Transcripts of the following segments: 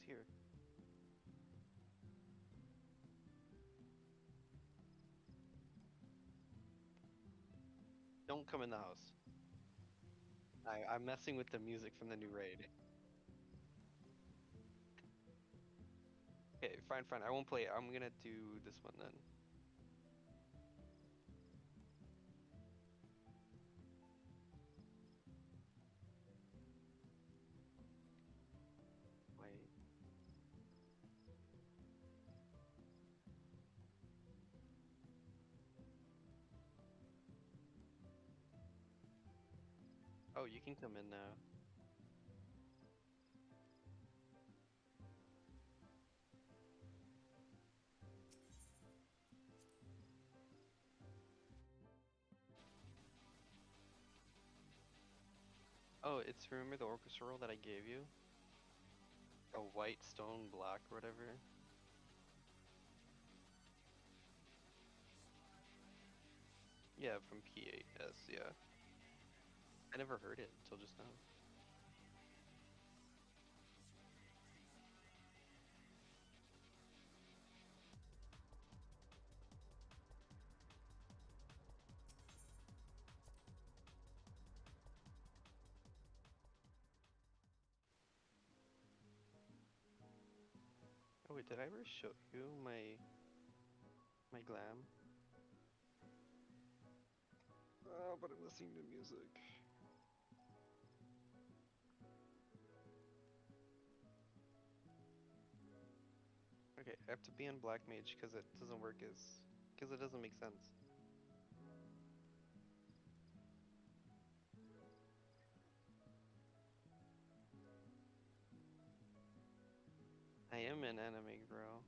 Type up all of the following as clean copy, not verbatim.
here. Don't come in the house. I'm messing with the music from the new raid. Okay, fine, fine. I won't play it. I'm gonna do this one then. Wait. Oh, you can come in now. Oh, it's remember the orchestral that I gave you? A white, stone, black, or whatever. Yeah, from P8S, yeah. I never heard it until just now. Oh wait, did I ever show you my glam? Oh, but I'm listening to music. Okay, I have to be on Black Mage because it doesn't work because it doesn't make sense. I am an anime bro.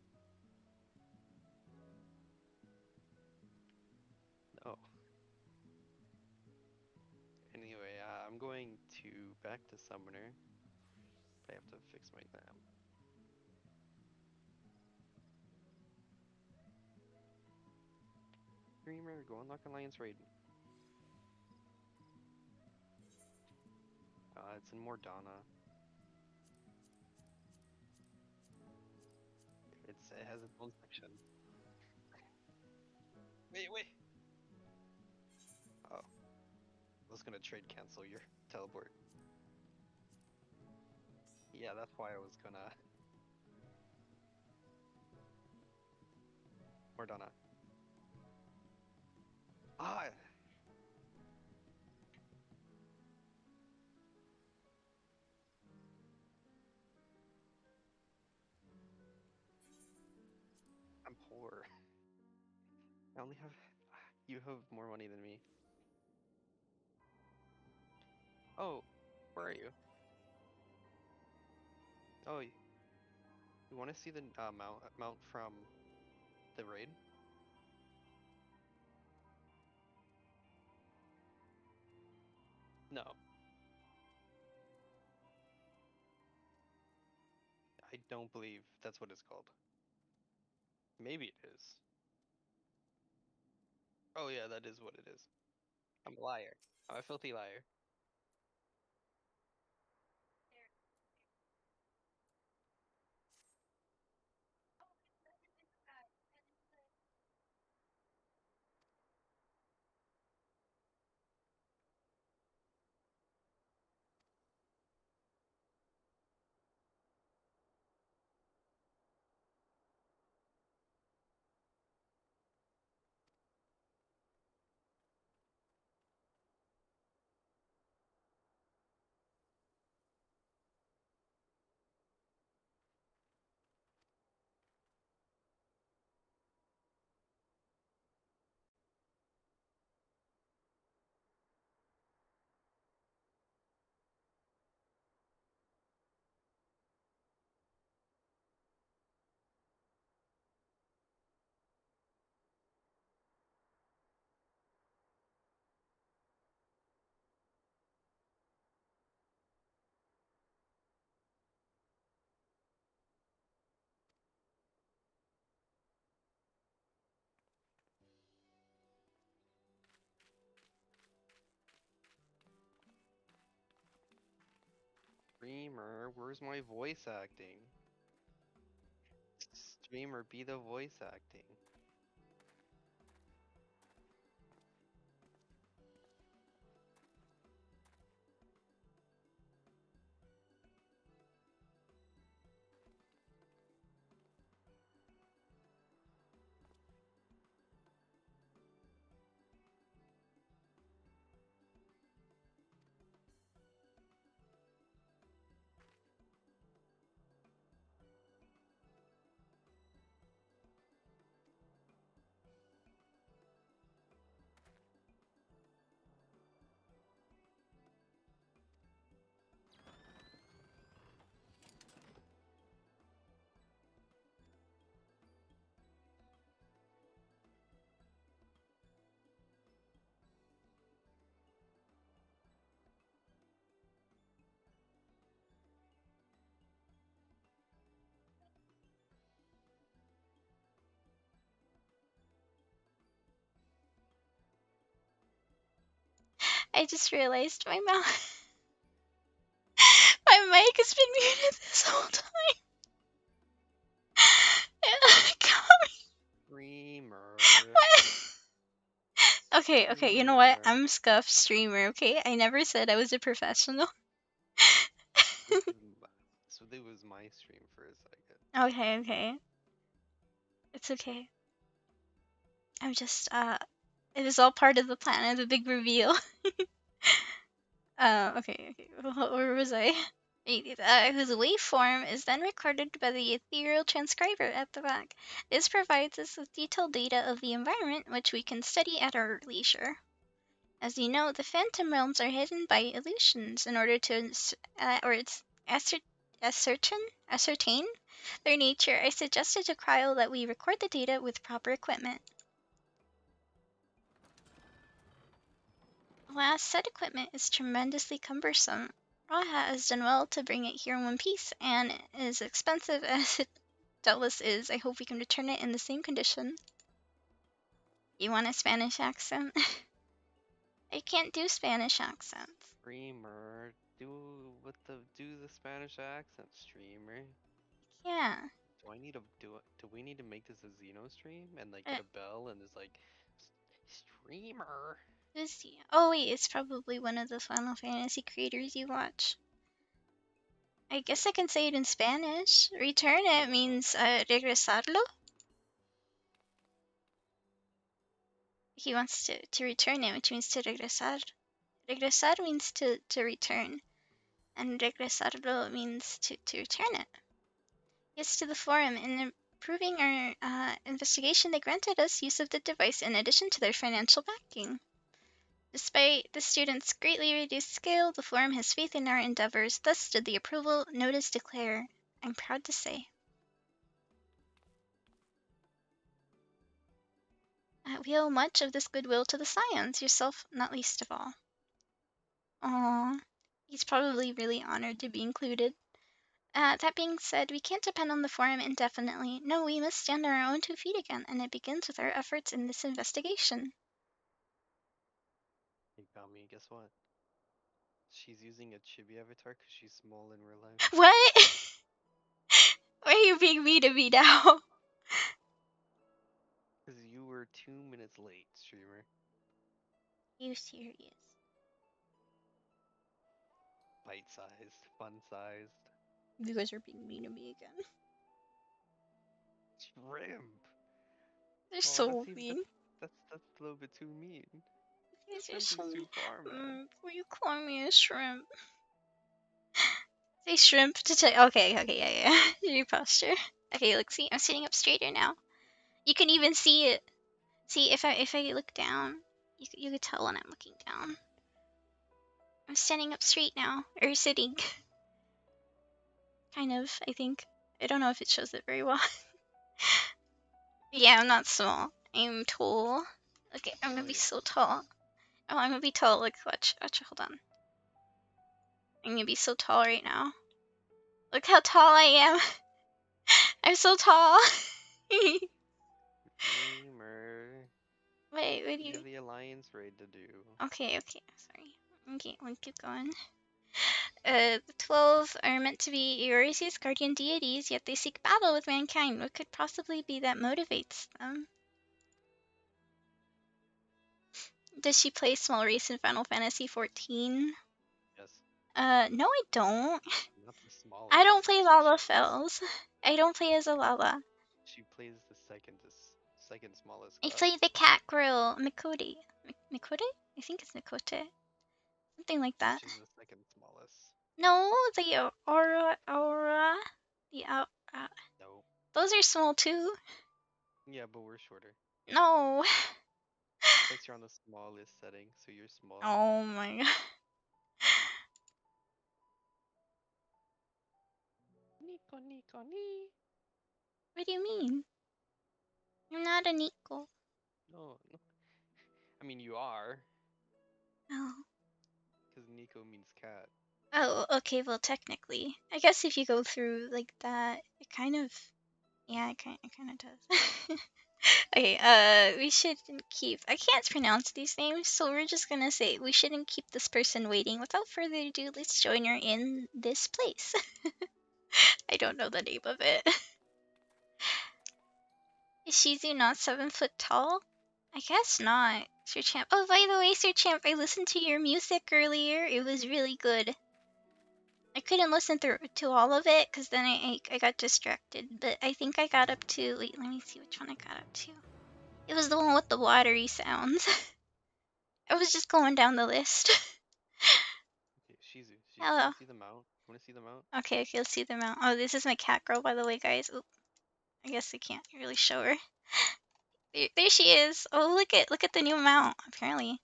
No. Anyway, I'm going to back to Summoner. But I have to fix my glam. Dreamer, go unlock Alliance Raid. It's in Mordana. It has its own section. Wait. Oh, I was gonna trade cancel your teleport. Yeah, that's why I was gonna. Mordana. Ah! I'm poor. I only have. You have more money than me. Oh, where are you? Oh, you want to see the mount from the raid? No, I don't believe that's what it's called. Maybe it is. Oh yeah, that is what it is. I'm a liar. I'm a filthy liar. Dreamer, where's my voice acting? streamer, be the voice acting. I just realized my mouth. My mic has been muted this whole time. Streamer. Okay, you know what? Streamer. I'm scuffed streamer, okay? I never said I was a professional. This is so it was my stream for a second. Okay. It's okay. I'm just, it was all part of the plan of the big reveal. Okay. Where was I? Whose waveform is then recorded by the ethereal transcriber at the back. This provides us with detailed data of the environment, which we can study at our leisure. As you know, the phantom realms are hidden by illusions. In order to ascertain their nature, I suggested to Cryo that we record the data with proper equipment. Alas, said equipment is tremendously cumbersome. Raha has done well to bring it here in one piece, and as expensive as it doubtless is, I hope we can return it in the same condition. You want a Spanish accent? I can't do Spanish accents. Streamer. Do the Spanish accent, streamer. Yeah. Do I need to do it? Do we need to make this a Xeno stream and like Uh, get a bell and it's like streamer? Who's he? Oh wait, it's probably one of the Final Fantasy creators you watch. I guess I can say it in Spanish. Return it means regresarlo. He wants to return it, which means to regresar. Regresar means to return, and regresarlo means to return it. Yes, to the forum. In improving our investigation, they granted us use of the device in addition to their financial backing. Despite the students' greatly reduced scale, the forum has faith in our endeavors. Thus did the approval notice declare. I'm proud to say. We owe much of this goodwill to the Scions, yourself not least of all. Aww. He's probably really honored to be included. That being said, we can't depend on the forum indefinitely. No, we must stand on our own 2 feet again, and it begins with our efforts in this investigation. Hey, Kami, guess what? She's using a chibi avatar because she's small in real life. What? Why are you being mean to me now? Because you were 2 minutes late, streamer. You serious? Bite-sized, fun-sized. You guys are being mean to me again. Shrimp! They're Oh, so mean. that's a little bit too mean. These are Shrimp so is too mean. far, man. Will you call me a shrimp? Say shrimp to tell. Okay, yeah. Your posture. Okay, look, see, I'm sitting up straighter now. You can even see it. See, if I look down, you could tell when I'm looking down. I'm standing up straight now, or sitting. Kind of, I think. I don't know if it shows it very well. Yeah, I'm not small. I'm tall. Okay, I'm gonna Oh be yes. so tall. Oh, I'm gonna be tall. Look, watch, hold on. I'm gonna be so tall right now. Look how tall I am. I'm so tall. Streamer. Wait, what do You you? have the alliance raid to do. Okay, sorry. Okay, we'll keep going. The 12 are meant to be Eurasia's guardian deities, yet they seek battle with mankind. What could possibly be that motivates them? Does she play small race in Final Fantasy 14? Yes. No, I don't. Not the I smallest don't play race, but she plays. Lalafels. I don't play as a Lala. She plays the second smallest I class. play the cat girl, Mikote. Mikote? I think it's Mikote. Something like that. Which is the second smallest. No, the Aura. The No. those are small too. Yeah, but we're shorter. No. Plus, you're on the smallest setting, so you're small. Oh my god. Nico, Nico, ni. What do you mean? I'm not a Nico. No, no. I mean, you are, Oh. because Nico means cat. Oh, okay, well, technically. I guess if you go through like that, it kind of. Yeah, it kind of does. Okay, we shouldn't keep. I can't pronounce these names, so we're just gonna say we shouldn't keep this person waiting. Without further ado, let's join her in this place. I don't know the name of it. Is Shizu not 7 foot tall? I guess not. Sir Champ. Oh, by the way, Sir Champ, I listened to your music earlier. It was really good. I couldn't listen through to all of it because then I got distracted. But I think I got up to. Wait, let me see which one I got up to. It was the one with the watery sounds. I was just going down the list. Okay, Shizu, you Hello. wanna see the mount? You wanna see the mount? Okay, let's see them out. Oh, this is my cat girl, by the way, guys. Oop, I guess I can't really show her. There she is. Oh, look at the new mount. Apparently,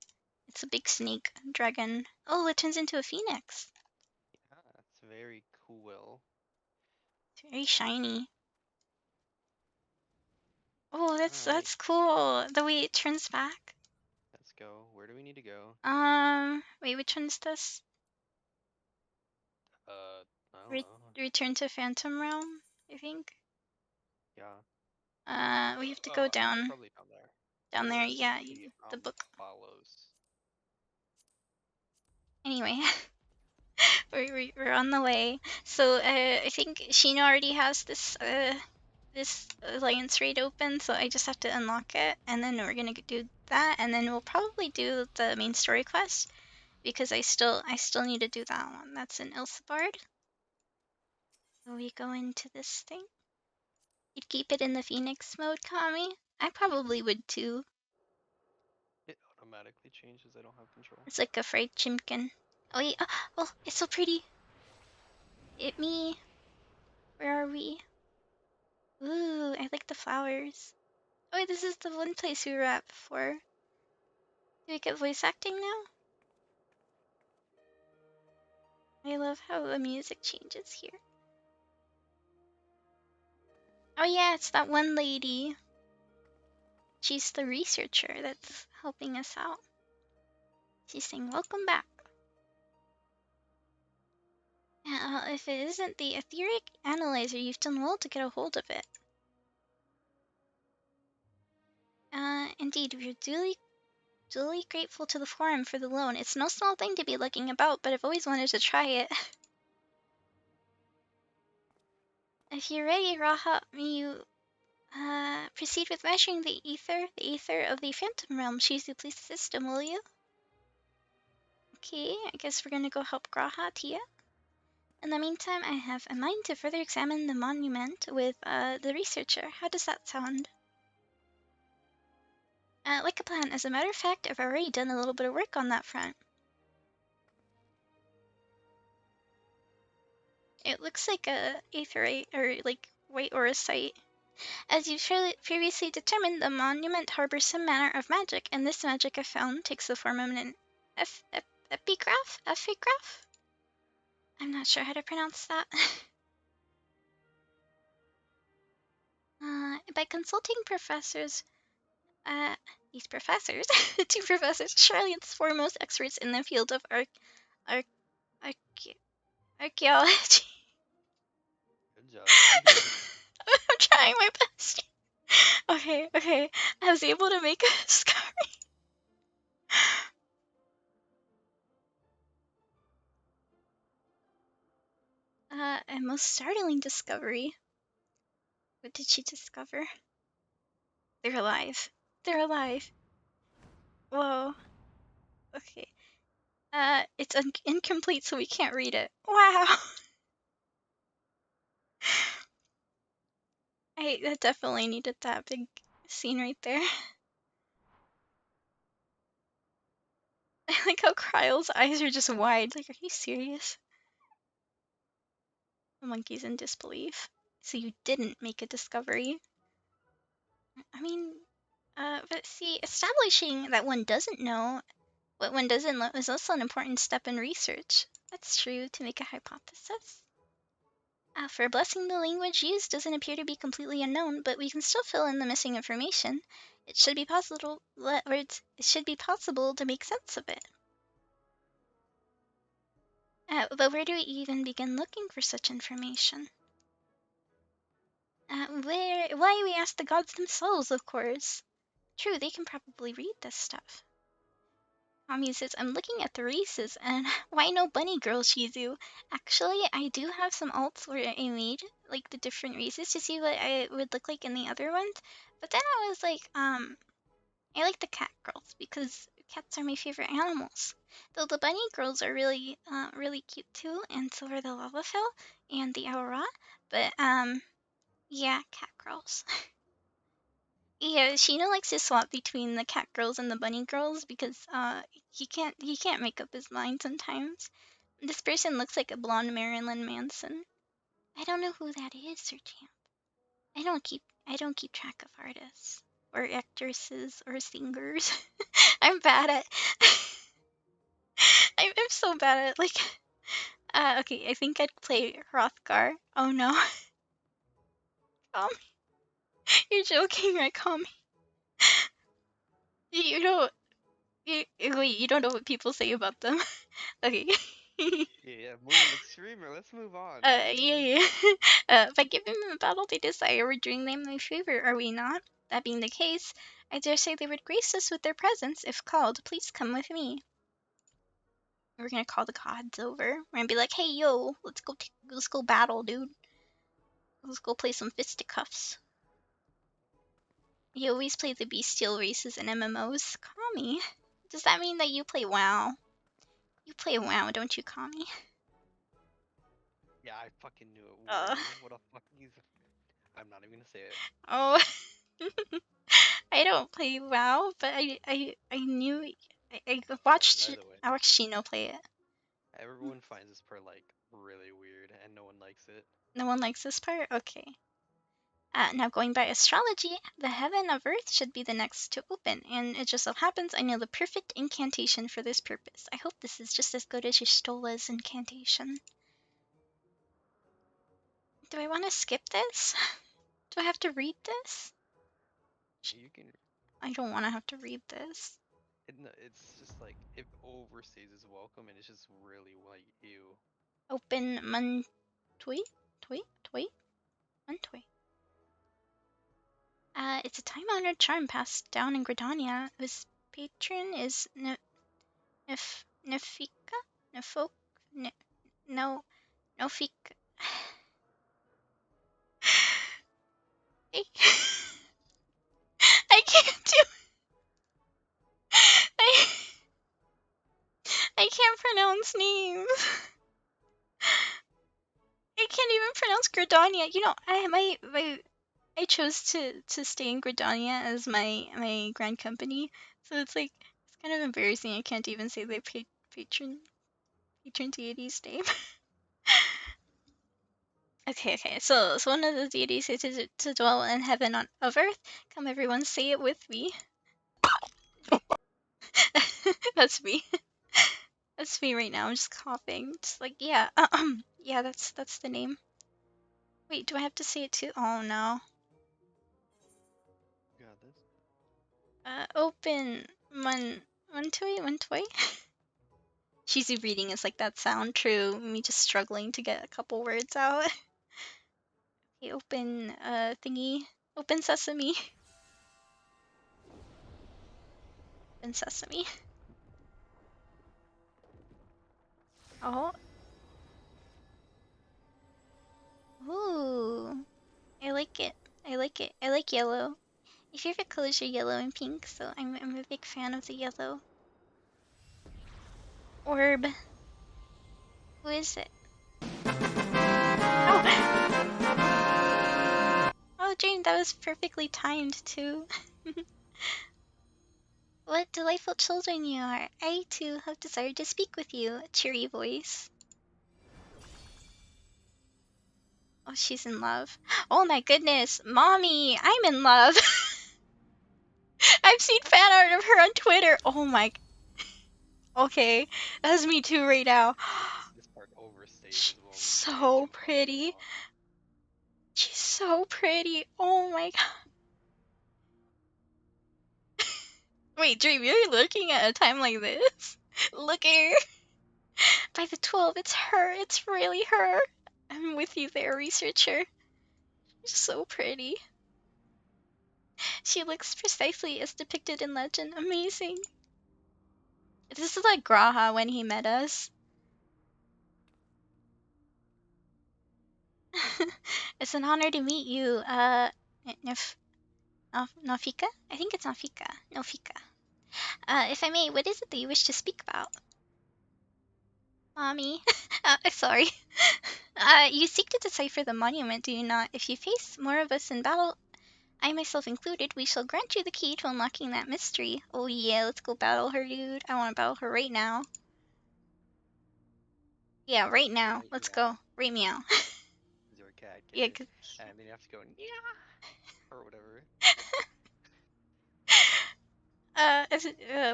it's a big snake dragon. Oh, it turns into a phoenix. Yeah, it's very cool. It's very shiny. Oh, Alright, that's cool. The way it turns back. let's go. Where do we need to go? Wait, which one's this? I don't know. Return to Phantom Realm, I think. Yeah. We have to go Oh, down. probably down there. Down there, Let's yeah, see. the book. Follows. Anyway, we're on the way. So I think Sheena already has this alliance raid open, so I just have to unlock it, and then we're gonna do that, and then we'll probably do the main story quest because I still need to do that one. That's in Ilsebard. So we go into this thing. You'd keep it in the Phoenix mode, Kami? I probably would too. It automatically changes. I don't have control. It's like a fried chimkin. Oh, yeah. Oh, it's so pretty. It me. Where are we? Ooh, I like the flowers. Oh, wait, this is the one place we were at before. Do we get voice acting now? I love how the music changes here. Oh yeah, it's that one lady. She's the researcher that's helping us out. She's saying, welcome back. If it isn't the etheric analyzer, you've done well to get a hold of it. Indeed, we're duly grateful to the forum for the loan. It's no small thing to be looking about, but I've always wanted to try it. If you're ready, Raha, may you proceed with measuring the ether of the Phantom Realm. Shizu, please assist him, will you? Okay, I guess we're gonna go help Graha, Tia. In the meantime, I have a mind to further examine the monument with the researcher. How does that sound? Like a plan. As a matter of fact, I've already done a little bit of work on that front. It looks like a aetherite, or like white aura site. As you previously determined, the monument harbors some manner of magic, and this magic, if found, takes the form of an epigraph? Epigraph? I'm not sure how to pronounce that. By consulting professors, these professors, two professors, Charlotte's foremost experts in the field of arch archaeology. Good job. You can do it. I'm trying my best. Okay. I was able to make a scar. and most startling discovery. What did she discover? They're alive. They're alive. Whoa. Okay. It's incomplete, so we can't read it. Wow. I definitely needed that big scene right there. I like how Kryle's eyes are just wide. Like, are you serious? The monkey's in disbelief. So you didn't make a discovery. I mean, but see, establishing that one doesn't know what one doesn't know is also an important step in research. That's true to make a hypothesis. For blessing, the language used doesn't appear to be completely unknown, but we can still fill in the missing information. It should be possible. It should be possible to make sense of it. But where do we even begin looking for such information? Why we ask the gods themselves, of course. True, they can probably read this stuff. Mommy says, I'm looking at the races, and why no bunny girl, Shizu? Actually, I do have some alts where I made, like, the different races to see what I would look like in the other ones. But then I was like, I like the cat girls, because cats are my favorite animals. Though the bunny girls are really, really cute too, and so are the Lalafell and the Aurora. But, yeah, cat girls. Yeah, Sheena likes to swap between the cat girls and the bunny girls because he can't make up his mind sometimes. This person looks like a blonde Marilyn Manson. I don't know who that is, Sir Champ. I don't keep track of artists or actresses or singers. I'm bad at I'm so bad at like okay, I think I'd play Hrothgar. Oh no. Um you're joking, right? Call me. You don't wait, you don't know what people say about them. Okay. Yeah, moving the streamer. Let's move on. Yeah. By giving them the battle they desire, we're doing them a favor, are we not? That being the case, I dare say they would grace us with their presence if called. Please come with me. We're gonna call the gods over. We're gonna be like, hey, yo, let's go battle, dude. Let's go play some fisticuffs. You always play the bestial races in MMOs. Kami. Does that mean that you play WoW? You play WoW, don't you, Kami? Yeah, I fucking knew it Uh, would. What a fucking. I'm not even gonna say it. oh. I don't play WoW, but I knew I By watched the way, Shino play it. everyone finds this part like really weird, and no one likes it. No one likes this part? Okay. Now going by astrology, the heaven of earth should be the next to open, and it just so happens I know the perfect incantation for this purpose. I hope this is just as good as Y'shtola's incantation. Do I want to skip this? Do I have to read this? You can. I don't want to have to read this. It's just like it overstays its welcome, and it's just really like ew. Open mun tui? Tui? Mun tui. It's a time-honored charm passed down in Gridania, whose patron is Nefika? Nefok? No, Nofik. I, I can't do. I I can't pronounce names. I can't even pronounce Gridania. You know, I chose to stay in Gridania as my grand company, so it's like it's kind of embarrassing. I can't even say their patron deity's name. Okay. So one of the deities is to dwell in heaven of earth. Come, everyone, say it with me. That's me. That's me right now. I'm just coughing. Just like yeah, yeah. That's the name. Wait, do I have to say it too? Oh no. You got this. Open one toy. Cheesy reading is like that sound. True. Me just struggling to get a couple words out. Okay, open thingy. Open sesame. Open sesame. Oh, Ooh, I like it. I like it. I like yellow. My favorite colors are yellow and pink, so I'm a big fan of the yellow. Orb. Who is it? Oh! Oh, Dream, that was perfectly timed, too. What delightful children you are. I, too, have desired to speak with you. A cheery voice. Oh, she's in love. Oh my goodness. Mommy, I'm in love. I've seen fan art of her on Twitter. Oh my. Okay, that's me too right now. This part overstays She's as well. so pretty. She's so pretty. Oh my god. Wait, Dream, you're looking at a time like this? Look at her. By the 12, it's her. It's really her. I'm with you there, researcher. She's so pretty. She looks precisely as depicted in legend. Amazing. This is like Graha when he met us. It's an honor to meet you, Nofika? I think it's Nofika. Nofika. If I may, what is it that you wish to speak about? Mommy. Sorry. You seek to decipher the monument, do you not? If you face more of us in battle, I myself included, we shall grant you the key to unlocking that mystery. Oh yeah, let's go battle her, dude. I want to battle her right now. Yeah, right now. Let's go. Right meow. Is your cat Yeah, kid? And then you have to go, yeah, or whatever.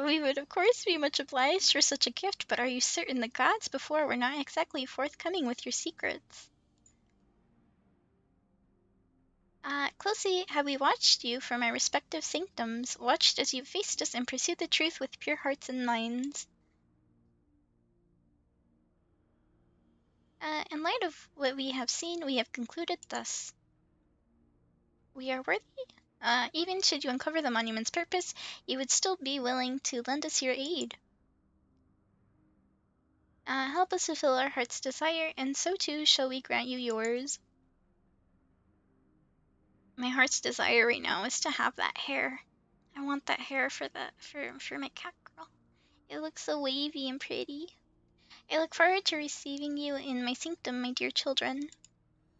we would of course be much obliged for such a gift, but are you certain the gods before were not exactly forthcoming with your secrets? Closely have we watched you from our respective sanctums, watched as you faced us and pursued the truth with pure hearts and minds. In light of what we have seen, we have concluded thus. We are worthy? Even should you uncover the monument's purpose, you would still be willing to lend us your aid. Help us fulfill our heart's desire, and so too shall we grant you yours. My heart's desire right now is to have that hair. I want that hair for my cat girl. It looks so wavy and pretty. I look forward to receiving you in my sanctum, my dear children.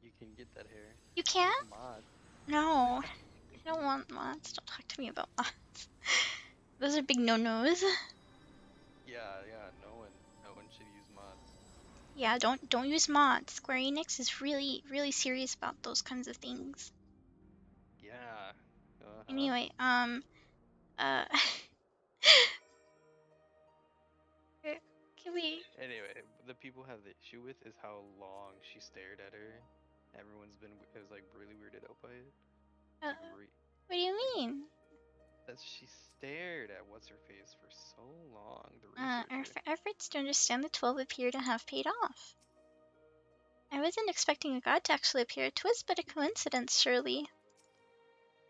You can get that hair. You can? With mods. No. I don't want mods. Don't talk to me about mods. Those are big no-nos. Yeah, no one should use mods. Yeah, don't use mods. Square Enix is really, really serious about those kinds of things. Yeah. Anyway, uh, can we? Anyway, the people have the issue with is how long she stared at her. Everyone's been is like really weirded out by it. What do you mean? That she stared at what's her face for so long. The Our researcher. efforts to understand the 12 appear to have paid off. I wasn't expecting a god to actually appear. 'Twas but a coincidence, surely.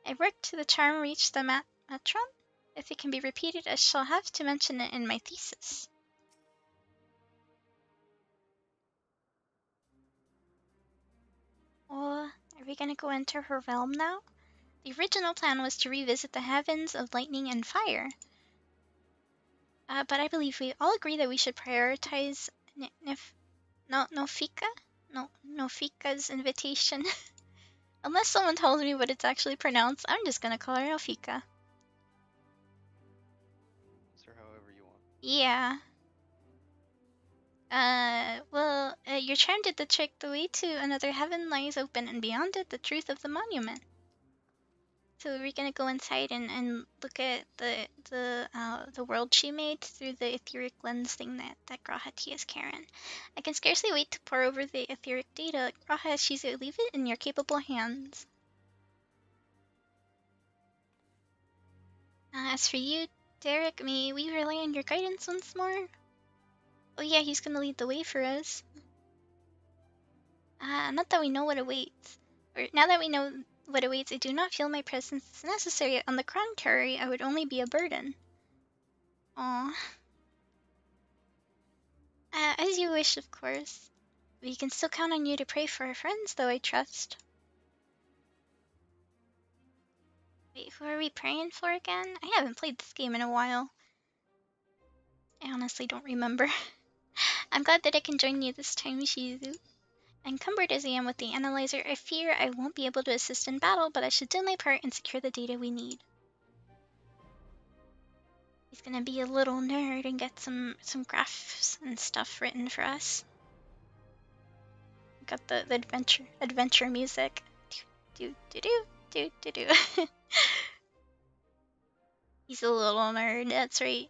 I worked to the charm reach the matron. If it can be repeated, I shall have to mention it in my thesis. Oh, are we gonna go enter her realm now? The original plan was to revisit the heavens of lightning and fire. But I believe we all agree that we should prioritize Nofika's invitation. Unless someone tells me what it's actually pronounced, I'm just gonna call her Nofika. Sir, however you want. Yeah. Your charm did the trick. The way to another heaven lies open, and beyond it, the truth of the monument. So we're gonna go inside and look at the world she made through the etheric lens thing that Grahati is Karen. I can scarcely wait to pore over the etheric data. Graha, she's leave it in your capable hands. As for you, Derek, may we rely on your guidance once more? Oh yeah, he's gonna lead the way for us. Not that we know what awaits. Or now that we know what awaits, I do not feel my presence is necessary. On the contrary, I would only be a burden. Aw. As you wish, of course. We can still count on you to pray for our friends, though, I trust. Wait, who are we praying for again? I haven't played this game in a while. I honestly don't remember. I'm glad that I can join you this time, Shizu. Encumbered as I am with the analyzer, I fear I won't be able to assist in battle, but I should do my part and secure the data we need. He's gonna be a little nerd and get some graphs and stuff written for us. Got the adventure music. Do do do do do do. He's a little nerd. That's right.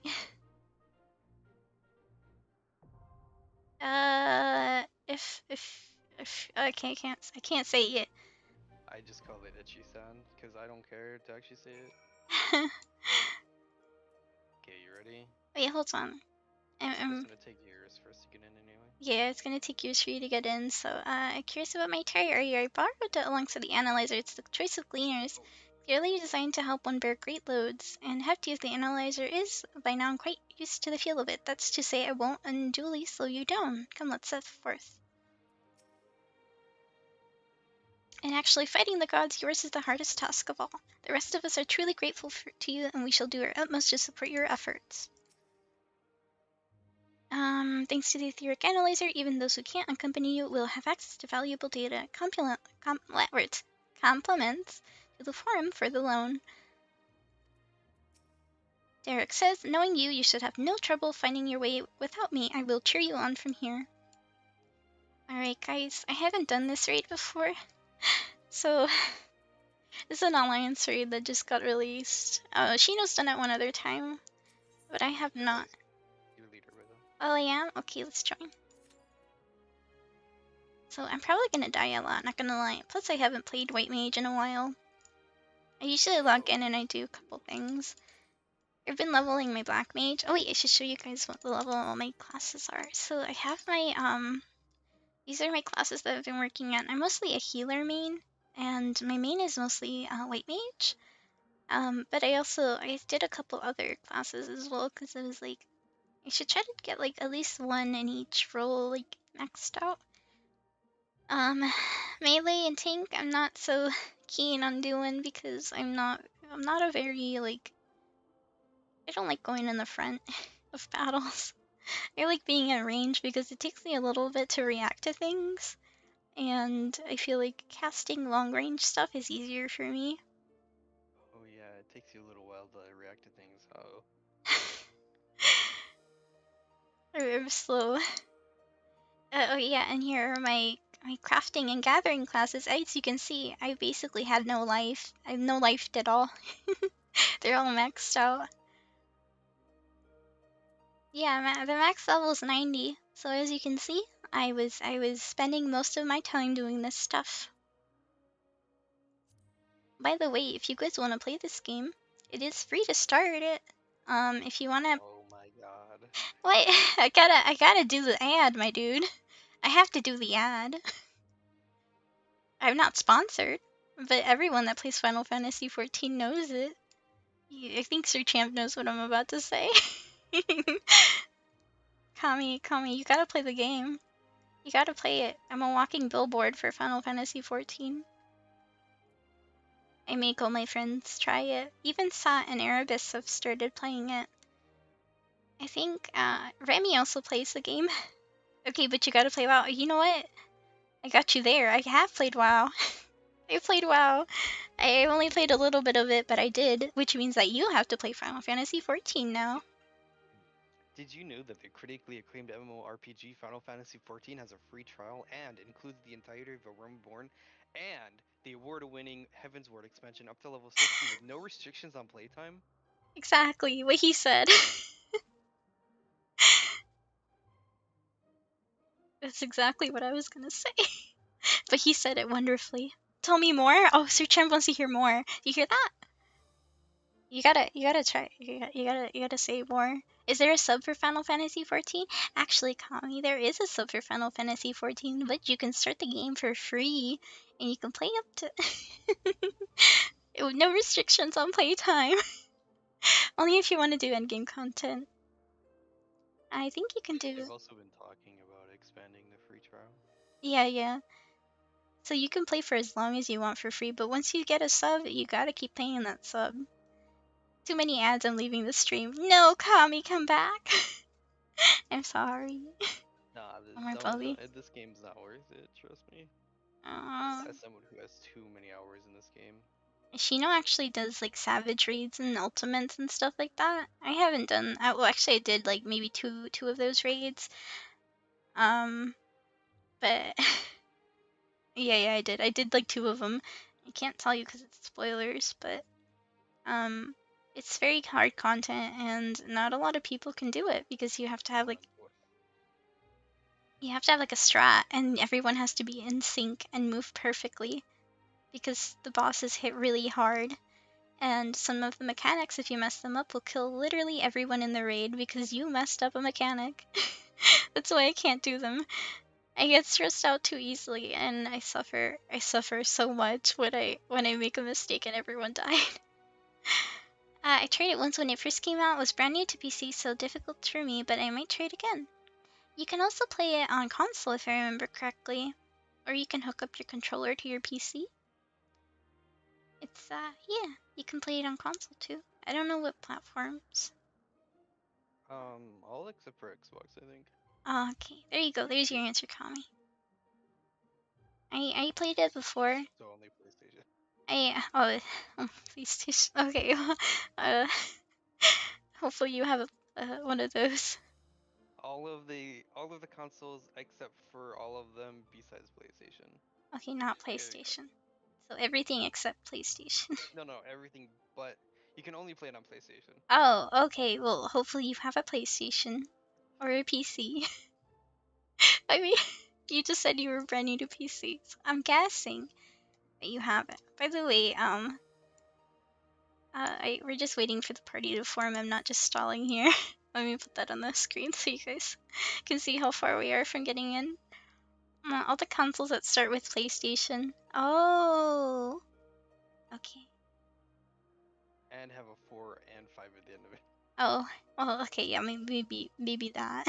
If okay, I can't say it. I just call it Ichi-san because I don't care to actually say it. Okay, you ready? Wait, hold on. It's gonna take years for us to get in anyway. Yeah, it's gonna take years for you to get in. So, curious about my tray. I borrowed it alongside the analyzer. It's the choice of gleaners, clearly designed to help one bear great loads. And hefty as the analyzer is, by now I'm quite used to the feel of it. That's to say, I won't unduly slow you down. Come, let's set forth. And actually, fighting the gods, yours is the hardest task of all. The rest of us are truly grateful to you, and we shall do our utmost to support your efforts. Thanks to the etheric analyzer, even those who can't accompany you will have access to valuable data. Compliments to the forum for the loan. Derek says, knowing you, you should have no trouble finding your way without me. I will cheer you on from here. Alright, guys, I haven't done this raid before, so this is an alliance raid that just got released. Shino's done it one other time, but I have not. Your leader with him. Oh, I am? Okay, let's join. So I'm probably gonna die a lot, not gonna lie. Plus I haven't played White Mage in a while. I usually log in and I do a couple things. I've been leveling my Black Mage. Oh wait, I should show you guys what the level all my classes are. So I have my, these are my classes that I've been working on. I'm mostly a healer main, and my main is mostly White Mage. But I did a couple other classes as well, because I was like, I should try to get like at least one in each role like maxed out. Melee and tank I'm not so keen on doing because I'm not a very like, I don't like going in the front of battles. I like being at range because it takes me a little bit to react to things, and I feel like casting long range stuff is easier for me. Oh yeah, it takes you a little while to react to things. Oh. I'm slow. Oh yeah, and here are my crafting and gathering classes. As you can see, I basically had no life. I have no life at all. They're all maxed out. Yeah, the max level is 90. So as you can see, I was spending most of my time doing this stuff. By the way, if you guys want to play this game, it is free to start it. If you wanna, Oh my god. what? I gotta do the ad, my dude. I have to do the ad. I'm not sponsored, but everyone that plays Final Fantasy XIV knows it. I think Sir Champ knows what I'm about to say. Kami, you gotta play the game. You gotta play it. I'm a walking billboard for Final Fantasy XIV. I make all my friends try it. Even Sat and Erebus have started playing it. I think Remy also plays the game. Okay, but you gotta play WoW. You know what? I got you there. I have played WoW. I played WoW. I only played a little bit of it, but I did, which means that you have to play Final Fantasy XIV now. Did you know that the critically acclaimed MMORPG Final Fantasy XIV has a free trial and includes the entirety of A Realm Reborn and the award-winning Heavensward expansion up to level 60 with no restrictions on playtime? Exactly what he said. That's exactly what I was gonna say. But he said it wonderfully. Tell me more? Oh, Sir Chen wants to hear more. You hear that? You gotta try. You gotta say more. Is there a sub for Final Fantasy XIV? Actually, Kami, there is a sub for Final Fantasy XIV, but you can start the game for free, and you can play up to with no restrictions on playtime. Only if you want to do endgame content. I think you can do. They've also been talking about expanding the free trial. Yeah, yeah. So you can play for as long as you want for free, but once you get a sub, you gotta keep paying that sub. Too many ads, I'm leaving the stream. No, Kami, come back. I'm sorry. Nah, Oh, my bully. this game's not worth it. Trust me. Uh, As someone who has too many hours in this game. Shino actually does like savage raids and ultimates and stuff like that. I haven't done. Well, actually, I did like maybe two of those raids. But yeah, I did. I did like two of them. I can't tell you because it's spoilers, but um, it's very hard content, and not a lot of people can do it because you have to have like a strat, and everyone has to be in sync and move perfectly because the bosses hit really hard. And some of the mechanics, if you mess them up, will kill literally everyone in the raid because you messed up a mechanic. That's why I can't do them. I get stressed out too easily, and I suffer. I suffer so much when I make a mistake and everyone died. I tried it once when it first came out. It was brand new to PC, so difficult for me, but I might try it again. You can also play it on console if I remember correctly, or you can hook up your controller to your PC. It's yeah, you can play it on console too. I don't know what platforms. All except for Xbox, I think. Oh, okay, there you go. There's your answer, Kami. I played it before. So only PlayStation. Oh, PlayStation. Okay, uh, hopefully you have one of those. All of the consoles except for all of them besides PlayStation. Okay, not There you go. PlayStation. So everything except PlayStation. No, everything but you can only play it on PlayStation. Oh, okay. Well, hopefully you have a PlayStation or a PC. I mean, you just said you were brand new to PC, so I'm guessing that you have it. By the way, we're just waiting for the party to form. I'm not just stalling here. Let me put that on the screen so you guys can see how far we are from getting in. All the consoles that start with PlayStation. Oh, okay. And have a 4 and 5 at the end of it. Oh, well, okay, yeah, maybe that.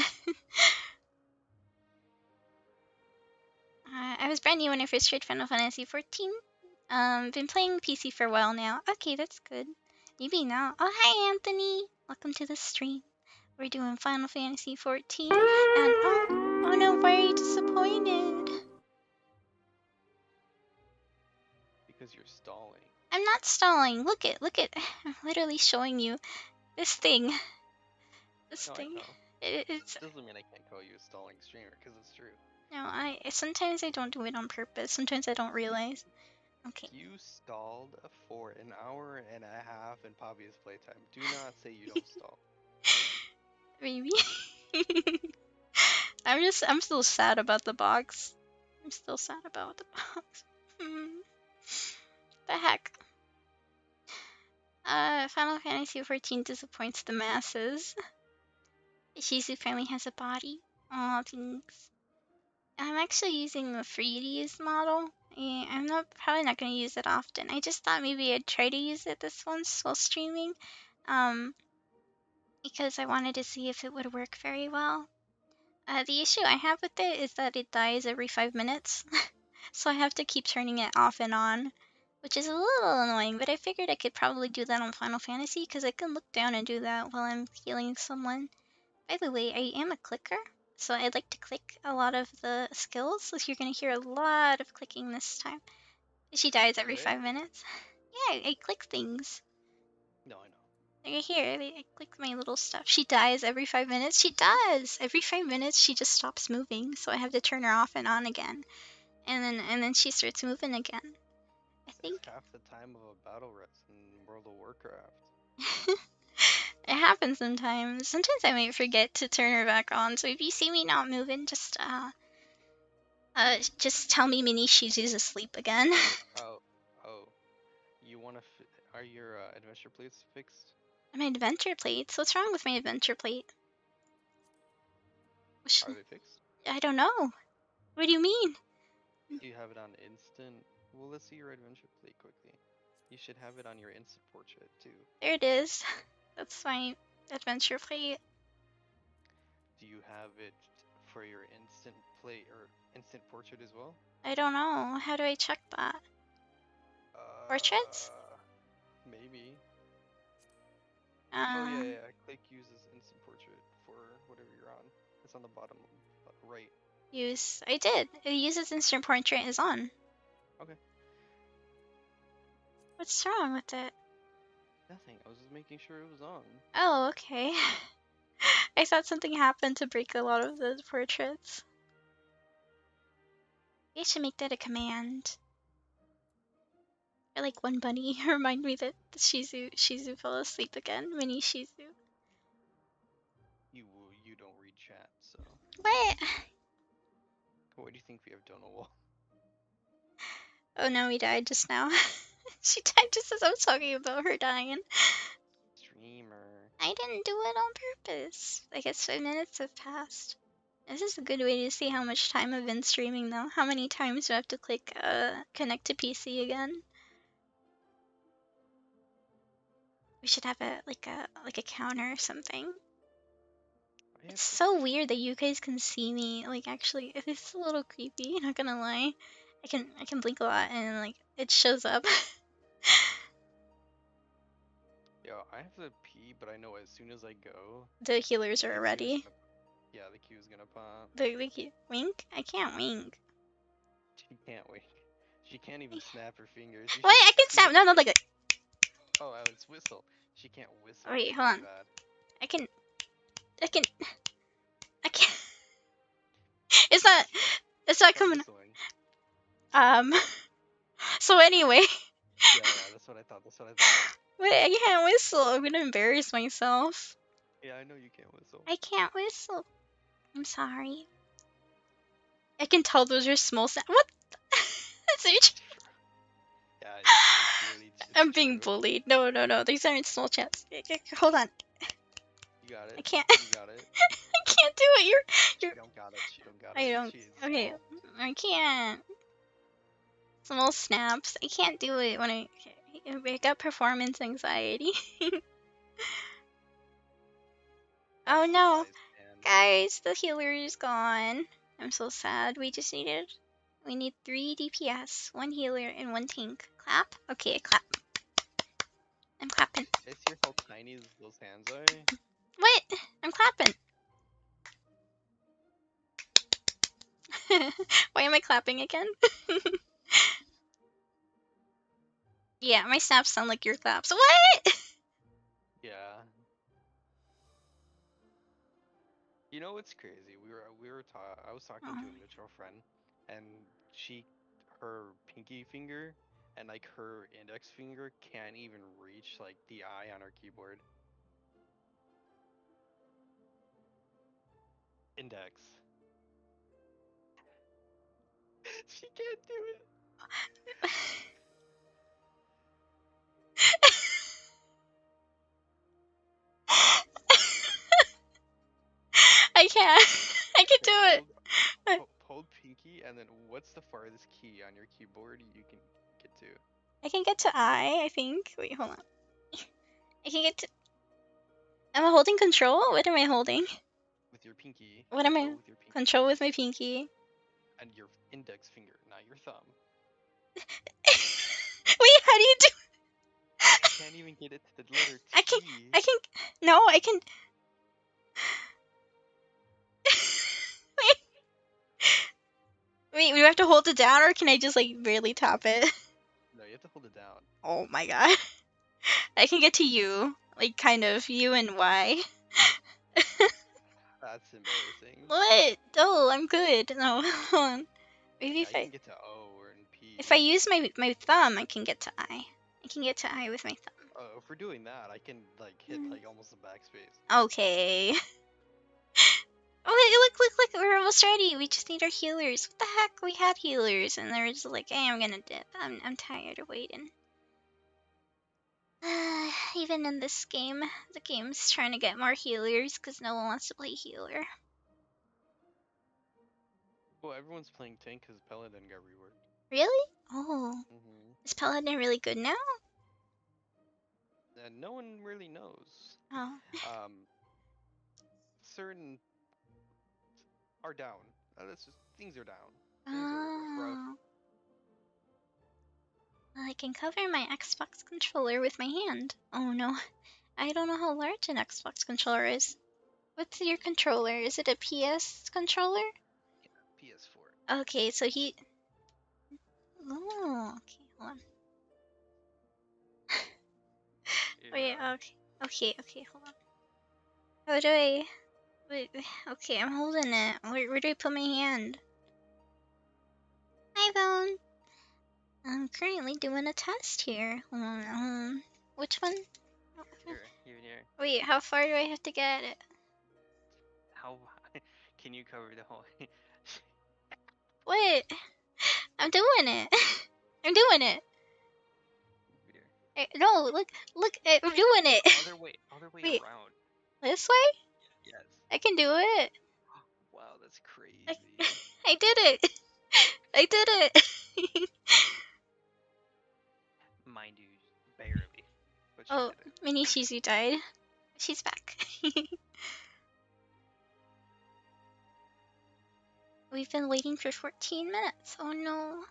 I was brand new when I first tried Final Fantasy 14. Been playing PC for a while now. Okay, that's good. Maybe now. Oh, hi, Anthony. Welcome to the stream. We're doing Final Fantasy 14, and oh no, why are you disappointed? Because you're stalling. I'm not stalling. Look it. I'm literally showing you this thing. This No, I thing. know. It's Doesn't mean I can't call you a stalling streamer, because it's true. no. Sometimes I don't do it on purpose. Sometimes I don't realize. Okay. You stalled for an hour and a half in Pavia's playtime. Do not say you don't stall. Maybe. I'm still sad about the box. I'm still sad about the box. The heck. Final Fantasy 14 disappoints the masses. Shizu finally has a body. Aw, thanks. I'm actually using the free to use model. I'm probably not gonna use it often. I just thought maybe I'd try to use it this once while streaming. Um, because I wanted to see if it would work very well. The issue I have with it is that it dies every 5 minutes, so I have to keep turning it off and on, which is a little annoying, but I figured I could probably do that on Final Fantasy because I can look down and do that while I'm healing someone. By the way, I am a clicker, so I like to click a lot of the skills, so you're going to hear a lot of clicking this time. She dies every Really? 5 minutes. Yeah, I click things. No, I know. Like here, I click my little stuff. She dies every 5 minutes. She does! Every 5 minutes, she just stops moving, so I have to turn her off and on again. And then she starts moving again. I That's think half the time of a battle rest in World of Warcraft. it happens sometimes. Sometimes I might forget to turn her back on. So if you see me not moving, just tell me Minishi's asleep again. Oh, oh. You wanna are your adventure plates fixed? My adventure plates. What's wrong with my adventure plate? Are they fixed? I don't know. What do you mean? Do you have it on instant? Well, let's see your adventure plate quickly. You should have it on your instant portrait too. There it is. That's my adventure plate. Do you have it for your instant play or instant portrait as well? I don't know. How do I check that? Portraits? Maybe. Oh yeah, Um, yeah. Click uses instant portrait for whatever you're on. It's on the bottom right. use. I did. It uses instant portrait is on. Okay. What's wrong with it? Nothing. I was just making sure it was on. Oh, okay. I thought something happened to break a lot of the portraits. We should make that a command. Or like one bunny. Remind me that Shizu fell asleep again. Mini Shizu. You don't read chat, so What? what do you think we have done a wall? Oh no, he died just now. She died just as I was talking about her dying. Streamer. I didn't do it on purpose. I guess 5 minutes have passed. This is a good way to see how much time I've been streaming, though. How many times do I have to click connect to PC again? We should have a counter or something. I It's have to. so weird that you guys can see me. Like, actually, it's a little creepy. Not gonna lie. I can blink a lot and like it shows up. Yeah, I have to pee, but I know as soon as I go, The healers are the queue is ready. gonna. Yeah, the queue is gonna pop. Wink. I can't wink. She can't wait. She can't even snap her fingers. You Wait, should I can see the. snap. No, like. Oh, it's whistle. She can't whistle. Wait, hold My on. bad. I can. I can. I can. It's You not. It's not try coming. whistling. Um. So anyway, Yeah, yeah, that's what I thought. That's what I thought. wait, I can't whistle. I'm gonna embarrass myself. Yeah, I know you can't whistle. I can't whistle. I'm sorry. I can tell those are small sounds. What? That's Yeah, it's really it's I'm being true. bullied. No, no, no. These aren't small chats. Hold on. You got I it. can't. You got it. I can't do it. You're. She don't got it. She don't got I it. don't. She is Okay. small. I can't. Small snaps. I can't do it when I got performance anxiety. Oh As no. I stand. Guys, the healer is gone. I'm so sad. We need 3 DPS, 1 healer, and 1 tank. Clap? Okay, clap. I'm clapping. I see how tiny those hands are. What? I'm clapping. Why am I clapping again? Yeah, my snaps sound like your claps. What? Yeah. You know what's crazy? I was talking to Oh. a mutual friend, and her pinky finger and like her index finger can't even reach like the I on her keyboard. Index. She can't do it. I can't. I can Okay, do it. hold pinky, and then what's the farthest key on your keyboard you can get to I can get to I think. Wait, hold on. I can get to. Am I holding control? What am I holding? with your pinky? What am I? Control with your pinky Control with my pinky. and your index finger, not your thumb. Wait, how do you do? You can't even get it to the letter I can. T. I can. No, I can. Wait, wait. We have to hold it down, or can I just like barely tap it? No, you have to hold it down. Oh my god. I can get to U, like kind of U and Y. That's embarrassing. What? Oh, I'm good. No, hold on. Maybe Yeah, you can get to O or in if I P. use my thumb, I can get to I. I can get to I with my thumb. Oh, if we're doing that, I can like hit Mm. like almost a backspace. Okay. Oh, look, we're almost ready. We just need our healers. What the heck? We had healers, and they're just like, hey, I'm gonna dip. I'm tired of waiting. Even in this game, the game's trying to get more healers because no one wants to play healer. Well, everyone's playing tank because Paladin got reworked. Really? Oh, Hmm. is Paladin really good now? And no one really knows. Oh, Um, certain are down. That's just things are down. Things are rough. Oh. Well, I can cover my Xbox controller with my hand. Oh no. I don't know how large an Xbox controller is. What's your controller? Is it a PS controller? PS4. Okay, so he. Oh, okay, hold on. Wait, Yeah. okay, hold on. How do I. Wait, okay, I'm holding it. Where do I put my hand? Hi, Bone. I'm currently doing a test here. Which one? Here. Wait, how far do I have to get it? How can you cover the whole? What? I'm doing it. I'm doing it. No, look, I'm doing it. Other way Wait, around. this way? Yes. I can do it. Wow, that's I, crazy. I did it. I did it. Mind you, barely, but she Oh, did it. Mini Shizu died. She's back. We've been waiting for 14 minutes. Oh no.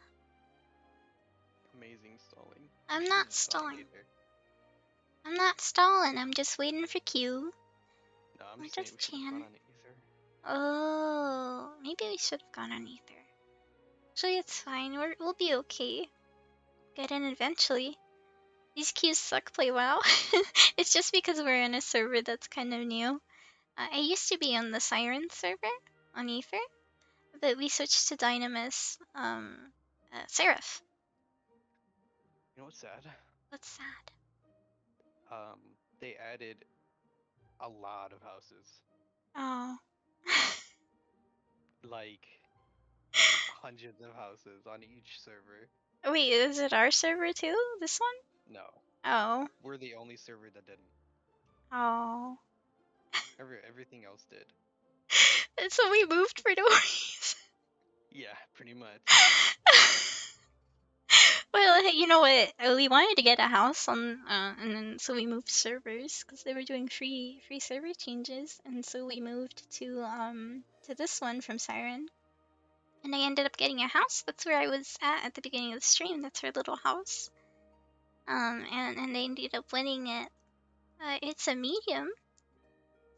Amazing stalling. I'm She not doesn't stall stalling. either. I'm not stalling. I'm just waiting for Q. No, I'm What just saying does we should have gone Chan? on ether. Oh, maybe we should have gone on ether. Actually, it's fine. We'll be okay. Get in eventually. These queues suck. Play WoW. It's just because we're in a server that's kind of new. I used to be on the Siren server on ether, but we switched to Dynamis. Seraph. You know what's sad? What's sad? They added a lot of houses, Oh. like hundreds of houses on each server. Wait, is it our server too? This one? No, Oh. we're the only server that didn't. Oh. Everything else did. And so we moved for no reason. Yeah, pretty much. Well, hey, you know what? We wanted to get a house on, and then so we moved servers because they were doing free server changes, and so we moved to this one from Siren, and I ended up getting a house. That's where I was at the beginning of the stream. That's her little house. And I ended up winning it. It's a medium,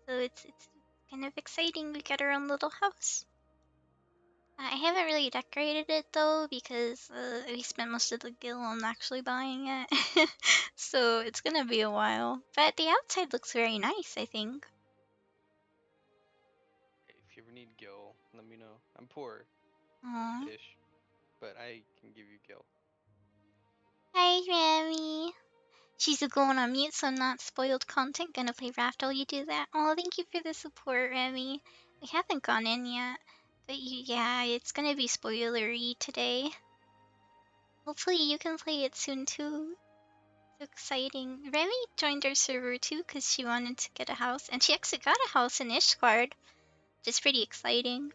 so it's kind of exciting. We got our own little house. I haven't really decorated it though because we spent most of the gil on actually buying it. So it's gonna be a while. But the outside looks very nice, I think. Hey, if you ever need Gil, let me know. I'm poor-ish, Aww. but I can give you Gil. Hi, Remy. She's going on mute, so not spoiled content. Gonna play Raft while you do that. Oh, thank you for the support, Remy. We haven't gone in yet. But yeah, it's gonna be spoilery today. Hopefully you can play it soon too. So exciting. Remy joined our server too because she wanted to get a house, and she actually got a house in Ishgard, which is pretty exciting.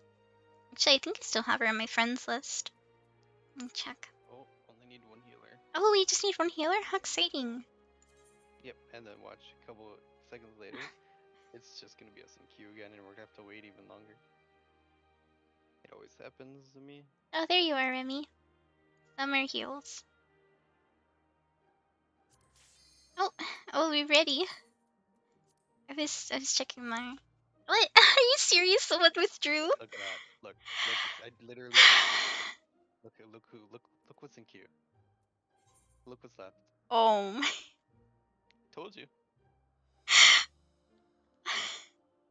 Actually, I think I still have her on my friends list. Let me check. Oh, only need one healer. Oh, we just need one healer? How exciting. Yep, and then watch a couple seconds later, it's just gonna be us in queue again, and we're gonna have to wait even longer. It always happens to me. Oh, there you are, Remy. Summer heals. Oh, we're ready. I was checking my. What? Are you serious? Someone withdrew? Look at that. Look. I literally told you. Look what's in queue. Look what's left. Oh my. Told you.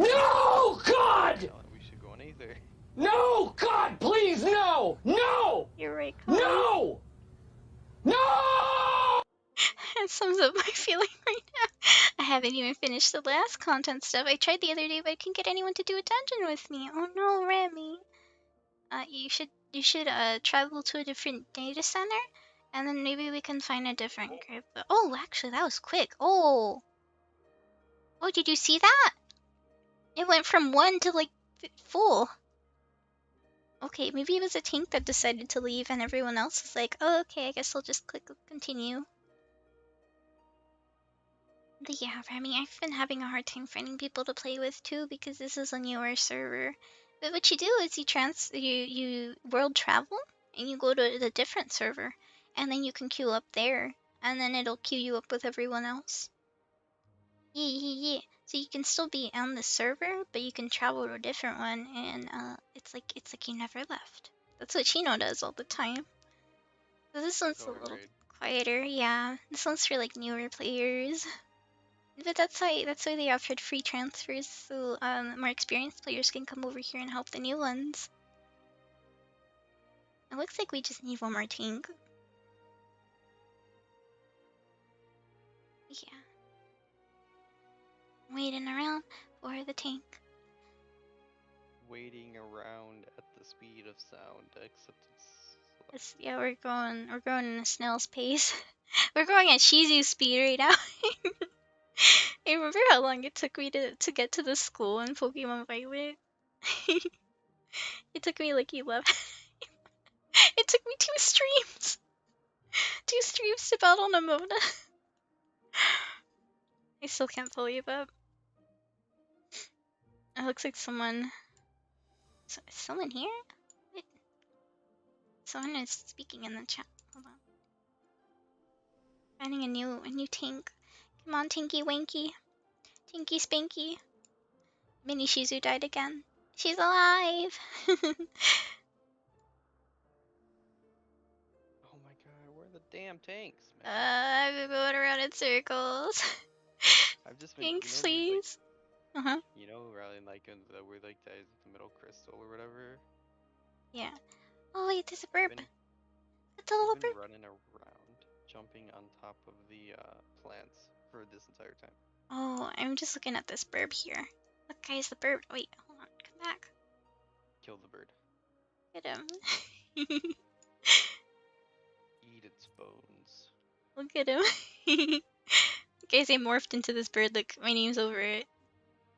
No, God! We should go on either. No, God, please, no! No! You're right, Connor. No! No! That sums up my feeling right now. I haven't even finished the last content stuff. I tried the other day, but I couldn't get anyone to do a dungeon with me. Oh no, Remy. You should travel to a different data center, and then maybe we can find a different group. Oh, actually, that was quick. Oh, did you see that? It went from one to like full. Okay, maybe it was a tank that decided to leave, and everyone else was like, "Oh, okay, I guess I'll just click continue." But yeah, Remy, I've been having a hard time finding people to play with too because this is a newer server. But what you do is you world travel and you go to the different server, and then you can queue up there, and then it'll queue you up with everyone else. Yeah. So you can still be on the server, but you can travel to a different one, and it's like you never left. That's what Chino does all the time. So this one's a Go little raid. quieter, yeah. This one's for like newer players. But that's why they offered free transfers, so more experienced players can come over here and help the new ones. It looks like we just need one more tank. Yeah. Waiting around for the tank. Waiting around at the speed of sound, except it's Yeah, we're going in a snail's pace. We're going at Shizu's speed right now. I remember how long it took me to get to the school in Pokemon Violet. It took me like 11. It took me 2 streams. 2 streams to battle Namona. I still can't believe it. It looks like someone. Is someone here? Wait. Someone is speaking in the chat. Hold on. Finding a new tank. Come on, Tinky Winky. Tinky Spanky. Mini Shizu died again. She's alive! Oh my god, where are the damn tanks, man? I've been going around in circles. I've just been, Thanks, there's like, please. Uh-huh. rather like in the weird like the middle crystal or whatever. Yeah. Oh wait, there's a burp. Been, It's a little I've been burp. running around, jumping on top of the plants for this entire time. Oh, I'm just looking at this burp here. Look, guys, the burp. Wait, hold on. Come back. Kill the bird. Get him. Eat its bones. Look at him. Guys, I morphed into this bird. Look, my name's over it.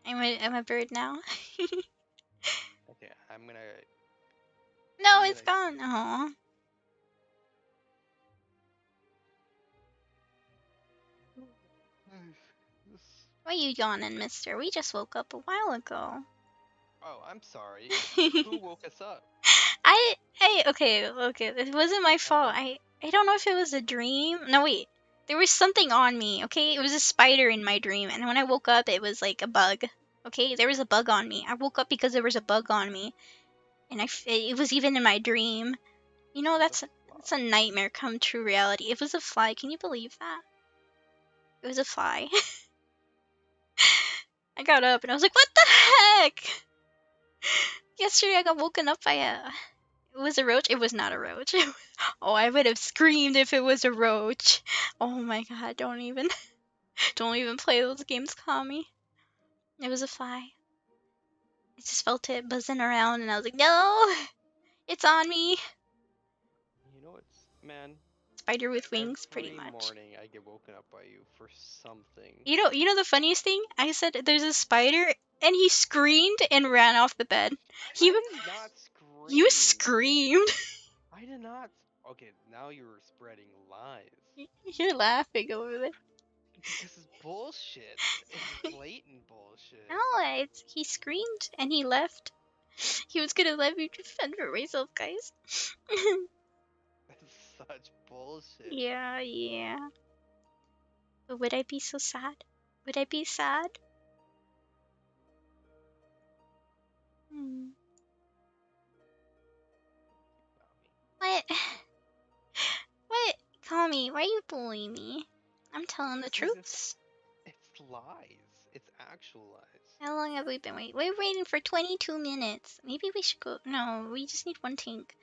I'm a bird now. Okay, I'm gonna. No, it's gone. Aww. Why are you yawning, mister? We just woke up a while ago. Oh, I'm sorry. Who woke us up? Okay, it wasn't my fault. I don't know if it was a dream. No, wait. There was something on me, okay? It was a spider in my dream, and when I woke up, it was like a bug. Okay, there was a bug on me. I woke up because there was a bug on me, and it was even in my dream. You know, that's a nightmare come true reality. It was a fly. Can you believe that? It was a fly. I got up and I was like, what the heck? Yesterday I got woken up by it was a roach? It was not a roach. Oh, I would have screamed if it was a roach. Oh my god, don't even play those games, Kami. It was a fly. I just felt it buzzing around and I was like, no! It's on me! You know it's man. Spider with wings, pretty Every much. morning I get woken up by you for something. You know the funniest thing? I said there's a spider and he screamed and ran off the bed. I did not scream. You screamed. I did not. Okay, now you're spreading lies. You're laughing over there. Because it's bullshit. It's blatant bullshit. No, he screamed and he left. He was gonna let me defend for myself, guys. That's such bullshit. Yeah. But would I be so sad? Would I be sad? What? What? Call me. Why are you bullying me? I'm telling the truth. It's lies. It's actual lies. How long have we been waiting? We're waiting for 22 minutes. Maybe we should go. No, we just need one tank.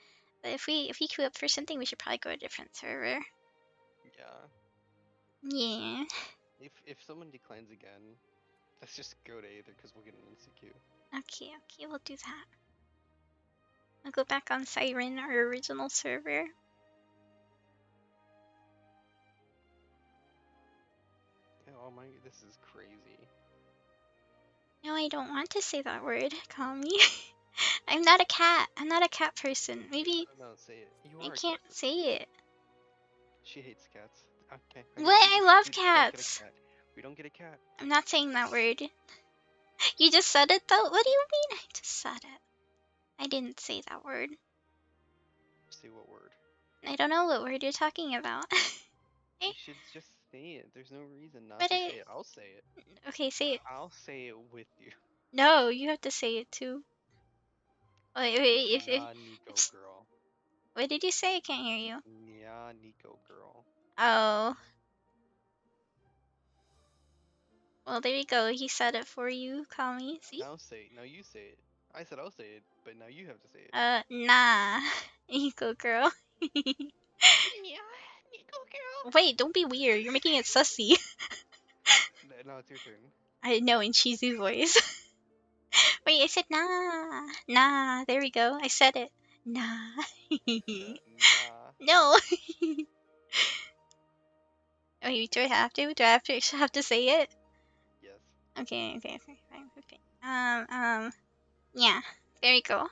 But if we queue up for something, we should probably go to a different server. Yeah. If someone declines again, let's just go to Aether because we'll get an NCQ. Okay, we'll do that. I'll go back on Siren, our original server. Oh my, this is crazy. No, I don't want to say that word. Call me. I'm not a cat. I'm not a cat person. Maybe. No, say it. You I are can't say it. She hates cats. Okay. What? I love cats. We don't get a cat. I'm not saying that word. You just said it though? What do you mean I just said it? I didn't say that word. Say what word? I don't know what word you're talking about. You should just say it. There's no reason not But to say it. I'll say it. okay, say it. I'll say it with you. No, you have to say it too. Wait, Yeah, Nico girl. what did you say? I can't hear you. Yeah, Nico girl. Oh. Well, there you go. He said it for you, Kami. See? Now say it. Now you say it. I said I'll say it, but now you have to say it. Nah. Eco girl. Yeah, Nico girl. Wait, don't be weird. You're making it sussy. Now it's your turn. I know, in cheesy voice. Wait, I said nah. Nah, there we go. I said it. Nah. Nah. No. Wait, do I have to? Do I have to say it? Yes. Okay, fine, okay. Yeah. There you go.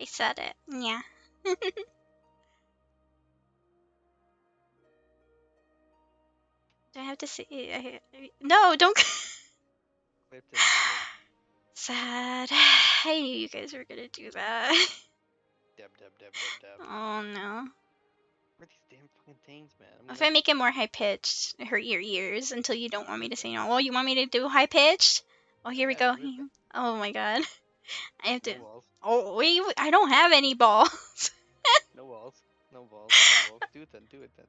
I said it. Yeah. Do I have to say it? No, don't. Clifton, clip. Sad. I knew you guys were gonna do that. Deb, deb, deb, deb, deb. Oh no. Where are these damn fucking things, man? I'm If gonna I make it more high pitched, hurt your ears until you don't want do me it to then. say no. Well, you want me to do high pitched? Oh, here we Yeah, go. do it then. Oh my god. I have to. No walls. Oh, wait, I don't have any balls. No walls. No balls. No balls. Do it then. Do it then.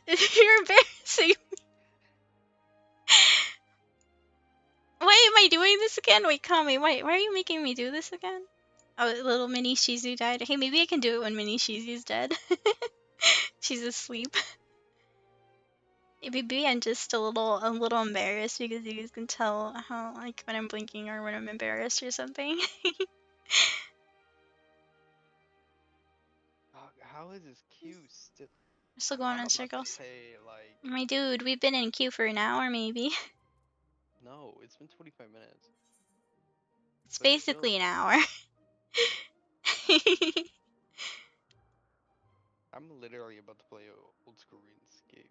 You're embarrassing. Why am I doing this again? Wait, Kami, why are you making me do this again? Oh, little Mini Shizu died. Hey, maybe I can do it when Mini Shizu's dead. She's asleep. Maybe I'm just a little embarrassed because you guys can tell how, like, when I'm blinking or when I'm embarrassed or something. How is this queue still? We're still going I'm in about to circles. say, like, My dude, we've been in queue for an hour, maybe. no, it's been 25 minutes. It's But basically still, an hour. I'm literally about to play old school RuneScape.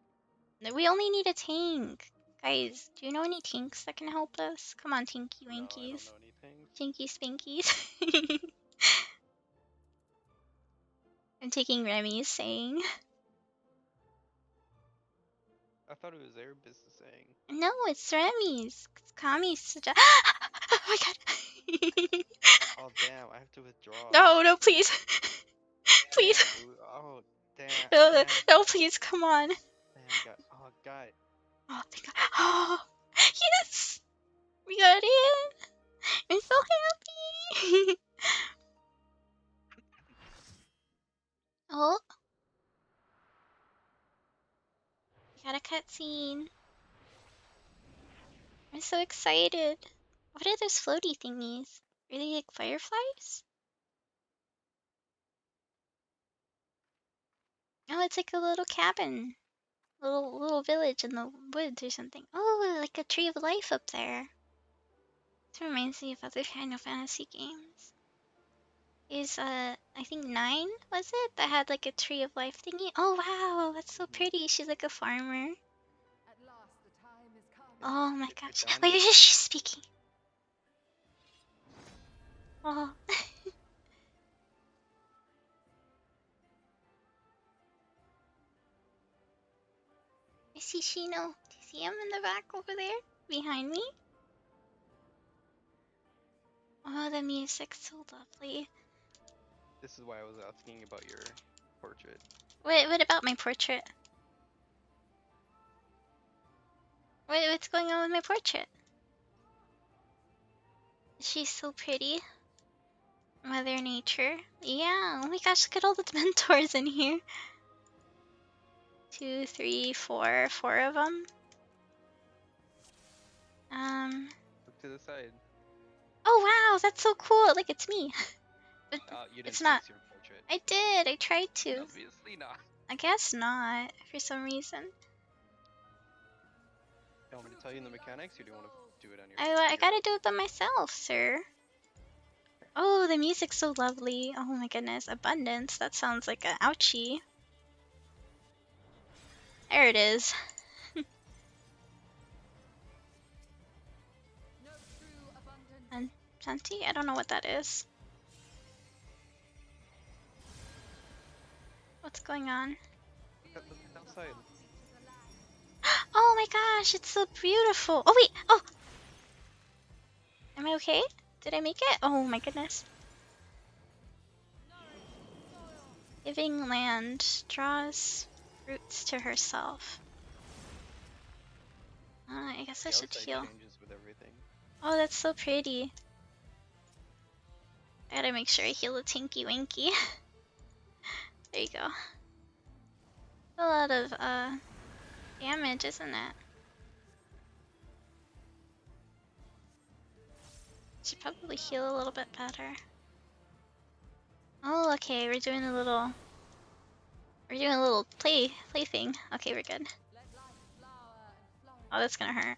We only need a tank. Guys, do you know any tanks that can help us? Come on, Tinky No, I don't Winkies. know anything. Tinky Spinkies. I'm taking Remy's saying. I thought it was their business saying. No, it's Remy's. Kami's such a. Oh my god. Oh, damn, I have to withdraw. No, please. Please. Damn, oh, damn, No, damn, no, please, come on. damn, God, oh, God. Oh, thank God. Oh, yes! We got in! I'm so happy! Oh, we got a cutscene. I'm so excited. What are those floaty thingies? Are they like fireflies? Oh, it's like a little cabin. Little village in the woods or something. Oh, like a tree of life up there. This reminds me of other Final Fantasy games. Is I think 9 was it that had like a tree of life thingy? Oh wow, that's so pretty. She's like a farmer. Oh my gosh. Wait, Done. is she speaking? Oh. I see Shino. Do you see him in the back over there? Behind me? Oh, the music's so lovely. This is why I was asking about your portrait. What about my portrait? What's going on with my portrait? She's so pretty. Mother Nature. Yeah, oh my gosh, look at all the mentors in here. 2, 3, 4, 4 of them. Look to the side. Oh wow, that's so cool. Like, it's me. But You it's didn't not. fix your portrait. I did. I tried to. Obviously not. I guess not, for some reason. You want me to tell you the mechanics, or do you want to do it on your? I gotta do it by myself, sir. Oh, the music's so lovely. Oh my goodness. Abundance. That sounds like an ouchie. There it is. And Plenty? I don't know what that is. What's going on? Look outside. Oh my gosh, it's so beautiful. Oh wait, oh! Am I okay? Did I make it? Oh my goodness. Giving land draws roots to herself. I guess I The should outside heal. changes with everything. Oh, that's so pretty. I gotta make sure I heal the Tinky Winky. There you go. A lot of damage, isn't it? Should probably heal a little bit better. Oh, okay, we're doing a little play thing. Okay, we're good. Oh, that's gonna hurt.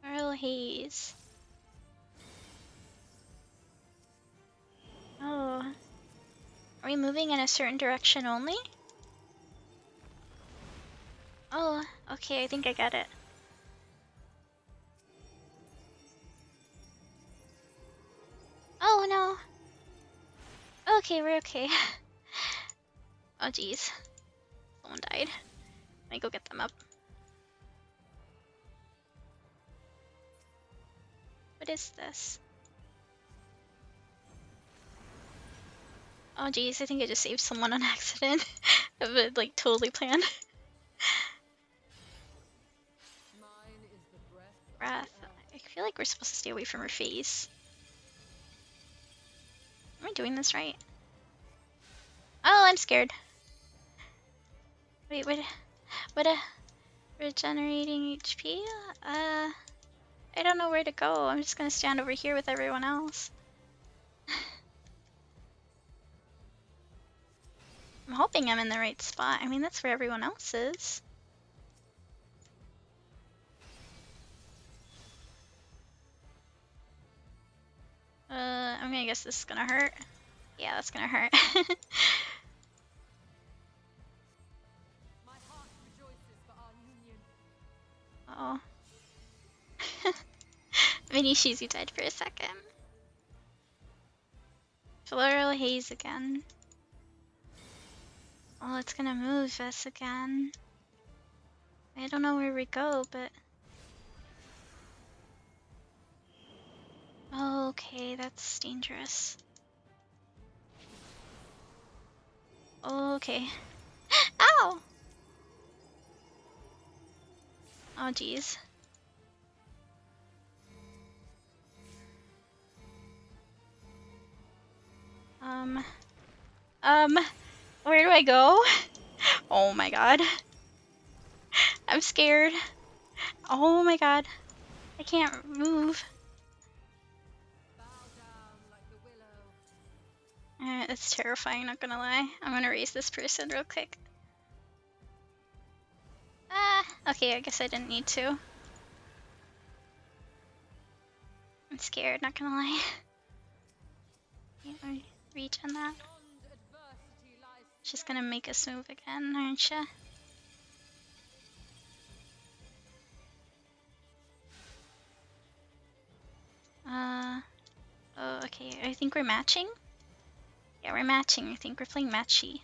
Earl Haze. Oh. Are we moving in a certain direction only? Oh, okay, I think I got it. Oh no. Okay, we're okay. Oh jeez. Someone died. Let me go get them up. What is this? Oh jeez, I think I just saved someone on accident. But like totally planned. Breath. I feel like we're supposed to stay away from her face. Am I doing this right? Oh, I'm scared. Wait, what? Regenerating HP? I don't know where to go. I'm just gonna stand over here with everyone else. I'm hoping I'm in the right spot. I mean, that's where everyone else is. I'm gonna guess this is gonna hurt. Yeah, that's gonna hurt. Oh. Minishizu died for a second. Floral Haze again. Oh, it's gonna move us again. I don't know where we go, but... Oh, okay, that's dangerous. Okay. Ow! Oh, jeez. Where do I go? Oh my god. I'm scared. Oh my god. I can't move. That's terrifying, not gonna lie. I'm gonna raise this person real quick. Okay, I guess I didn't need to. I'm scared, not gonna lie. Can't reach on that. She's gonna make us move again, aren't ya? Oh, okay, I think we're matching? Yeah, we're matching. I think we're playing matchy.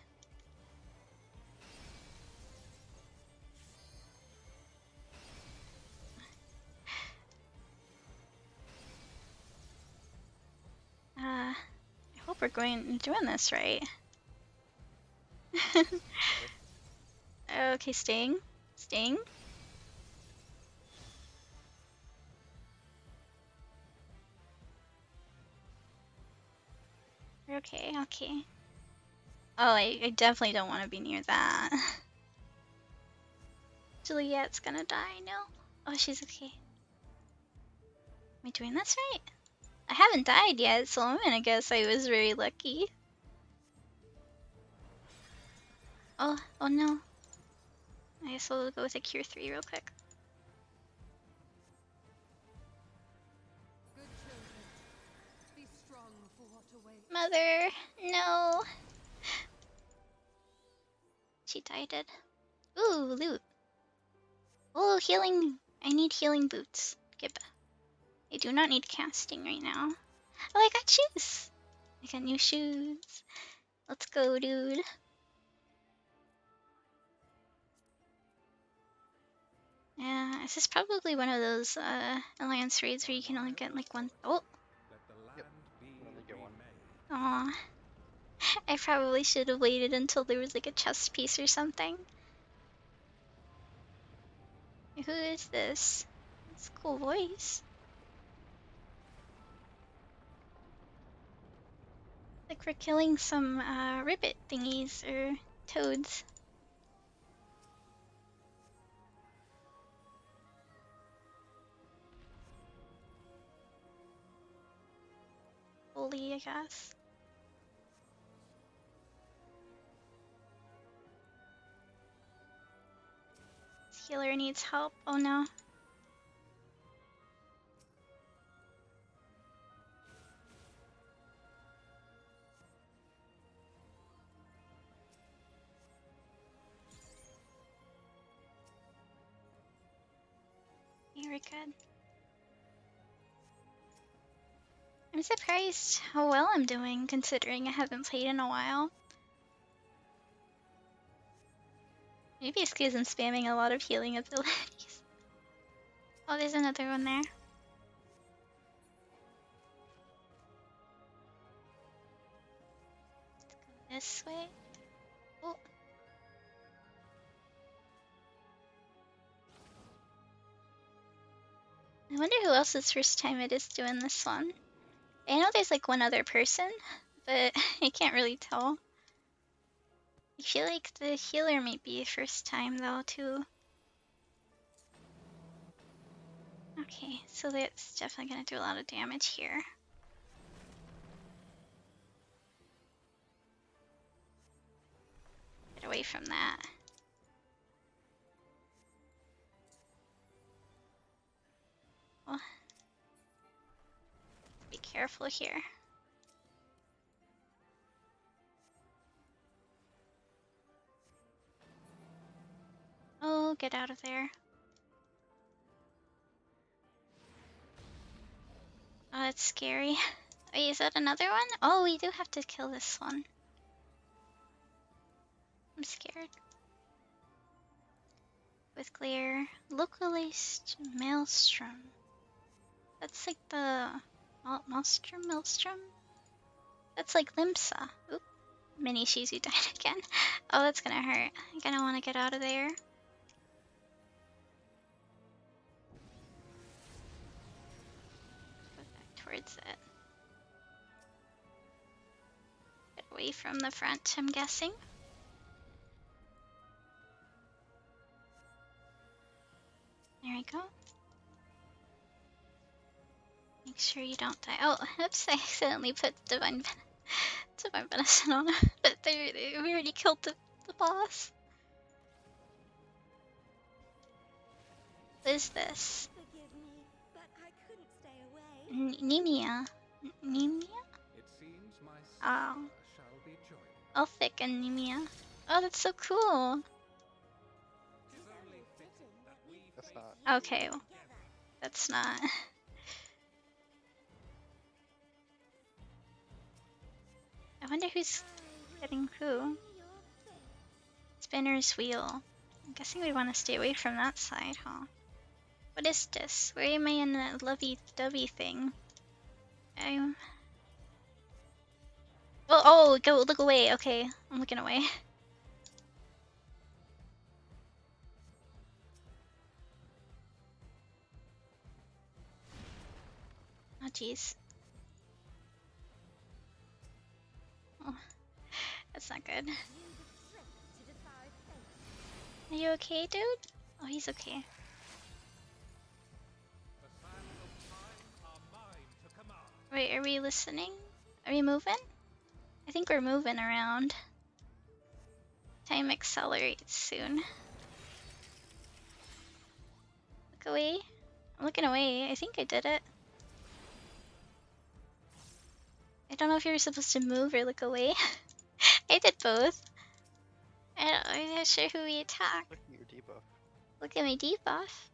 I hope we're doing this right. Okay, staying. Staying. Okay, okay. Oh, I definitely don't want to be near that. Juliet's gonna die, no? Oh, she's okay. Am I doing this right? I haven't died yet, so I'm gonna guess I was very lucky. Oh no. I guess I'll go with a cure 3 real quick. Mother, no. She died. Ooh, loot. Oh, healing. I need healing boots. Gib. I do not need casting right now. Oh, I got shoes. I got new shoes. Let's go, dude. Yeah, this is probably one of those alliance raids where you can only get like one. Oh, Yep. You only get one. aw. I probably should have waited until there was like a chest piece or something. Who is this? It's a cool voice. Like we're killing some ribbit thingies or toads. Bully, I guess. This healer needs help. Oh no. You're good. I'm surprised how well I'm doing considering I haven't played in a while. Maybe it's because I'm spamming a lot of healing abilities. Oh, there's another one there. This way. Oh. I wonder who else's first time it is doing this one. I know there's like one other person, but I can't really tell. I feel like the healer might be first time though too. Okay, so that's definitely gonna do a lot of damage here. Get away from that. Oh. Be careful here. Oh, get out of there. Oh, that's scary. Wait, is that another one? Oh, we do have to kill this one. I'm scared. With glare. Localized maelstrom. That's like the maelstrom? That's like Limsa. Oop. Mini Shizu died again. Oh, that's gonna hurt. I'm gonna wanna get out of there. Go back towards it. Get away from the front, I'm guessing. There we go. Make sure you don't die. Oh, oops, I accidentally put Divine Venison on him. But we already killed the boss. What is this? Forgive me, but I couldn't stay away. Nemia? Nemia? It seems my Oh. sister shall be joining. Elfic anemia. Oh, that's so cool. Tis only fitting that we That's face not. Okay, well, that's not. I wonder who's getting who. Spinner's wheel. I'm guessing we want to stay away from that side, huh? What is this? Where am I in that lovey-dovey thing? Oh, go look away. Okay, I'm looking away. Oh, jeez. Oh, that's not good. Are you okay, dude? Oh, he's okay. the sands of time are mine to command. Wait, are we listening? Are we moving? I think we're moving around. Time accelerates soon. Look away. I'm looking away. I think I did it. I don't know if you were supposed to move or look away. I did both. I'm not sure who we attacked. Look at your debuff. Look at my debuff.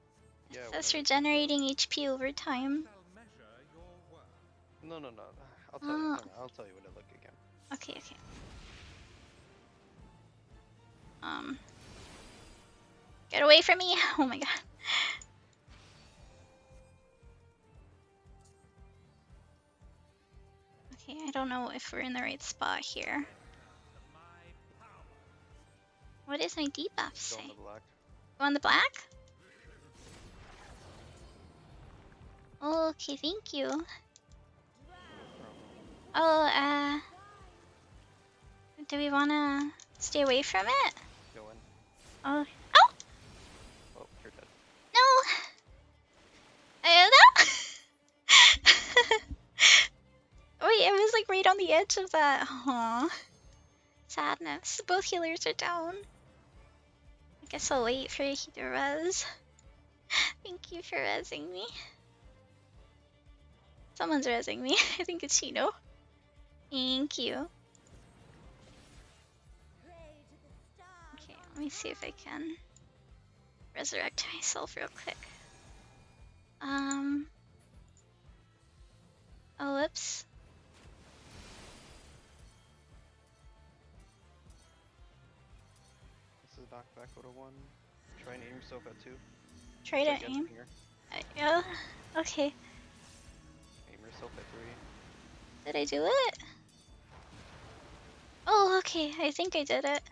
Yeah, That's whenever it comes regenerating HP over time. Shall measure your worth. out. No. I'll tell you. Oh. Hang on, I'll tell you when to look again. Okay. Get away from me! Oh my god. Okay, I don't know if we're in the right spot here. My power. What does my debuff Go say? on the black. Go on the black? Okay, thank you. Oh, do we wanna stay away from it? Go in. Oh, Oh, you're dead. no! No! Wait, I was like right on the edge of that. Aww. Sadness. Both healers are down. I guess I'll wait for you to res. Thank you for resing me. Someone's resing me. I think it's Shino. Thank you. Okay, let me see if I can resurrect myself real quick. Oh, whoops. This is knockback. Go to 1. Try and aim yourself at 2. Try Check to against aim. finger. Yeah. Okay. Aim yourself at 3. Did I do it? Oh, okay. I think I did it.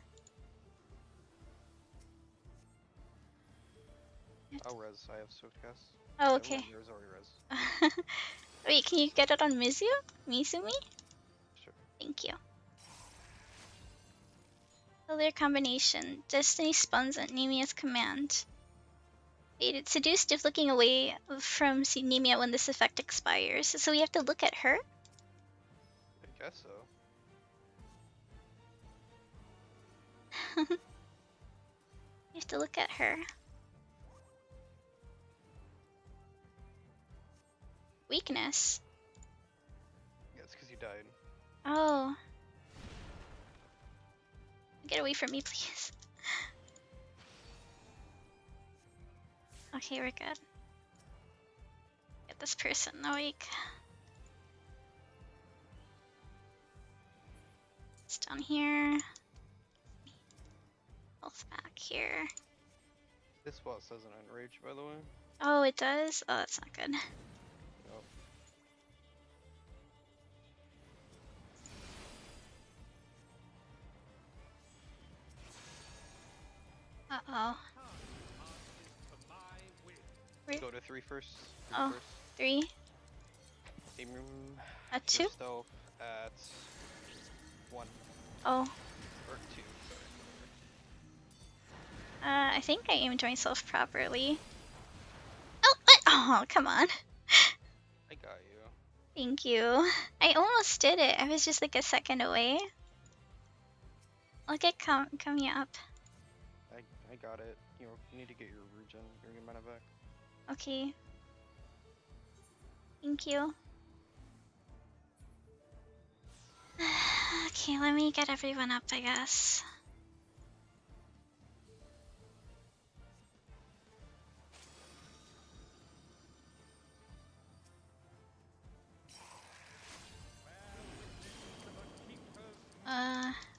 I'll res. I have soaked cast. Oh, okay. Yours already res. Wait, can you get it on Mizu? Mizumi? Sure. Thank you. Color combination. Destiny spawns at Nemia's command. Wait, it's seduced if looking away from Nemia when this effect expires. So we have to look at her? I guess so. We have to look at her. Weakness. Yeah, it's because you died. Oh. Get away from me, please. Okay, we're good. Get this person awake. It's down here. Health back here. This boss has an enrage, by the way. Oh, it does? Oh, that's not good. Nope. Uh-oh. To my will. Wait. Go to 3 first. Oh. 3. Aim At 2? yourself at 1 Oh. or 2. I think I aimed myself properly. Oh, what? Oh, come on. I got you. Thank you. I almost did it. I was just like a second away. I'll get coming up. I got it. You need to get your regen, your mana back. Okay. Thank you. Okay, let me get everyone up, I guess.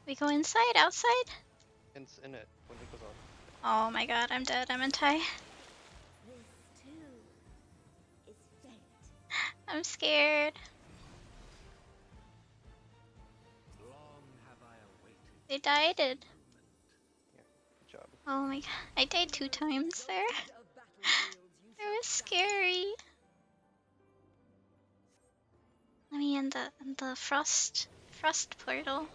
We go inside, outside? In it when it goes off. Oh my god, I'm dead. I'm anti. This too is fate. I'm scared. Long have I awaited. They died. Good job. Oh my god. I died 2 times there. It was scary. Let me in the frost portal.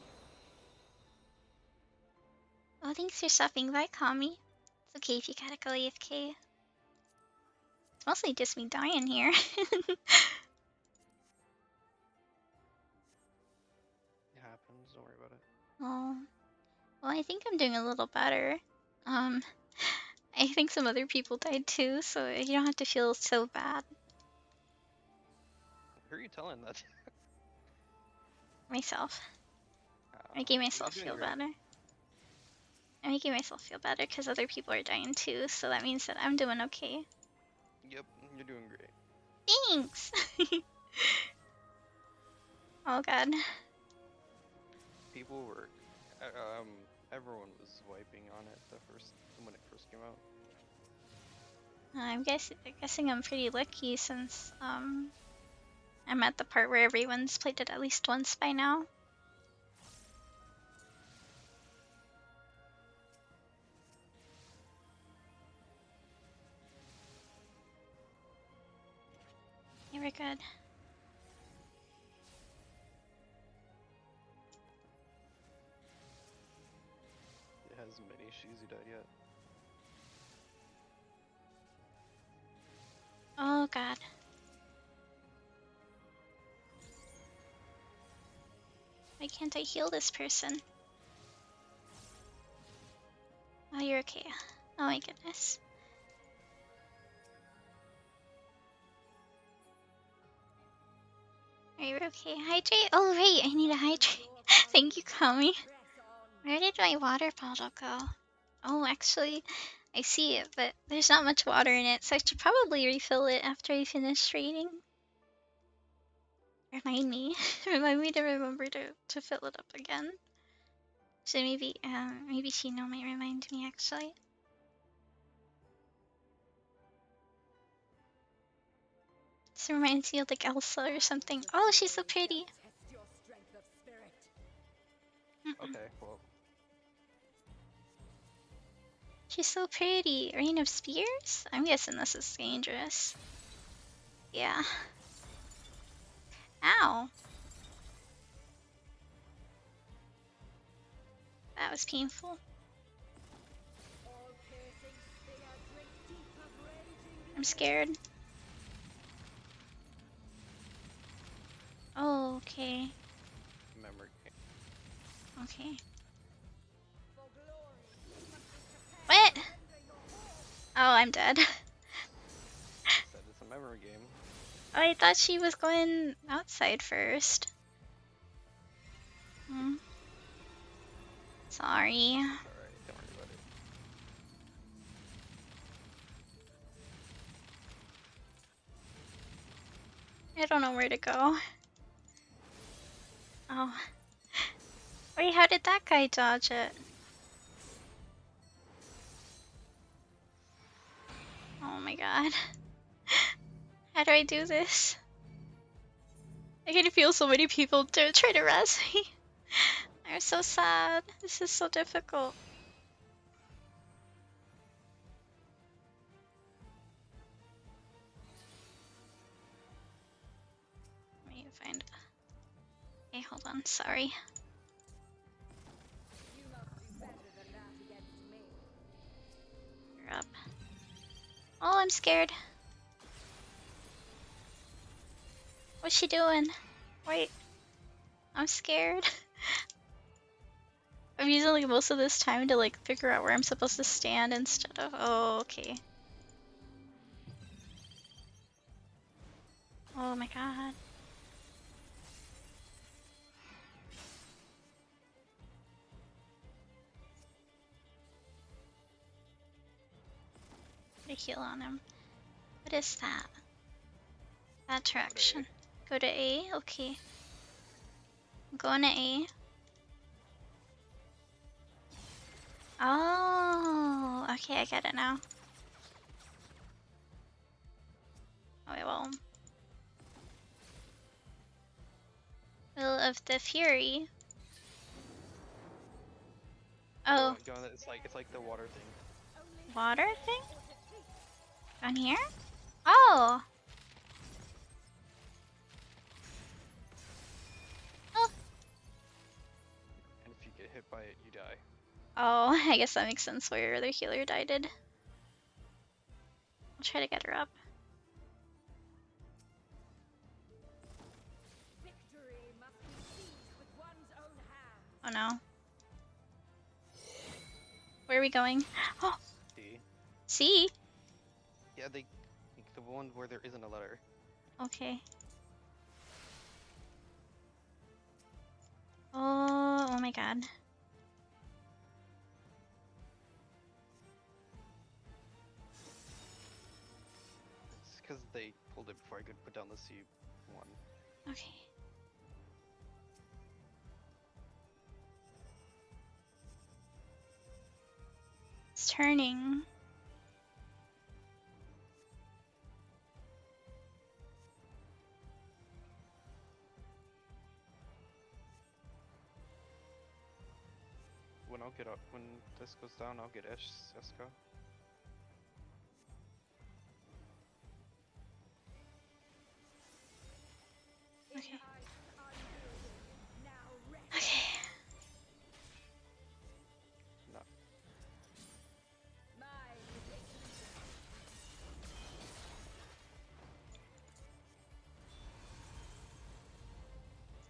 Oh, thanks for stopping by, Kami. It's okay if you gotta go AFK. It's mostly just me dying here. It happens. Don't worry about it. Oh. Well, I think I'm doing a little better. I think some other people died too, so you don't have to feel so bad. Who are you telling that? Myself. I Oh, gave you're myself doing feel great. better. I'm making myself feel better because other people are dying too, so that means that I'm doing okay. Yep, you're doing great. Thanks! Oh god. People were, everyone was wiping on it when it first came out. I'm guessing I'm pretty lucky since I'm at the part where everyone's played it at least once by now. Yeah, we're good. It hasn't been issues who died yet. Oh god. Why can't I heal this person? Oh, you're okay. Oh my goodness. Are you okay? Hydrate? Oh right, I need to hydrate. Thank you, Kami. Where did my water bottle go? Oh, actually, I see it, but there's not much water in it, so I should probably refill it after I finish trading. Remind me. Remind me to remember to fill it up again. So maybe Shino might remind me actually. This reminds me of like Elsa or something. Oh, she's so pretty. Okay, well, She's so pretty. Rain of Spears? I'm guessing this is dangerous. Yeah. Ow. That was painful. I'm scared. Oh, okay. memory game. Okay. What? Oh, I'm dead. Said it's a memory game. Oh, I thought she was going outside first. Hmm. Sorry. Alright, don't worry about it. I don't know where to go. Oh. Wait, how did that guy dodge it? Oh my god. How do I do this? I can feel so many people try to res me. I'm so sad. This is so difficult. Let me find it. Okay, hold on. Sorry. You're up. Oh, I'm scared. What's she doing? Wait. I'm scared. I'm using like most of this time to like figure out where I'm supposed to stand instead of. Oh, okay. Oh my god. Put a heal on him. What is that? That direction. Go to A? Okay. I'm going to A. Oh, okay, I get it now. Oh, well. Will of the Fury. Oh, It's like the water thing. water thing? Down here? Oh! Oh, And if you get hit by it, you die. oh, I guess that makes sense where your other healer died. I'll try to get her up. Oh no. Where are we going? Oh, See? C? Yeah, like the one where there isn't a letter. Okay. Oh, oh my god. they pulled it before I could put down the C1. Okay. It's turning. When this goes down, I'll get Eska. Okay. Okay. No.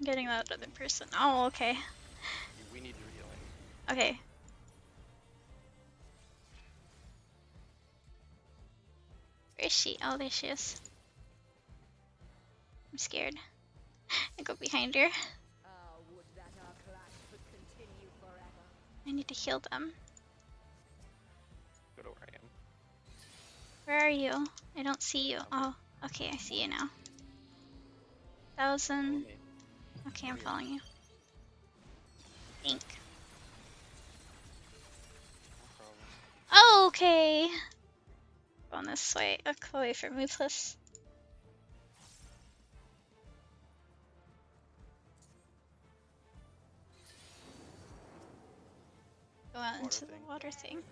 Getting that other person. Oh, okay. We need your healing. Okay. Where is she? Oh, there she is. I'm scared. I go behind her. I need to heal them. Go to where I am. Where are you? I don't see you. Oh, okay, I see you now. 1,000. Okay, I'm following you. Think. No problem. Oh, okay. Going this way. Away from me, plus. Go out into the water thing.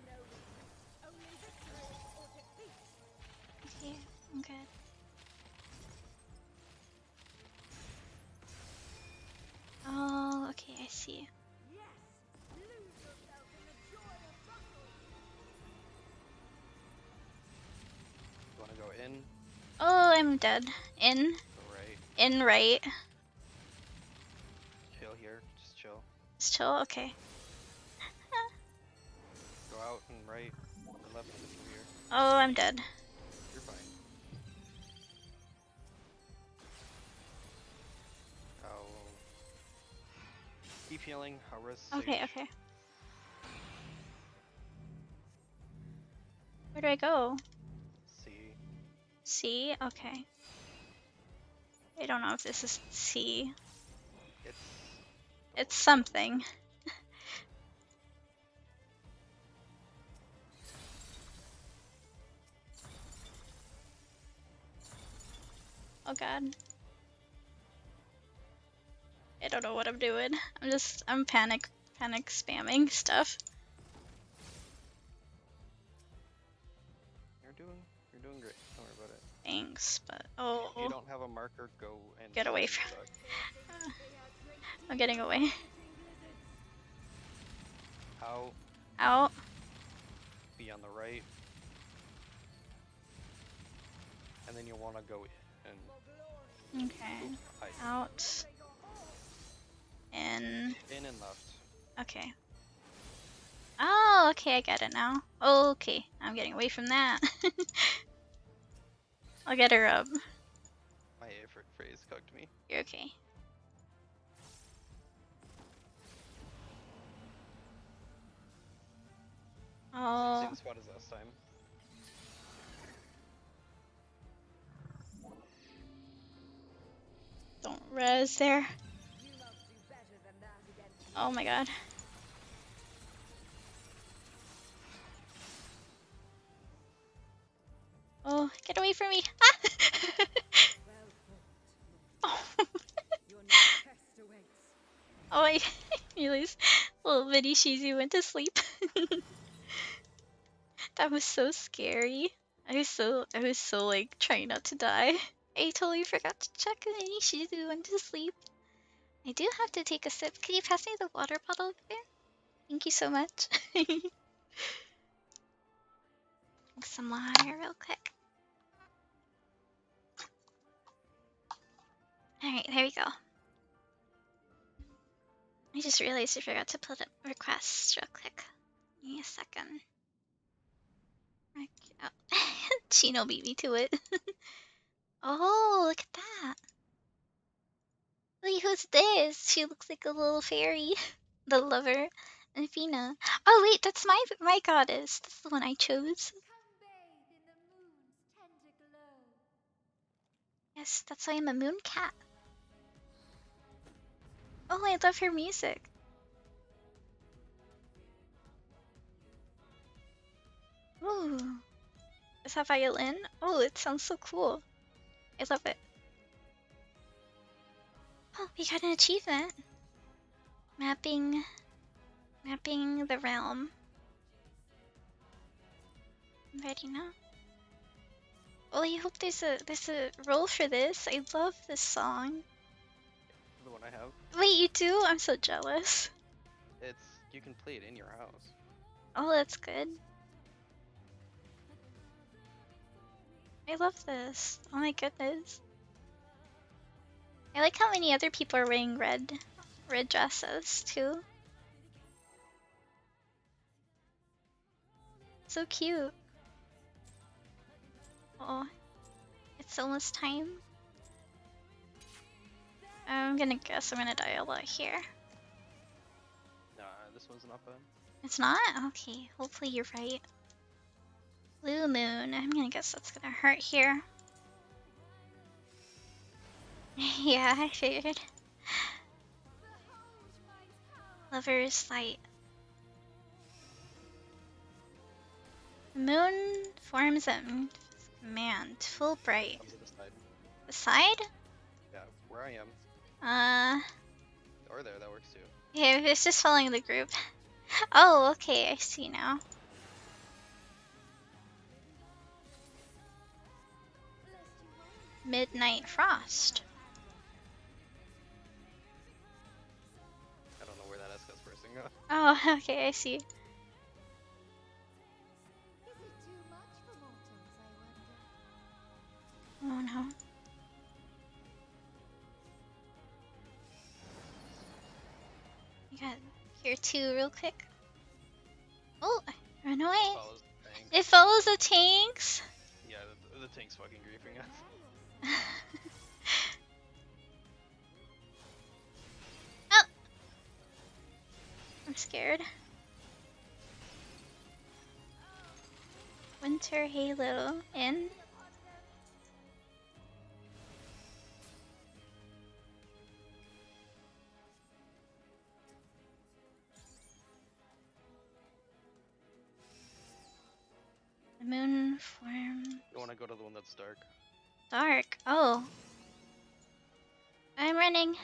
Okay, I'm good. Oh, okay, I see. You wanna go in? Oh, I'm dead. In. Go right. In right. Chill here. Just chill. Just chill? Okay. Go out and right or left if you're here. Oh, I'm dead. You're fine. I'll keep healing. I'll rest. Okay, Sage. okay. Where do I go? See. C? Okay. I don't know if this is C. It's something. Oh god. I don't know what I'm doing. I'm panic spamming stuff. You're doing great. Don't worry about it. Thanks, but If you don't have a marker, go and get away from. I'm getting away. Out. Out. Be on the right. And then you'll want to go in. Okay. Out. In. In and left. Okay. Oh, okay, I get it now. Okay, I'm getting away from that. I'll get her up. My favorite phrase cooked me. You're okay. Oh. Same spot as last time. Don't res there. Oh my god. Oh, get away from me! Ah! Oh. Oh, I realized little bitty Shizu went to sleep. That was so scary. I was so like trying not to die. I totally forgot to check and then Shizu went to sleep. I do have to take a sip. Can you pass me the water bottle over there? Thank you so much. Drink some water real quick. Alright, there we go. I just realized I forgot to put up requests real quick. Give me a second. Oh. Chino beat me to it. Oh, look at that. Wait, who's this? She looks like a little fairy. The lover. Xelafina. Oh wait, that's my goddess. That's the one I chose. Yes, that's why I'm a moon cat. Oh, I love her music. Ooh. Is that violin? Oh, it sounds so cool. I love it. Oh, we got an achievement. Mapping the realm. I'm ready now. Oh, I hope there's a role for this. I love this song. The one I have. Wait, you do? I'm so jealous. You can play it in your house. Oh, that's good. I love this. Oh my goodness. I like how many other people are wearing red dresses too. So cute. Oh, it's almost time. I'm gonna guess I'm gonna die a lot here. Nah, this one's not bad. It's not? Okay, hopefully you're right. Blue moon. I'm gonna guess that's gonna hurt here. Yeah, I figured. Lover's light. Moon forms at command. Full bright. Come to the side. The side? Yeah, where I am. Or there, that works too. Yeah, it's just following the group. Oh, okay, I see now. Midnight frost. I don't know where that SK's person goes. Oh, okay, I see. Is it too much for mortals, I wonder? Oh no. I got here too, real quick. Oh, run away. Follows the tank. It follows the tanks. Yeah, the tank's fucking griefing us. Oh! I'm scared. Winter Halo in. The moon form. You want to go to the one that's dark? Dark. Oh. I'm running.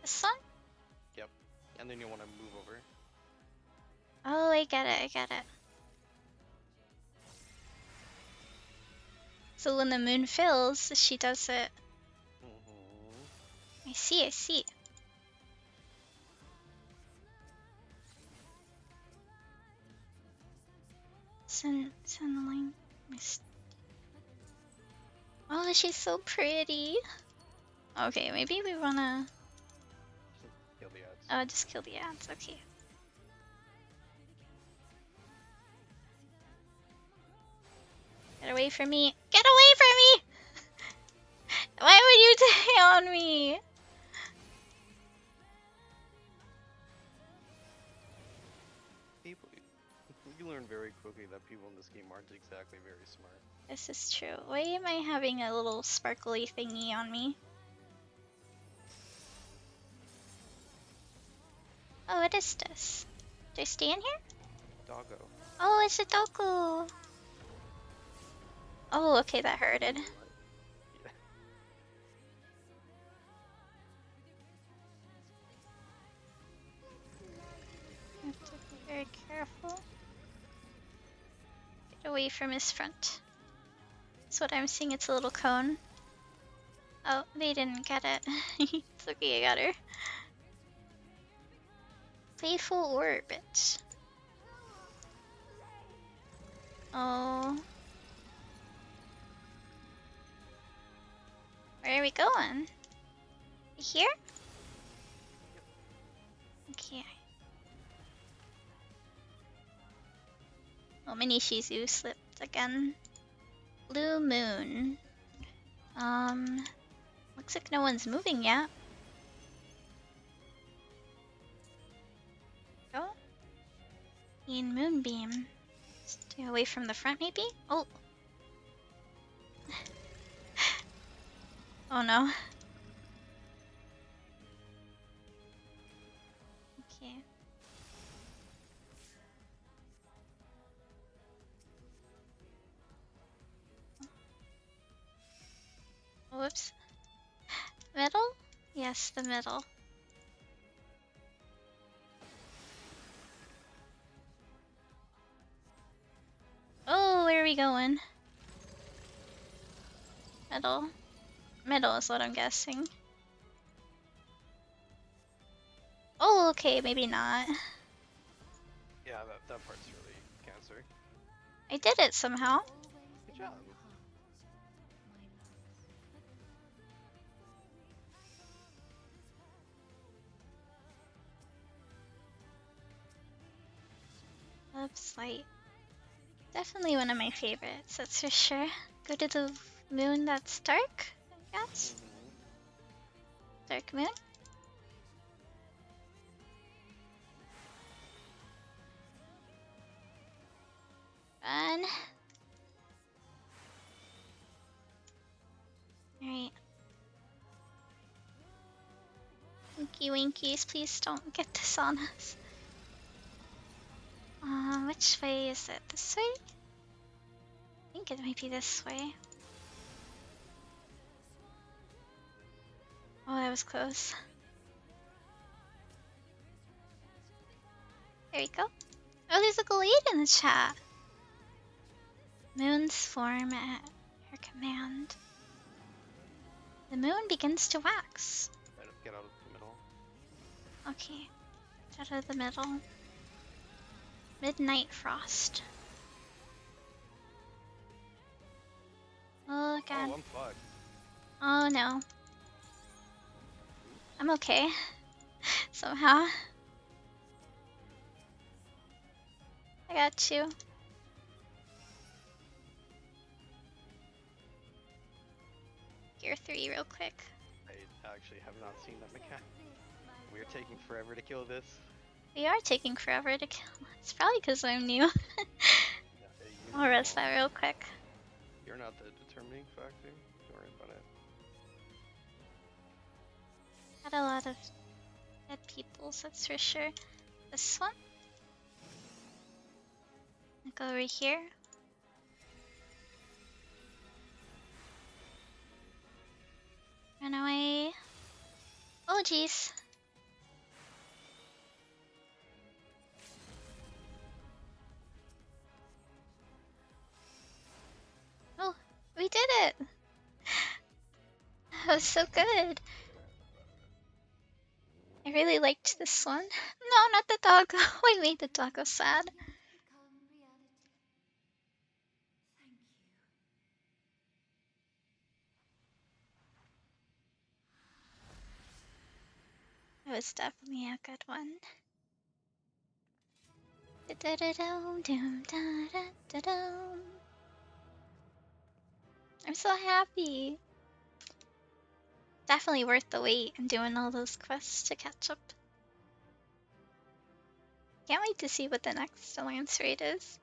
This one? Yep. And then you want to move over. Oh, I get it, I get it. So when the moon fills, she does it. I see, I see. Sunlight mist. Oh, she's so pretty. Okay, maybe we wanna. Kill the ads. Oh, just kill the ads. Okay. Get away from me! Get away from me! Why would you die on me? People, you learn very quickly that people in this game aren't exactly very smart. This is true. Why am I having a little sparkly thingy on me? Oh, what is this? Do I stay in here? Doggo. Oh, it's a doggo. Oh, okay, that hurted. Yeah. I have to be very careful. Get away from his front. That's what I'm seeing. It's a little cone. Oh, they didn't get it. It's okay, I got her. Playful orbit. Oh. Where are we going? Here? Okay. Oh, Mini Shizu slipped again. Blue moon. Looks like no one's moving yet. Oh. In moonbeam. Stay away from the front, maybe? Oh. Oh no. Okay. Whoops. Middle? Yes, the middle. Oh, where are we going? Middle. Middle is what I'm guessing. Oh, okay, maybe not. Yeah, that part's really cancer. I did it somehow. Good job. Love's Light. Definitely one of my favorites, that's for sure. Go to the moon that's dark, I guess. Dark moon. Run. Alright. Winky Winkies, please don't get this on us. Which way is it? This way? I think it might be this way. Oh, that was close. There we go. Oh, there's a Glade in the chat. Moons form at your command. The moon begins to wax. Get out of the middle. Okay. Get out of the middle. Midnight Frost. Oh god. Oh, I'm fucked. Oh no. I'm okay. Somehow. I got you. Gear 3 real quick. I actually have not seen that mechanic. We are taking forever to kill this. We are taking forever to kill. It's probably because I'm new. Yeah, I'll rest that real quick. You're not the determining factor. Don't worry about it. Had a lot of dead peoples, that's for sure. This one. I'll go over here. Run away. Oh jeez. Oh, we did it! That was so good. I really liked this one. No, not the doggo. We made the doggo sad. That was definitely a good one. I'm so happy. Definitely worth the wait and doing all those quests to catch up. Can't wait to see what the next alliance raid is.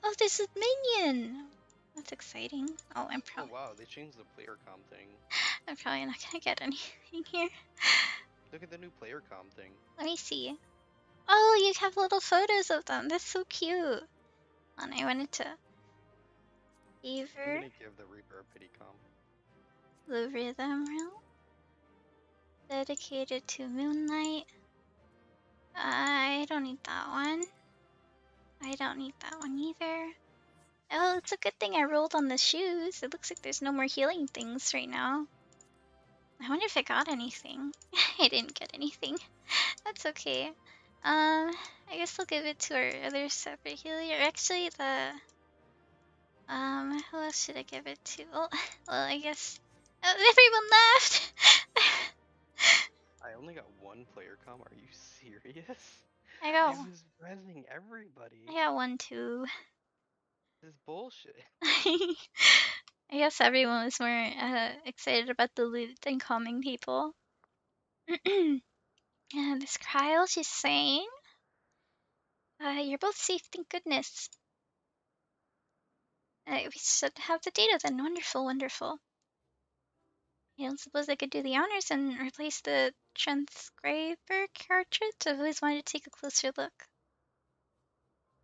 Oh, there's a minion! That's exciting. Oh, Oh wow, they changed the player com thing. I'm probably not gonna get anything here. Look at the new player com thing. Let me see. Oh, you have little photos of them. That's so cute. And I wanted to I'm favor gonna give the Reaper a pity com. the rhythm realm. Dedicated to Moonlight. I don't need that one. I don't need that one either. Oh, it's a good thing I rolled on the shoes. It looks like there's no more healing things right now. I wonder if I got anything. I didn't get anything. That's okay. I guess I'll give it to our other separate healer. Actually, who else should I give it to? Well, I guess everyone left. I only got one player com. Are you serious? I I got was resing everybody. one too. This is bullshit. I guess everyone was more excited about the loot than calming people. And this Cryo, she's saying, You're both safe, thank goodness. We should have the data then. Wonderful, wonderful. I don't suppose I could do the honors and replace the transcriber cartridge? I've always wanted to take a closer look.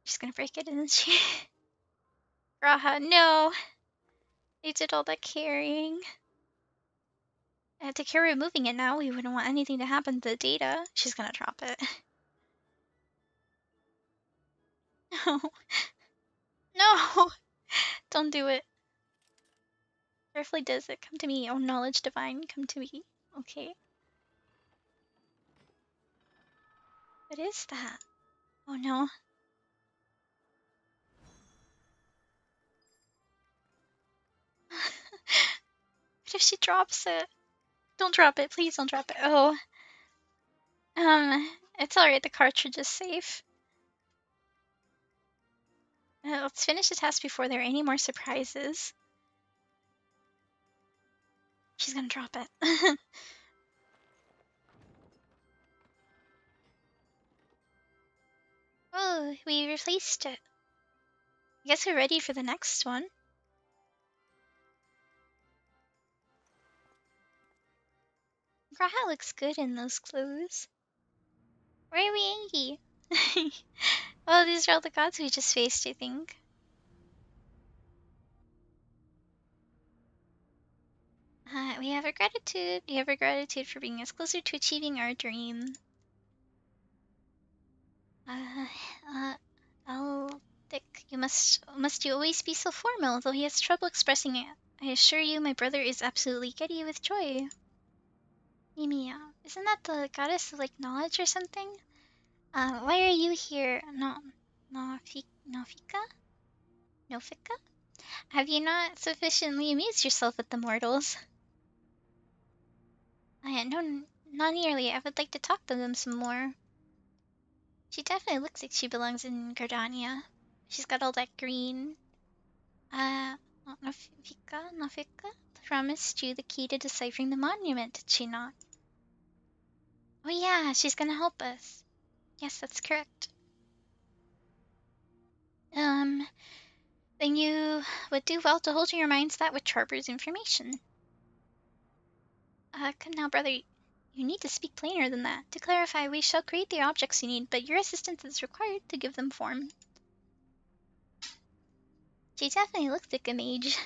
She's gonna break it, isn't she? Raha, no! You did all that carrying. I had to carry removing it now. We wouldn't want anything to happen to the data. She's gonna drop it. No. No! Don't do it. Carefully does it. Come to me, oh knowledge divine. Come to me. Okay. What is that? Oh no. What if she drops it? Don't drop it. Please don't drop it. Oh. It's alright. The cartridge is safe. Let's finish the task before there are any more surprises. She's gonna drop it. Oh, we replaced it. I guess we're ready for the next one. Graha looks good in those clothes. Why are we angry? Oh, these are all the gods we just faced, I think. We have a gratitude. We have a gratitude for bringing us closer to achieving our dream. Oh, Dick, must you always be so formal, though he has trouble expressing it. I assure you, my brother is absolutely giddy with joy. Mimi, isn't that the goddess of, like, knowledge or something? Why are you here? Nofika? Nofika? Have you not sufficiently amused yourself with the mortals? No, not nearly. I would like to talk to them some more. She definitely looks like she belongs in Gardania. She's got all that green. Nofika promised you the key to deciphering the monument, did she not? Oh yeah, she's gonna help us. Yes, that's correct. Then you would do well to hold in your minds that which harbors information. Come now, brother. You need to speak plainer than that. To clarify, we shall create the objects you need, but your assistance is required to give them form. She definitely looks like a mage.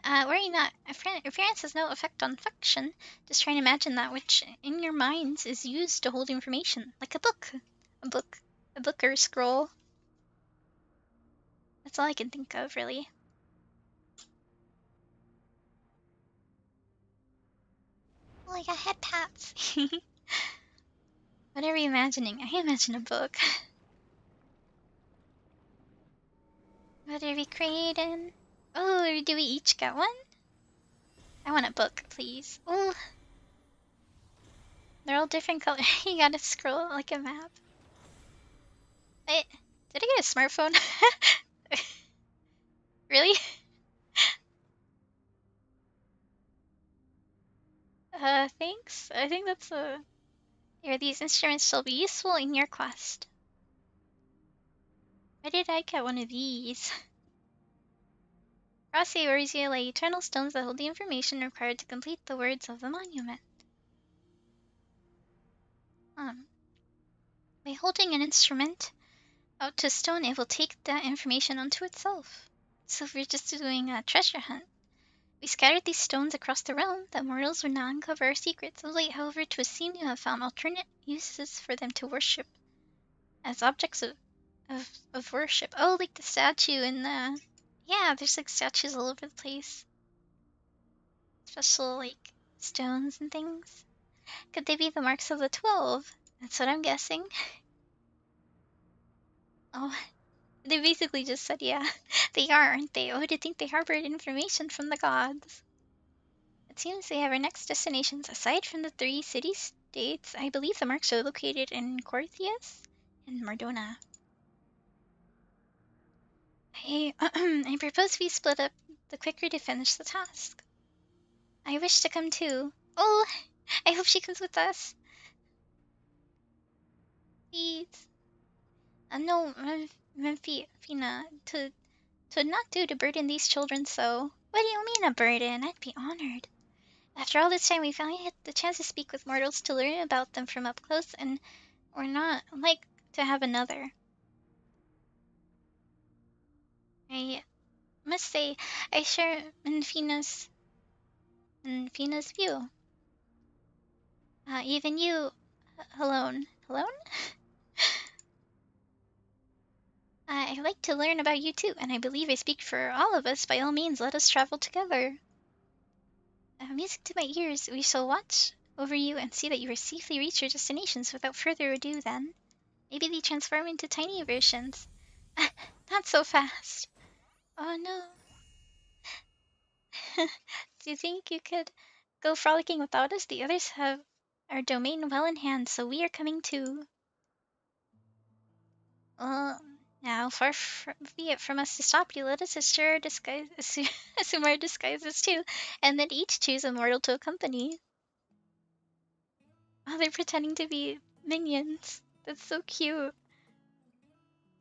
Worry not. Appearance has no effect on function. Just try and imagine that which in your minds is used to hold information, like a book. A book. A book or a scroll. That's all I can think of, really. Oh, I got head pats. What are we imagining? I imagine a book. What are we creating? Oh, do we each get one? I want a book, please. Oh, they're all different colors. You gotta scroll like a map. Wait, did I get a smartphone? Really? Thanks. I think that's a... Here, these instruments shall be useful in your quest. Why did I get one of these? Rossi orders you to lay eternal stones that hold the information required to complete the words of the monument. By holding an instrument out to stone, it will take that information onto itself. So if we're just doing a treasure hunt, we scattered these stones across the realm that mortals would not uncover our secrets. Of late, however, 'twas seen you have found alternate uses for them to worship as objects of worship. Oh, like the statue in the... Yeah, there's like statues all over the place. Special, like, stones and things. Could they be the marks of the 12? That's what I'm guessing. Oh, they basically just said, yeah. They are, aren't they? Oh, to think they harbored information from the gods. It seems they have our next destinations. Aside from the 3 city-states, I believe the marks are located in Corthius and Mardona. I propose we split up the quicker to finish the task. I wish to come too. Oh, I hope she comes with us. Please. No, Fina, to not do to burden these children so. What do you mean a burden? I'd be honored. After all this time, we finally had the chance to speak with mortals to learn about them from up close, and we're not like to have another. I must say, I share in Fina's view. Even you, alone. Alone? I'd like to learn about you too, and I believe I speak for all of us. By all means, let us travel together. Music to my ears, we shall watch over you and see that you safely reach your destinations without further ado then. Maybe they transform into tiny versions. Not so fast. Oh no. Do you think you could go frolicking without us? The others have our domain well in hand, so we are coming too. Well, now, be it from us to stop you, let us assure our disguise, assume our disguises too, and then each choose a mortal to accompany. Oh, they're pretending to be minions. That's so cute.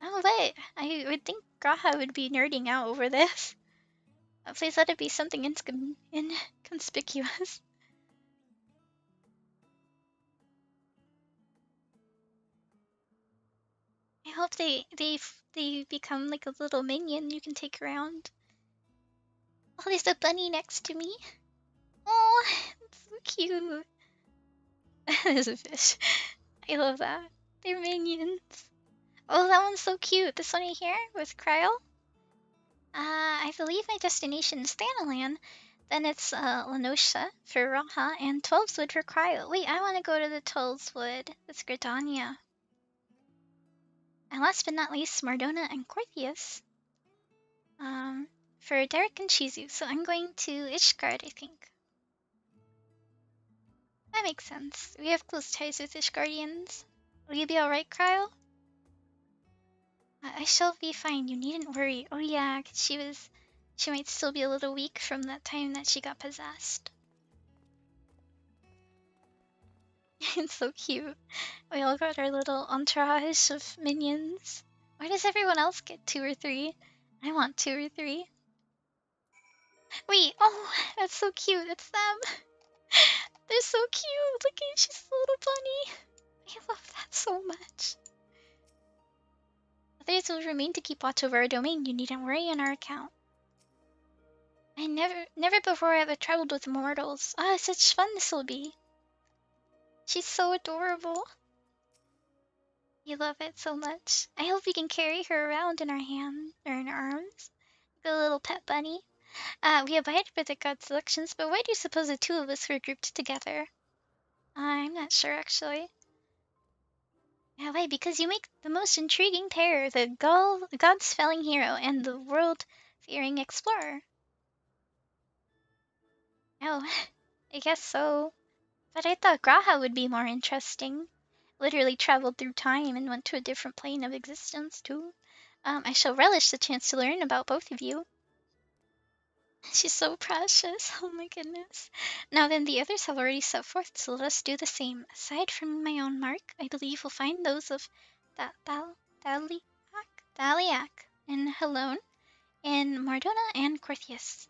Oh, wait. I would think Graha would be nerding out over this. Please let it be something inconspicuous. I hope they become like a little minion you can take around. Oh, there's a bunny next to me. Oh, it's so cute. There's a fish. I love that. They're minions. Oh, that one's so cute. This one right here with Cryo. I believe my destination is Thanalan. Then it's Lenosha for Raha and Twelveswood for Cryo. Wait, I want to go to the Twelveswood. That's Gridania. And last but not least, Mardona and Corthius. For Derek and Shizu. So I'm going to Ishgard, I think. That makes sense. We have close ties with Ishgardians. Will you be alright, Cryo? I shall be fine. You needn't worry. Oh yeah, 'cause she might still be a little weak from that time that she got possessed. It's so cute. We all got our little entourage of minions. Why does everyone else get 2 or 3? I want 2 or 3. Wait, oh, that's so cute. It's them. They're so cute. Look at she's a little bunny. I love that so much. Others will remain to keep watch over our domain. You needn't worry on our account. I never before have I traveled with mortals. Ah, such fun this will be. She's so adorable. You love it so much. I hope we can carry her around in our hands or in our arms. Like a little pet bunny. We abide by the god selections, but why do you suppose the 2 of us were grouped together? I'm not sure actually. Yeah, why? Because you make the most intriguing pair, the god-spelling hero and the world-fearing explorer. Oh, I guess so. But I thought Graha would be more interesting. Literally traveled through time and went to a different plane of existence, too. I shall relish the chance to learn about both of you. She's so precious. Oh my goodness. Now then, the others have already set forth, so let us do the same. Aside from my own mark, I believe we'll find those of Daliak, Daliak, and Helone, and Mardona and Corthius.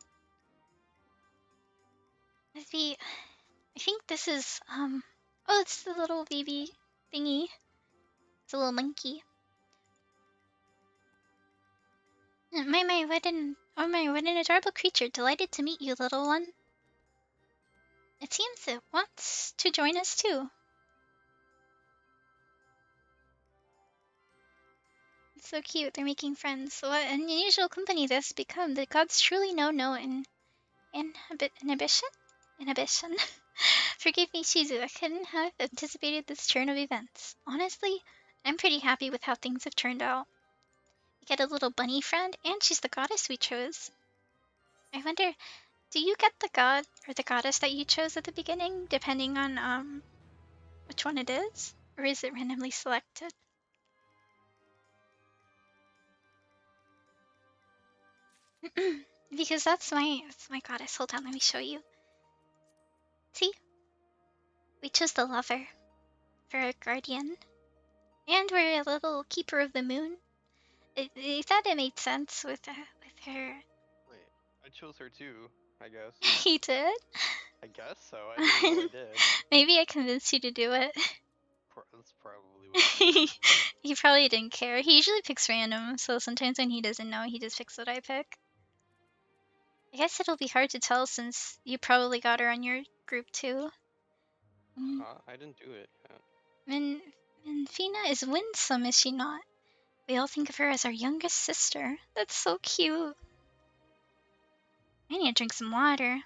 I think this is, oh, it's the little baby thingy. It's a little monkey. What an adorable creature. Delighted to meet you, little one. It seems it wants to join us too. It's so cute, they're making friends. What an unusual company this become. The gods truly know no inhibition? Inhibition? Forgive me, Shizu, I couldn't have anticipated this turn of events. Honestly, I'm pretty happy with how things have turned out. We get a little bunny friend, and she's the goddess we chose. I wonder, do you get the god or the goddess that you chose at the beginning, depending on which one it is? Or is it randomly selected? Because that's my goddess. Hold on, let me show you. See? We chose the lover for our guardian. And we're a little keeper of the moon. I thought it made sense with her. Wait, I chose her too, I guess. He did? I guess so. I didn't know I did. Maybe I convinced you to do it. That's probably what it is. He probably didn't care. He usually picks random, so sometimes when he doesn't know, he just picks what I pick. I guess it'll be hard to tell since you probably got her on your group too. I didn't do it yet. Fina is winsome, is she not? We all think of her as our youngest sister. That's so cute. I need to drink some water.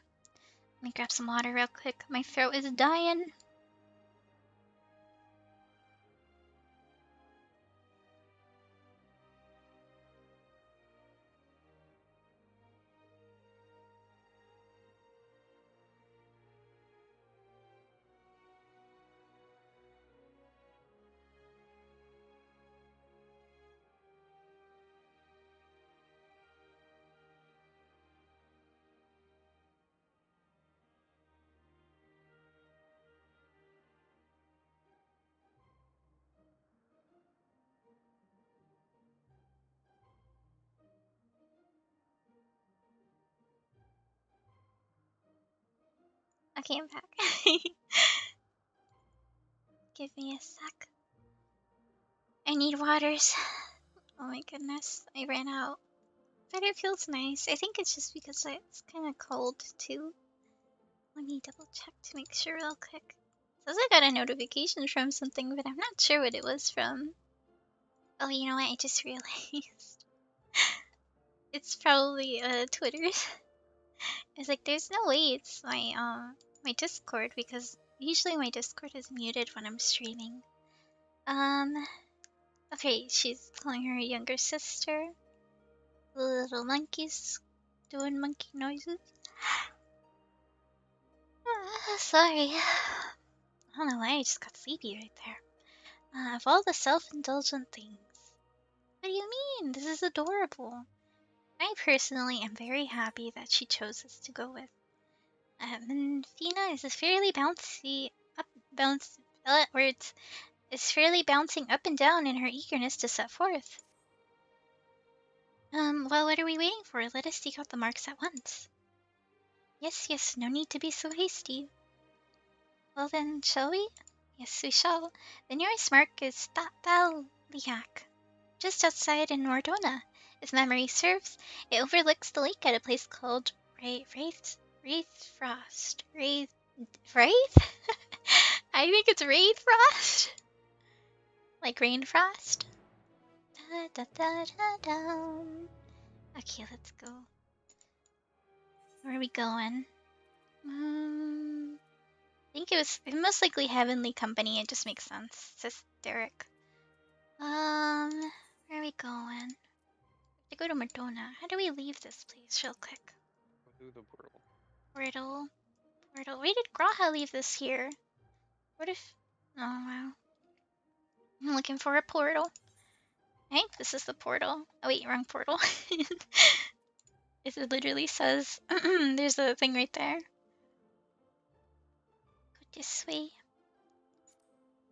Let me grab some water real quick. My throat is dying. Okay, I'm back. Give me a sec. I need waters. Oh my goodness, I ran out. But it feels nice. I think it's just because it's kind of cold too. Let me double check to make sure real quick. Says I got a notification from something, but I'm not sure what it was from. Oh, you know what? I just realized. It's probably Twitter's. It's like there's no way it's my Discord because usually my Discord is muted when I'm streaming. Okay, she's calling her younger sister. The little monkeys doing monkey noises. Sorry. I don't know why I just got sleepy right there. Of all the self-indulgent things. What do you mean? This is adorable. I personally am very happy that she chose us to go with. And Fina is a fairly bouncy words is fairly bouncing up and down in her eagerness to set forth. Well, what are we waiting for? Let us seek out the marks at once. Yes, no need to be so hasty. Well then, shall we? Yes, we shall. The nearest mark is Tataliak, just outside in Nordona. If memory serves, it overlooks the lake at a place called Wraithfrost. Wraith? I think it's Wraithfrost. Like Rainfrost. Da, da, da, da, da. Okay, let's go. Where are we going? I think it was most likely Heavenly Company. It just makes sense. Says Derek. Where are we going? To go to Madonna. How do we leave this place real quick? Go through the portal. Portal. Where did Graha leave this here? What if... Oh, wow. I'm looking for a portal. I think this is the portal. Oh, wait, wrong portal. It literally says... There's a thing right there. Go this way.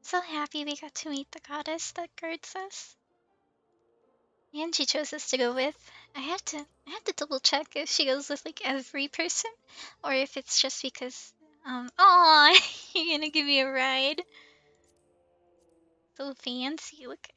So happy we got to meet the goddess that guards us. And she chose us to go with. I have to double check if she goes with like every person or if it's just because aw, you're gonna give me a ride. So fancy, look.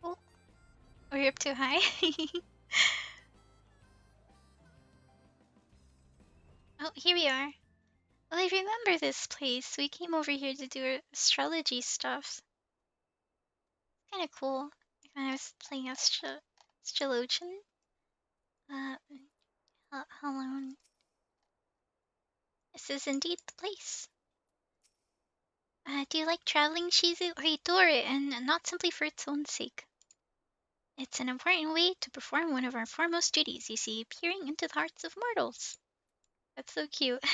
Oh, we're up too high. Oh, here we are. Well, I remember this place. We came over here to do astrology stuff. Kind of cool. When I was playing astrologian. Hello. This is indeed the place. Do you like traveling, Shizu, or you adore it, and not simply for its own sake? It's an important way to perform one of our foremost duties, you see, peering into the hearts of mortals. That's so cute.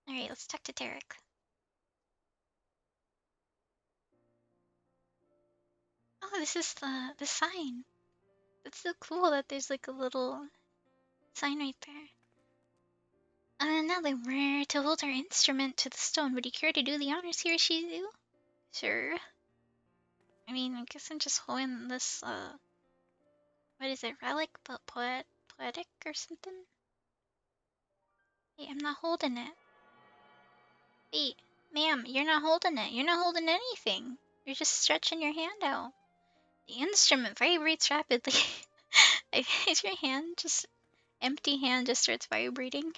Alright, let's talk to Derek. Oh, this is the sign. That's so cool that there's like a little sign right there. Now that we're to hold our instrument to the stone, would you care to do the honors here, Shizu? Sure. I mean, I guess I'm just holding this, what is it, relic, but poetic or something? Hey, I'm not holding it. Wait, ma'am, you're not holding it. You're not holding anything. You're just stretching your hand out. The instrument vibrates rapidly. Is your hand just empty hand just starts vibrating?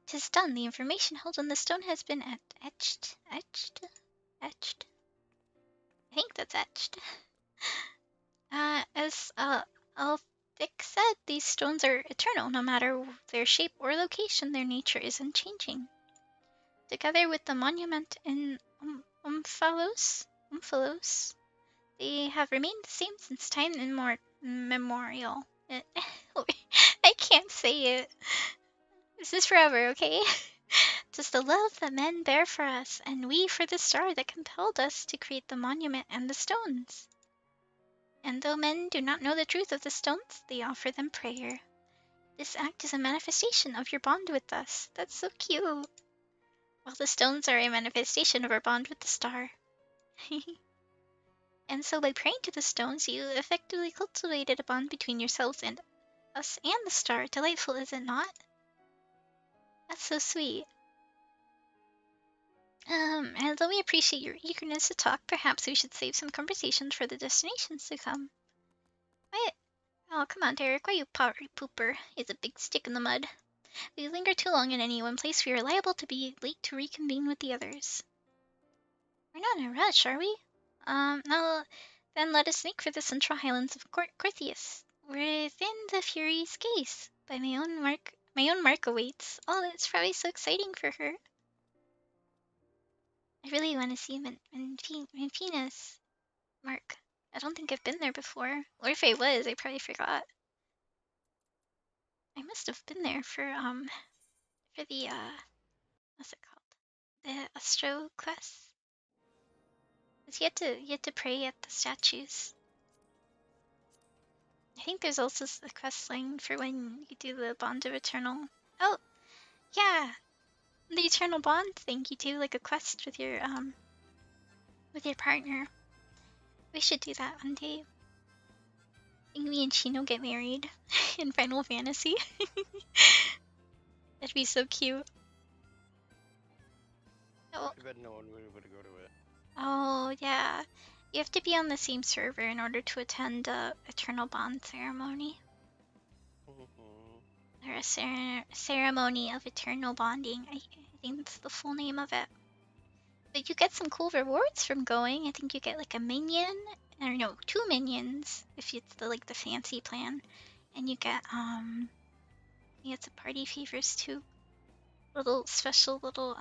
'Tis done. The information held on the stone has been etched. I think that's etched. As Althik said, these stones are eternal. No matter their shape or location, their nature is unchanging. Together with the monument in Umphalos, they have remained the same since time immemorial. I can't say it. This is forever, okay? Tis the love that men bear for us, and we for the star that compelled us to create the monument and the stones. And though men do not know the truth of the stones, they offer them prayer. This act is a manifestation of your bond with us. That's so cute. While the stones are a manifestation of our bond with the star. And so by praying to the stones, you effectively cultivated a bond between yourselves and us and the star. Delightful, is it not? That's so sweet. And though we appreciate your eagerness to talk, perhaps we should save some conversations for the destinations to come. What? Oh, come on, Derek, why you pottery pooper? It's a big stick in the mud. If we linger too long in any one place, we are liable to be late to reconvene with the others. We're not in a rush, are we? No, then let us make for the central highlands of Corthius. Within the Fury's gaze. By my own mark awaits. Oh, it's probably so exciting for her. I really want to see Venus mark. I don't think I've been there before. Or if I was, I probably forgot. I must have been there for the what's it called? The Astro quest. You have to pray at the statues. I think there's also a quest line for when you do the Bond of Eternal. Oh, yeah, the Eternal Bond thing. You do like a quest with your partner. We should do that one day. I think me and Chino get married in Final Fantasy. That'd be so cute. Oh, I bet no one would go to it. oh yeah. You have to be on the same server in order to attend a Eternal Bond ceremony. Or a ceremony of eternal bonding. I think that's the full name of it. But you get some cool rewards from going. I think you get like a minion, or no, 2 minions if it's the fancy plan, and you get I think it's a party favors too. Little special little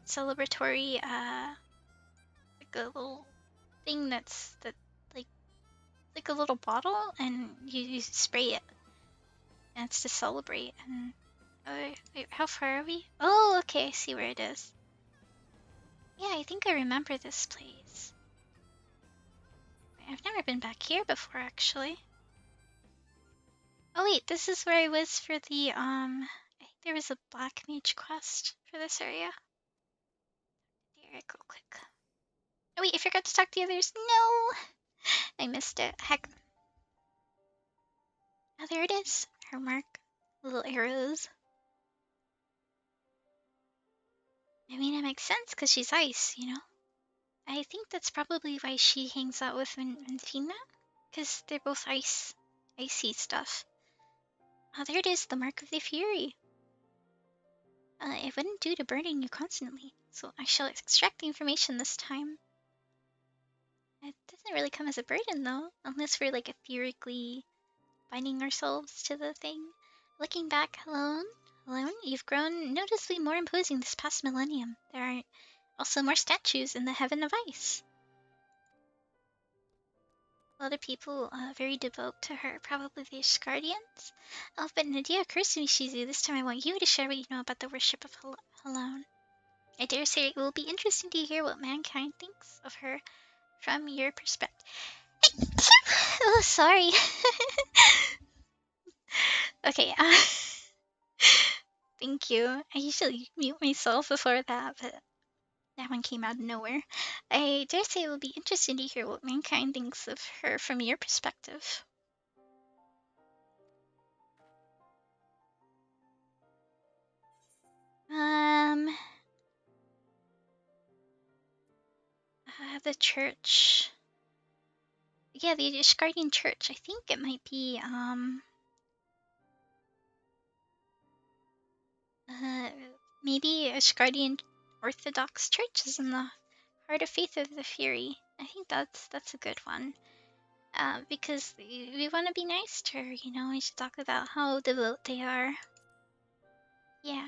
celebratory like a little thing that like a little bottle, and you spray it, and it's to celebrate. And wait, how far are we? Oh, okay, I see where it is. Yeah, I think I remember this place. I've never been back here before, actually. Oh wait, this is where I was for the I think there was a black mage quest for this area. Here, real quick. Oh wait, I forgot to talk to the others. No, I missed it. Heck. Oh, there it is. Her mark. Little arrows. I mean, it makes sense because she's ice, you know? I think that's probably why she hangs out with Fina, because they're both icy stuff. Oh, there it is, the mark of the Fury. It wouldn't do to burden you constantly, so I shall extract the information this time. It doesn't really come as a burden, though, unless we're etherically binding ourselves to the thing. Looking back, alone, you've grown noticeably more imposing this past millennium. There are also more statues in the Heaven of Ice. a lot of people very devout to her, probably the guardians. Oh, but an idea occurs to me, Shizu. This time I want you to share what you know about the worship of Halone. I dare say it will be interesting to hear what mankind thinks of her from your perspective. Oh, sorry. Okay, thank you. I usually mute myself before that, but that one came out of nowhere. I dare say it will be interesting to hear what mankind thinks of her from your perspective. The church. Yeah, the Ishgardian church. I think it might be, maybe Ishgardian Orthodox Church is in the heart of faith of the Fury. I think that's a good one. Because we want to be nice to her, you know. We should talk about how devout they are. Yeah.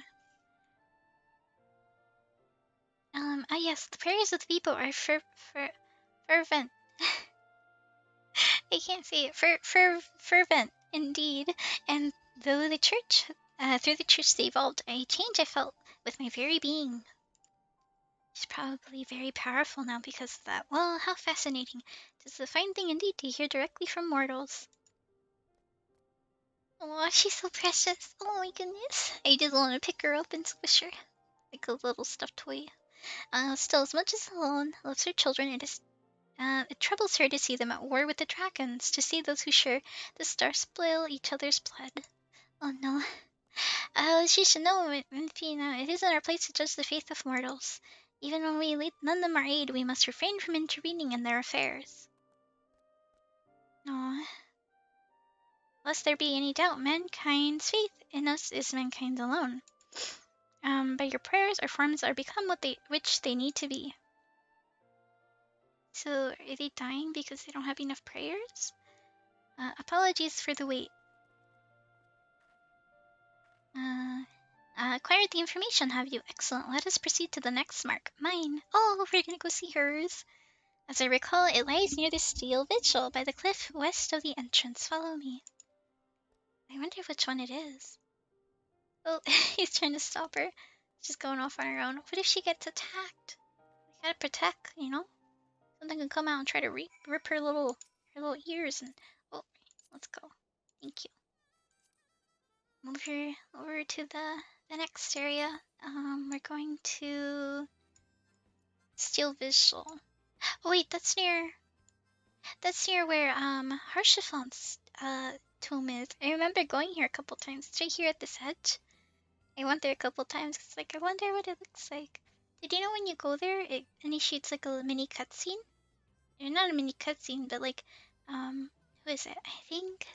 Yes, the prayers of the people are fervent. I can't say it. Fervent, indeed. And though the church, through the church they evolved, a change I felt with my very being. She's probably very powerful now because of that. Well, how fascinating. It's a fine thing indeed to hear directly from mortals. Oh, she's so precious. Oh my goodness. I just want to pick her up and squish her. Like a little stuffed toy. Still, as much as Alone loves her children, it troubles her to see them at war with the dragons, to see those who share the star spoil each other's blood. Oh no. She should know, Fina, it isn't our place to judge the faith of mortals. Even when we lend them our aid, we must refrain from intervening in their affairs. No. Lest there be any doubt, mankind's faith in us is mankind alone. By your prayers, our forms are become which they need to be. So, are they dying because they don't have enough prayers? Apologies for the wait. Acquired the information, have you? Excellent. Let us proceed to the next mark. Mine. Oh, we're gonna go see hers. As I recall, it lies near the steel vigil by the cliff west of the entrance. Follow me. I wonder which one it is. Oh, he's trying to stop her. She's going off on her own. What if she gets attacked? We gotta protect, you know? Something can come out and try to rip her little ears and... Oh, let's go. Thank you. Move her over to the next area. We're going to Steel Visual. Oh wait, that's near where Harshifon's tomb is. I remember going here a couple times. It's right here at this edge. I went there a couple times. It's like I wonder what it looks like. Did you know when you go there, it initiates like a mini cutscene? Or not a mini cutscene, but like who is it? I think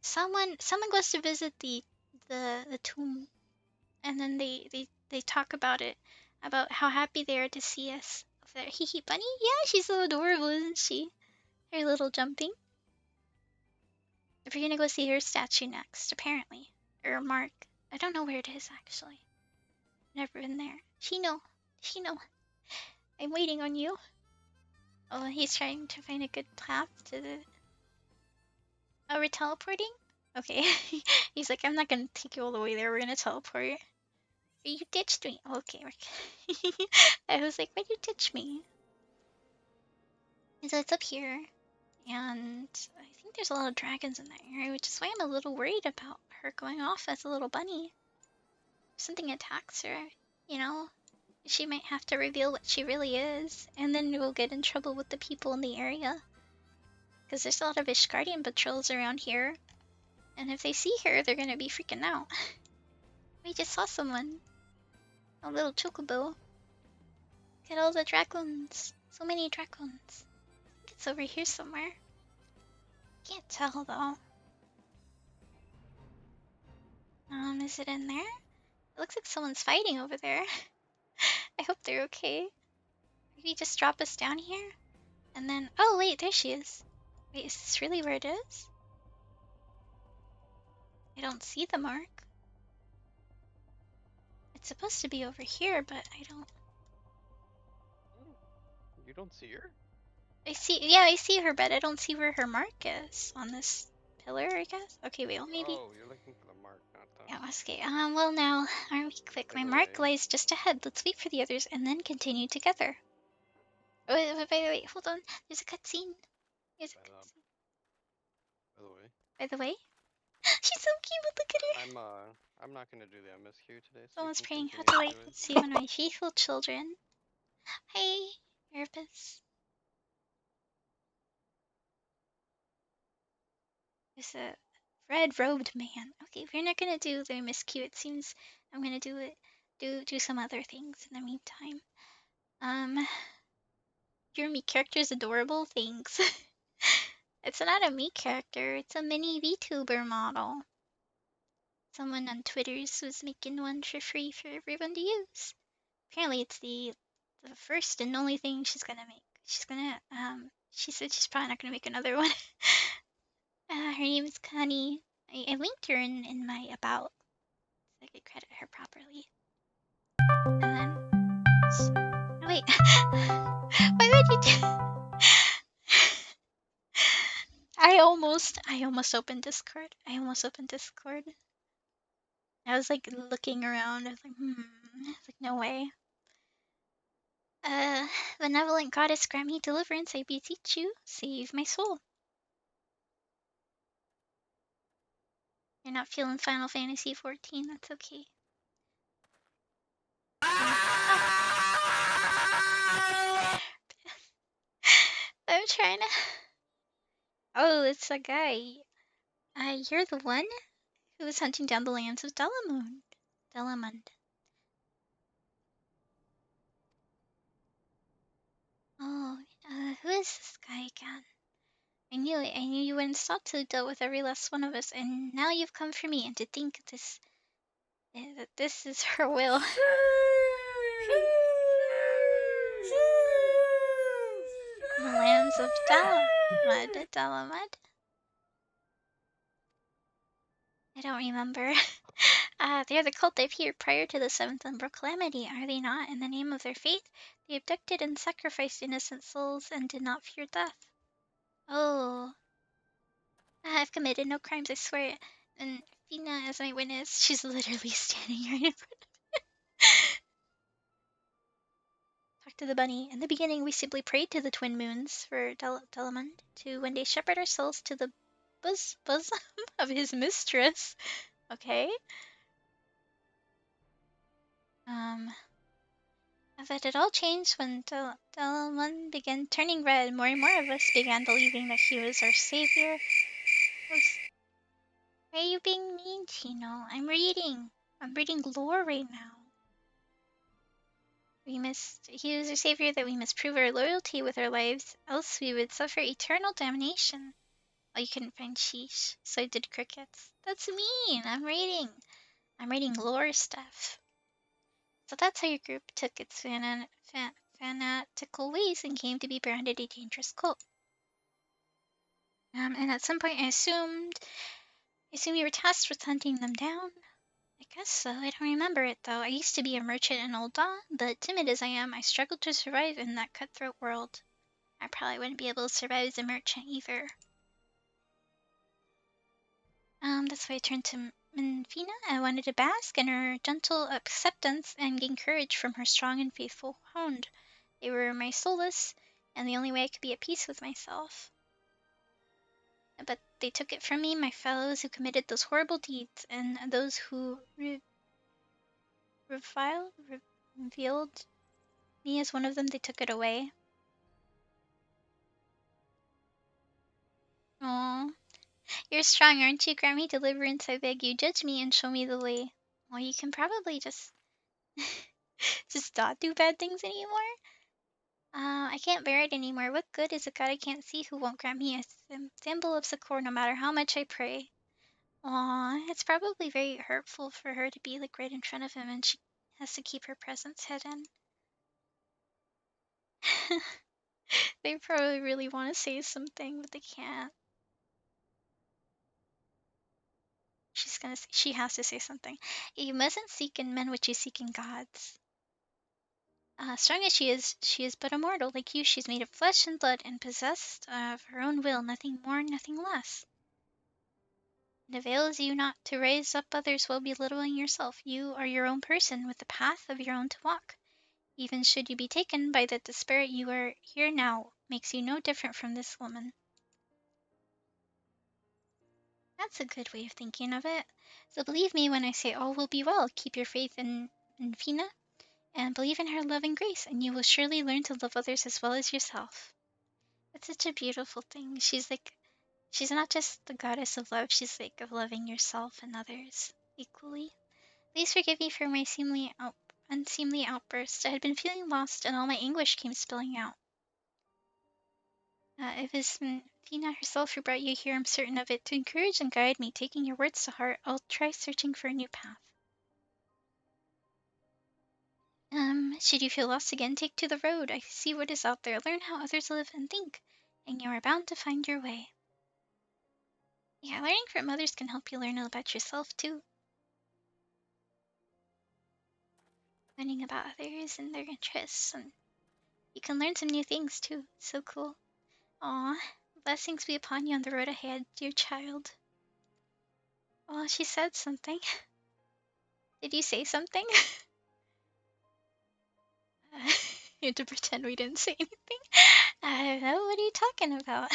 someone goes to visit the tomb, and then they talk about it, about how happy they are to see us. Hee hee bunny? Yeah, she's so adorable, isn't she? Her little jumping. We're gonna go see her statue next, apparently. Or mark. I don't know where it is actually. Never been there. She know. I'm waiting on you. Oh, he's trying to find a good path to the... Oh, we're teleporting? Okay. He's like, I'm not gonna take you all the way there, we're gonna teleport. You ditched me. Okay. I was like, why'd you ditch me? So it's up here, and I think there's a lot of dragons in that area, which is why I'm a little worried about her going off as a little bunny. If something attacks her, you know, she might have to reveal what she really is, and then we'll get in trouble with the people in the area. Because there's a lot of Ishgardian patrols around here, and if they see her, they're gonna be freaking out. We just saw someone. A little chocobo. Get all the dragons. So many dragons. I think it's over here somewhere. Can't tell though. Is it in there? It looks like someone's fighting over there. I hope they're okay. Maybe just drop us down here? And then... Oh, wait, there she is. Wait, is this really where it is? I don't see the mark. It's supposed to be over here, but I don't... You don't see her? I see her bed. I don't see where her mark is on this pillar, I guess. Okay, wait, maybe. Oh, you're looking for the mark, not the. Yeah, okay. Well now, aren't we quick? By My the mark way. lies just ahead. Let's wait for the others and then continue together. Wait, hold on. There's a cutscene. There's a By the, cutscene. by the way. By the way, she's so cute. Look at her. I'm not gonna do the MSQ today, so you Someone's can praying. How continue to to wait. do it. Let's see one of my faithful children. Hey, therapist. There's a red-robed man. Okay, we're not gonna do the MSQ. It seems I'm gonna do it. Do some other things in the meantime. Your me character is adorable. Thanks. It's not a me character. It's a mini VTuber model. Someone on Twitter's was making one for free for everyone to use. Apparently, it's the first and only thing she's gonna make. She's gonna She said she's probably not gonna make another one. Her name is Connie. I linked her in my about so I could credit her properly. And then, oh wait, why would you do? I almost opened Discord. I was like looking around. I was like, It's like no way. Benevolent goddess, grant me deliverance. I beseech you, save my soul. You're not feeling Final Fantasy 14. That's okay. I'm trying to. Oh, it's a guy. You're the one who was hunting down the lands of Delamund. Oh, who is this guy again? I knew it. I knew you wouldn't stop till you dealt with every last one of us, and now you've come for me. And to think that this is her will. The lands of Dalamud. I don't remember. They're the cult that appeared prior to the Seventh Umbral Calamity, are they not? In the name of their faith, they abducted and sacrificed innocent souls and did not fear death. Oh, I've committed no crimes, I swear. And Fina, as my witness, she's literally standing right in front. Talk to the bunny. In the beginning, we simply prayed to the twin moons for Delamund to one day shepherd our souls to the bosom of his mistress. Okay. But it all changed when Delamund began turning red. More and more of us began believing that he was our savior. Why are you being mean, Chino? I'm reading lore right now. He was our savior, that we must prove our loyalty with our lives, else we would suffer eternal damnation. Oh, you couldn't find sheesh, so I did crickets. That's mean. I'm reading lore stuff. So that's how your group took its fanatical ways and came to be branded a dangerous cult. And at some point I assume you were tasked with hunting them down. I guess so. I don't remember it though. I used to be a merchant in Old Dawn, but timid as I am, I struggled to survive in that cutthroat world. I probably wouldn't be able to survive as a merchant either. That's why I turned to Minfina. I wanted to bask in her gentle acceptance and gain courage from her strong and faithful hound. They were my solace, and the only way I could be at peace with myself. But they took it from me, my fellows who committed those horrible deeds, and those who revealed me as one of them, they took it away. Oh, you're strong, aren't you? Grant me deliverance, I beg you. Judge me and show me the way. Well, you can probably just not do bad things anymore. I can't bear it anymore. What good is a god I can't see who won't grant me a symbol of succor no matter how much I pray? Aw, it's probably very hurtful for her to be like right in front of him and she has to keep her presence hidden. They probably really want to say something, but they can't. She has to say something. You mustn't seek in men what you seek in gods. Strong as she is but a mortal. Like you, she's made of flesh and blood and possessed of her own will, nothing more, nothing less. It avails you not to raise up others while belittling yourself. You are your own person, with a path of your own to walk. Even should you be taken by the despair, you are here now, makes you no different from this woman. That's a good way of thinking of it. So believe me when I say all will be well. Keep your faith in Fina, and believe in her love and grace, and you will surely learn to love others as well as yourself. It's such a beautiful thing. She's not just the goddess of love, she's like of loving yourself and others equally. Please forgive me for my unseemly outburst. I had been feeling lost, and all my anguish came spilling out. It was Fina herself who brought you here, I'm certain of it, to encourage and guide me. Taking your words to heart, I'll try searching for a new path. Should you feel lost again, take to the road. I see what is out there. Learn how others live and think, and you are bound to find your way. Yeah, learning from others can help you learn about yourself, too. Learning about others and their interests, and you can learn some new things, too. So cool. Aw, blessings be upon you on the road ahead, dear child. Oh, she said something. Did you say something? You had to pretend we didn't say anything. I don't know, what are you talking about?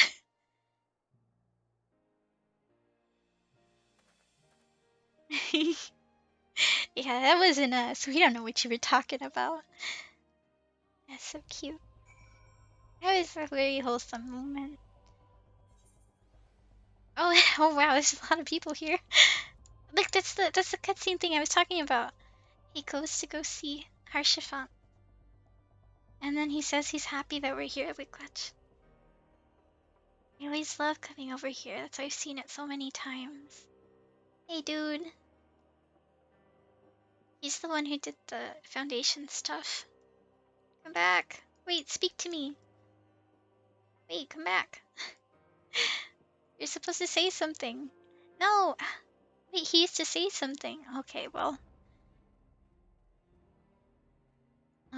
Yeah, that wasn't us. We don't know what you were talking about. That's so cute. That was a very wholesome moment. Oh, oh wow, there's a lot of people here. Look, that's the cutscene thing I was talking about. He goes to go see Harshifant. And then he says he's happy that we're here. Like, what? I always love coming over here. That's why I've seen it so many times. Hey, dude. He's the one who did the foundation stuff. Come back. Wait, speak to me. Wait, come back. You're supposed to say something. No. Wait, he used to say something. Okay, well.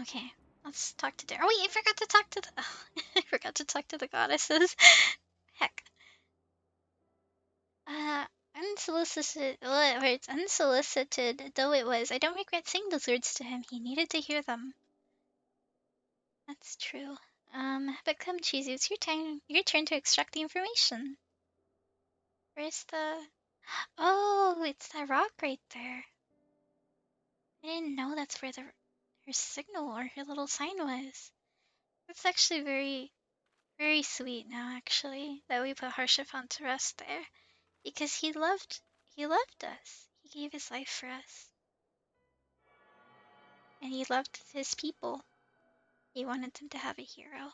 Okay. Let's talk to Oh, wait, I forgot to talk to the... I forgot to talk to the goddesses. Heck. Unsolicited... Words. Unsolicited though it was, I don't regret saying those words to him. He needed to hear them. That's true. But come, Chizu, it's your turn to extract the information. Where's the... Oh, it's that rock right there. I didn't know that's where her signal or her little sign was. That's actually very, very sweet now, actually, that we put Harshifant to rest there. Because he loved us. He gave his life for us. And he loved his people. He wanted them to have a hero.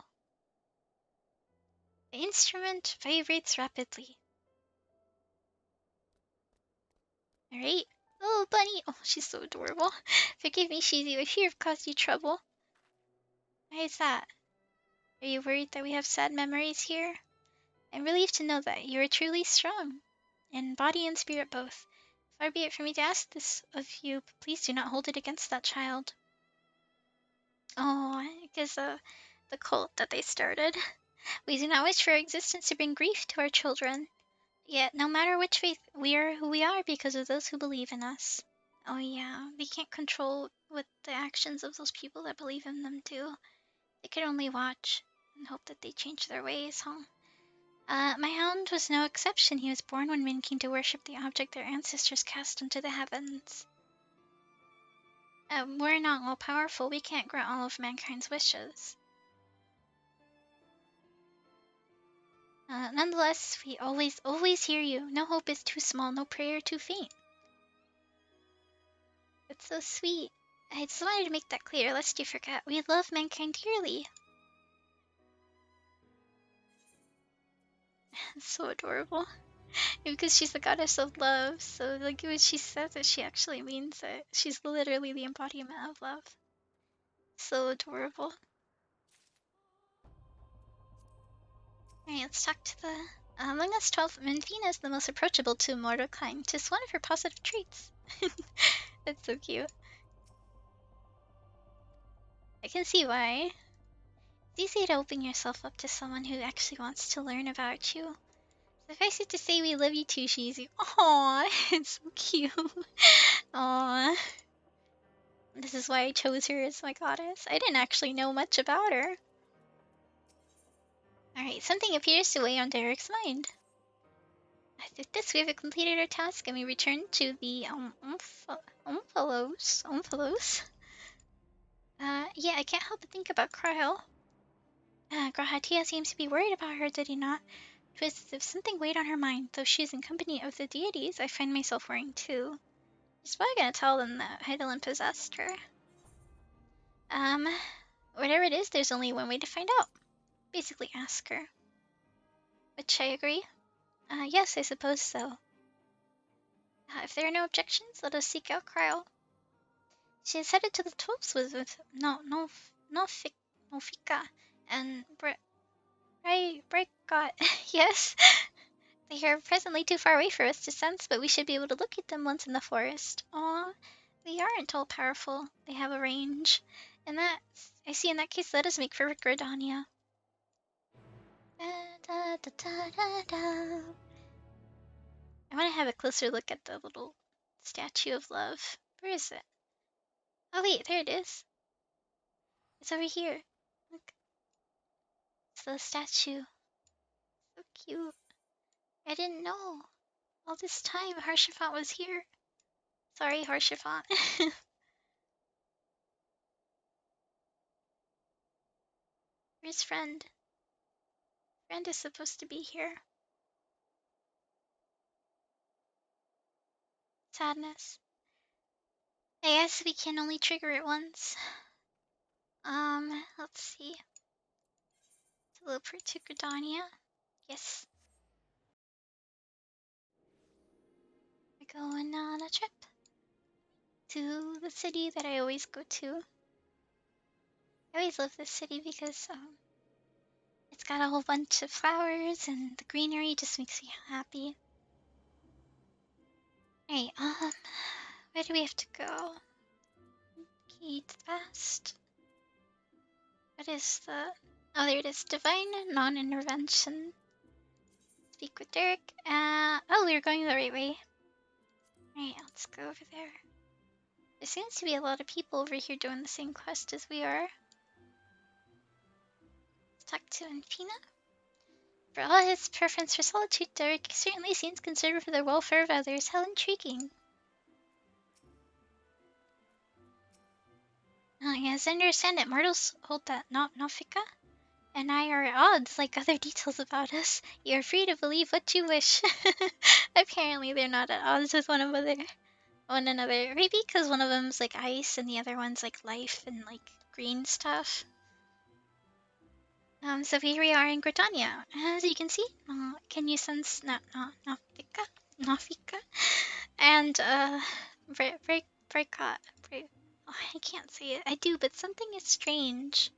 The instrument vibrates rapidly. Alright. Oh, bunny! Oh, she's so adorable. Forgive me, Shizu, I fear I've caused you trouble. Why is that? Are you worried that we have sad memories here? I'm relieved to know that you are truly strong, in body and spirit both. Far be it from me to ask this of you, but please do not hold it against that child. Oh, because of the cult that they started. We do not wish for our existence to bring grief to our children. Yet, no matter which faith, we are who we are because of those who believe in us. Oh yeah, we can't control what the actions of those people that believe in them do. They can only watch and hope that they change their ways, huh? My hound was no exception. He was born when men came to worship the object their ancestors cast into the heavens. We're not all-powerful. We can't grant all of mankind's wishes. Nonetheless, we always hear you. No hope is too small, no prayer too faint. It's so sweet. I just wanted to make that clear, lest you forget. We love mankind dearly. It's so adorable. Because she's the goddess of love, so like when she says it, she actually means it. She's literally the embodiment of love. So adorable. Alright, let's talk to the... among us 12, Menfina is the most approachable to mortal kind. 'Tis one of her positive traits. That's so cute. I can see why. It's easy to open yourself up to someone who actually wants to learn about you. Suffice it to say, we love you too, Shizu. Aww, it's so cute. Aww. This is why I chose her as my goddess. I didn't actually know much about her. Alright, something appears to weigh on Derek's mind. With this, we have completed our task and we return to the Omphalos. Yeah, I can't help but think about Cryle. Grahatia seems to be worried about her, did he not? It was as if something weighed on her mind. Though she is in company of the deities, I find myself worrying too. She's probably gonna tell them that Heidelin possessed her. Whatever it is, there's only one way to find out. Basically ask her. Which I agree. Yes, I suppose so. If there are no objections, let us seek out Cryle. She is headed to the Twelves with Nofika and Brightgot. Yes, they are presently too far away for us to sense, but we should be able to locate them once in the forest. Aw, they aren't all powerful. They have a range. And that, I see in that case, let us make for Gridania. I want to have a closer look at the little statue of love. Where is it? Oh wait, there it is. It's over here. Look, it's the statue. So cute. I didn't know. All this time, Harshafant was here. Sorry, Harshafant. Where's Friend? Friend is supposed to be here. Sadness. I guess we can only trigger it once. Let's see. Teleport to Gridania. Yes. We're going on a trip to the city that I always go to. I always love this city because it's got a whole bunch of flowers and the greenery just makes me happy. Hey, where do we have to go? Eat fast. What is the... Oh, there it is. Divine non-intervention. Speak with Derek. Oh, we're going the right way. Alright, let's go over there. There seems to be a lot of people over here doing the same quest as we are. Let's talk to Infina. For all his preference for solitude, Derek certainly seems concerned for the welfare of others. How intriguing. Yes, I understand that mortals hold that Nofika and I are at odds like other details about us. You are free to believe what you wish. Apparently they're not at odds with one another. Maybe because one of them's like ice and the other one's like life and like green stuff. So here we are in Gridania. As you can see, can you sense Nofika? And Breakot. I can't say it. I do, but something is strange.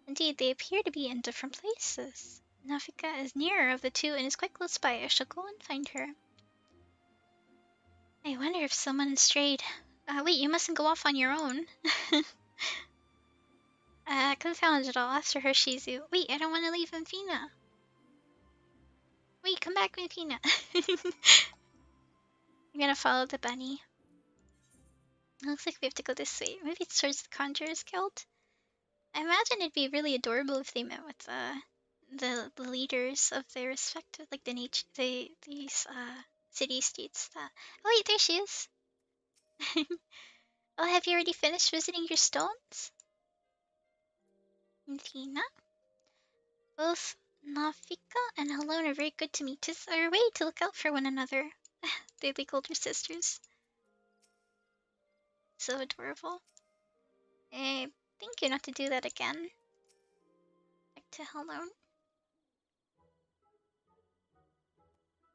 Indeed, they appear to be in different places. Nafika is nearer of the two and is quite close by. I shall go and find her. I wonder if someone has strayed. Wait, you mustn't go off on your own. Confound it all. After her, Shizu. Wait, I don't want to leave Infina. Wait, come back, Infina. I'm gonna follow the bunny. It looks like we have to go this way. Maybe it's towards the Conjurer's Guild. I imagine it'd be really adorable if they met with the leaders of their respective, like these city states. That. Oh wait, there she is. Oh, have you already finished visiting your stones? Tina? Both Nafika and Helone are very good to me. 'Tis our way to look out for one another. They like older sisters. So adorable. Thank you not to do that again. Back to Helone.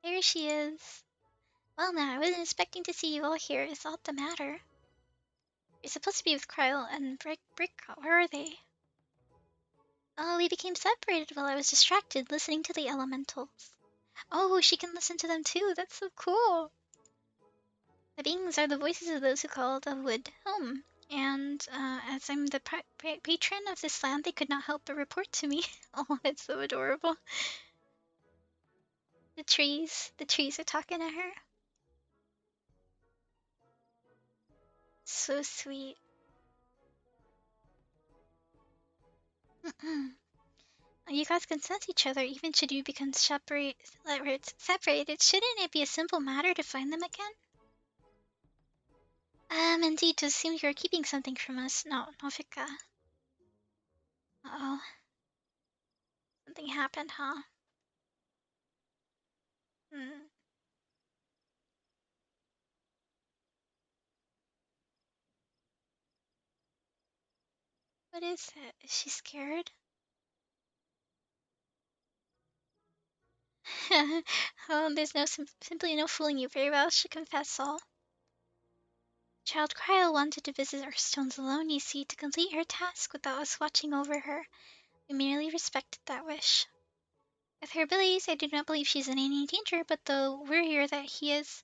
There she is. Well now, I wasn't expecting to see you all here. Is that the matter? You're supposed to be with Kryle and Brick. Where are they? Oh, we became separated while I was distracted listening to the elementals. Oh, she can listen to them too. That's so cool. The beings are the voices of those who call the wood home. And as I'm the patron of this land, they could not help but report to me. Oh, it's so adorable. The trees are talking to her. So sweet. You guys can sense each other even should you become separated. Shouldn't it be a simple matter to find them again? Indeed, it seems you're keeping something from us. No, Fika. Uh-oh. Something happened, huh? Hmm. What is it? Is she scared? Oh, there's simply no fooling you very well. Should confess all. Child Cryo wanted to visit our stones alone, you see, to complete her task without us watching over her. We merely respected that wish. With her abilities, I do not believe she's in any danger, but though we're here that he is,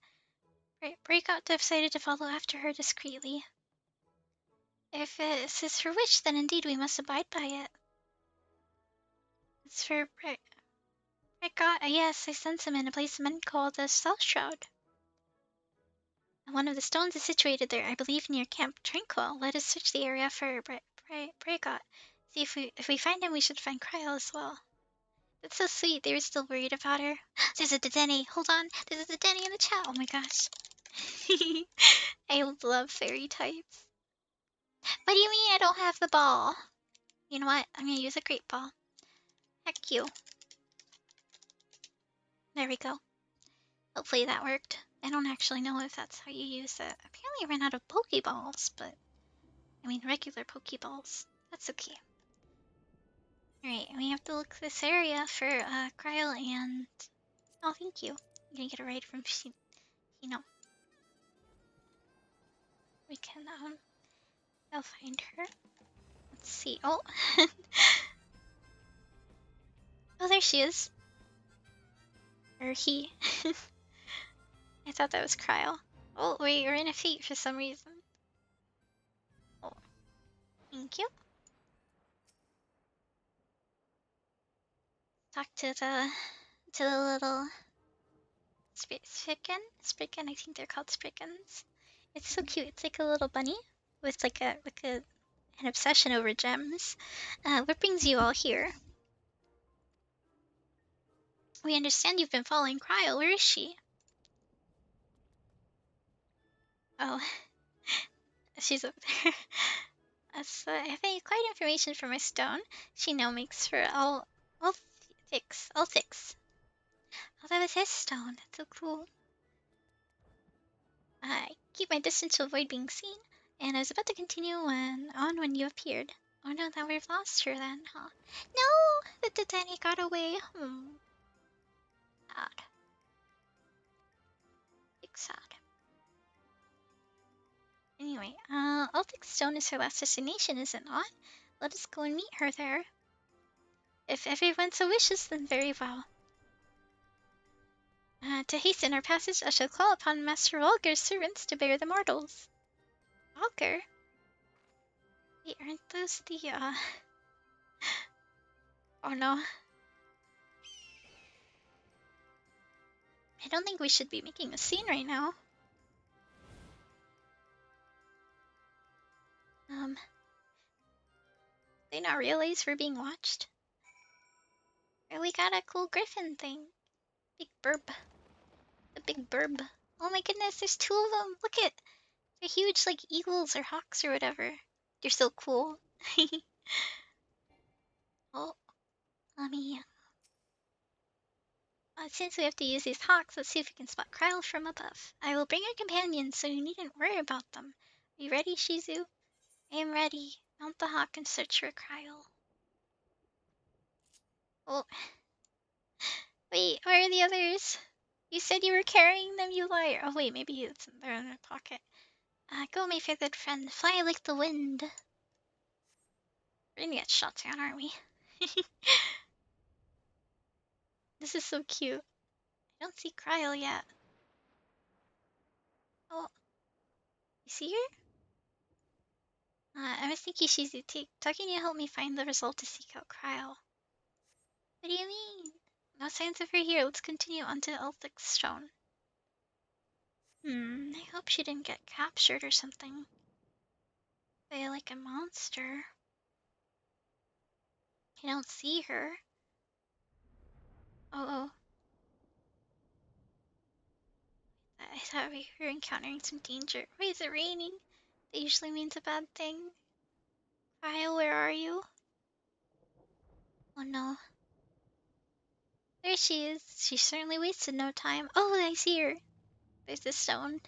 Breakout decided to follow after her discreetly. If this is her wish, then indeed we must abide by it. It's for Breakout. Yes, I sent him in a place men call the South Shroud. One of the stones is situated there, I believe, near Camp Tranquil. Let us search the area for Breakout. See if we find him, we should find Cryo as well. That's so sweet. They were still worried about her. There's a Dedenne. Hold on. There's a Dedenne in the chat. Oh my gosh. I love fairy types. What do you mean I don't have the ball? You know what? I'm gonna use a great ball. Heck you. There we go. Hopefully that worked. I don't actually know if that's how you use it. Apparently I ran out of Pokeballs, but I mean regular Pokeballs. That's okay. Alright, we have to look this area for Cryo and... Oh, thank you. I'm gonna get a ride from Shino. We can, go find her. Let's see. Oh! Oh, there she is. Or he. I thought that was Cryo. Oh, wait, you're in a feat for some reason. Oh, thank you. Talk to the little Spricken. I think they're called Sprickens. It's so cute. It's like a little bunny with like an obsession over gems. What brings you all here? We understand you've been following Cryo. Where is she? Oh, she's up there. I think quite information for my stone. She now makes for all fix. Oh, that was his stone. That's so cool. I keep my distance to avoid being seen, and I was about to continue when you appeared. Oh no, that we've lost her then, huh? No! The Titanic got away. Sad. Big sad. Anyway, Ultic Stone is her last destination, is it not? Let us go and meet her there. If everyone so wishes, then very well. To hasten our passage, I shall call upon Master Volger's servants to bear the mortals. Volger? Wait, aren't those the, Oh no. I don't think we should be making a scene right now. They not realize we're being watched? Or we got a cool griffin thing. Big burb. The big burb. Oh my goodness, there's two of them. Look at, they're huge like eagles or hawks or whatever. They're so cool. Oh, let me... since we have to use these hawks, let's see if we can spot Kryle from above. I will bring our companions, so you needn't worry about them. Are you ready, Shizu? I am ready. Mount the hawk and search for Kryle. Oh. Wait, where are the others? You said you were carrying them, you liar. Oh wait, maybe they're in their pocket. Go, my feathered friend. Fly like the wind. We're gonna get shot down, aren't we? This is so cute. I don't see Kryle yet. Oh, you see her? I was thinking she's talking to help me find the result to seek out Cryle. What do you mean? No signs of her here. Let's continue on to Elthic's stone. I hope she didn't get captured or something. By like a monster. I don't see her. Oh. I thought we were encountering some danger. Why is it raining? That usually means a bad thing. Kyle, where are you? Oh no. There she is. She certainly wasted no time. Oh, I see her. There's the stone.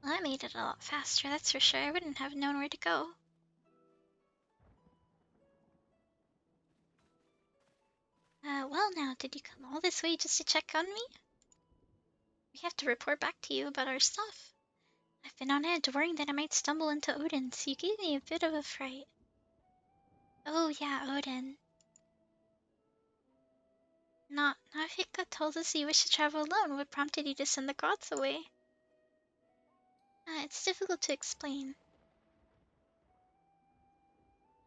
Well, I made it a lot faster, that's for sure. I wouldn't have known where to go. Well now, did you come all this way just to check on me? We have to report back to you about our stuff. I've been on edge, worrying that I might stumble into Odin's. You gave me a bit of a fright. Oh yeah, Odin. Nafika told us you wish to travel alone. What prompted you to send the gods away? It's difficult to explain.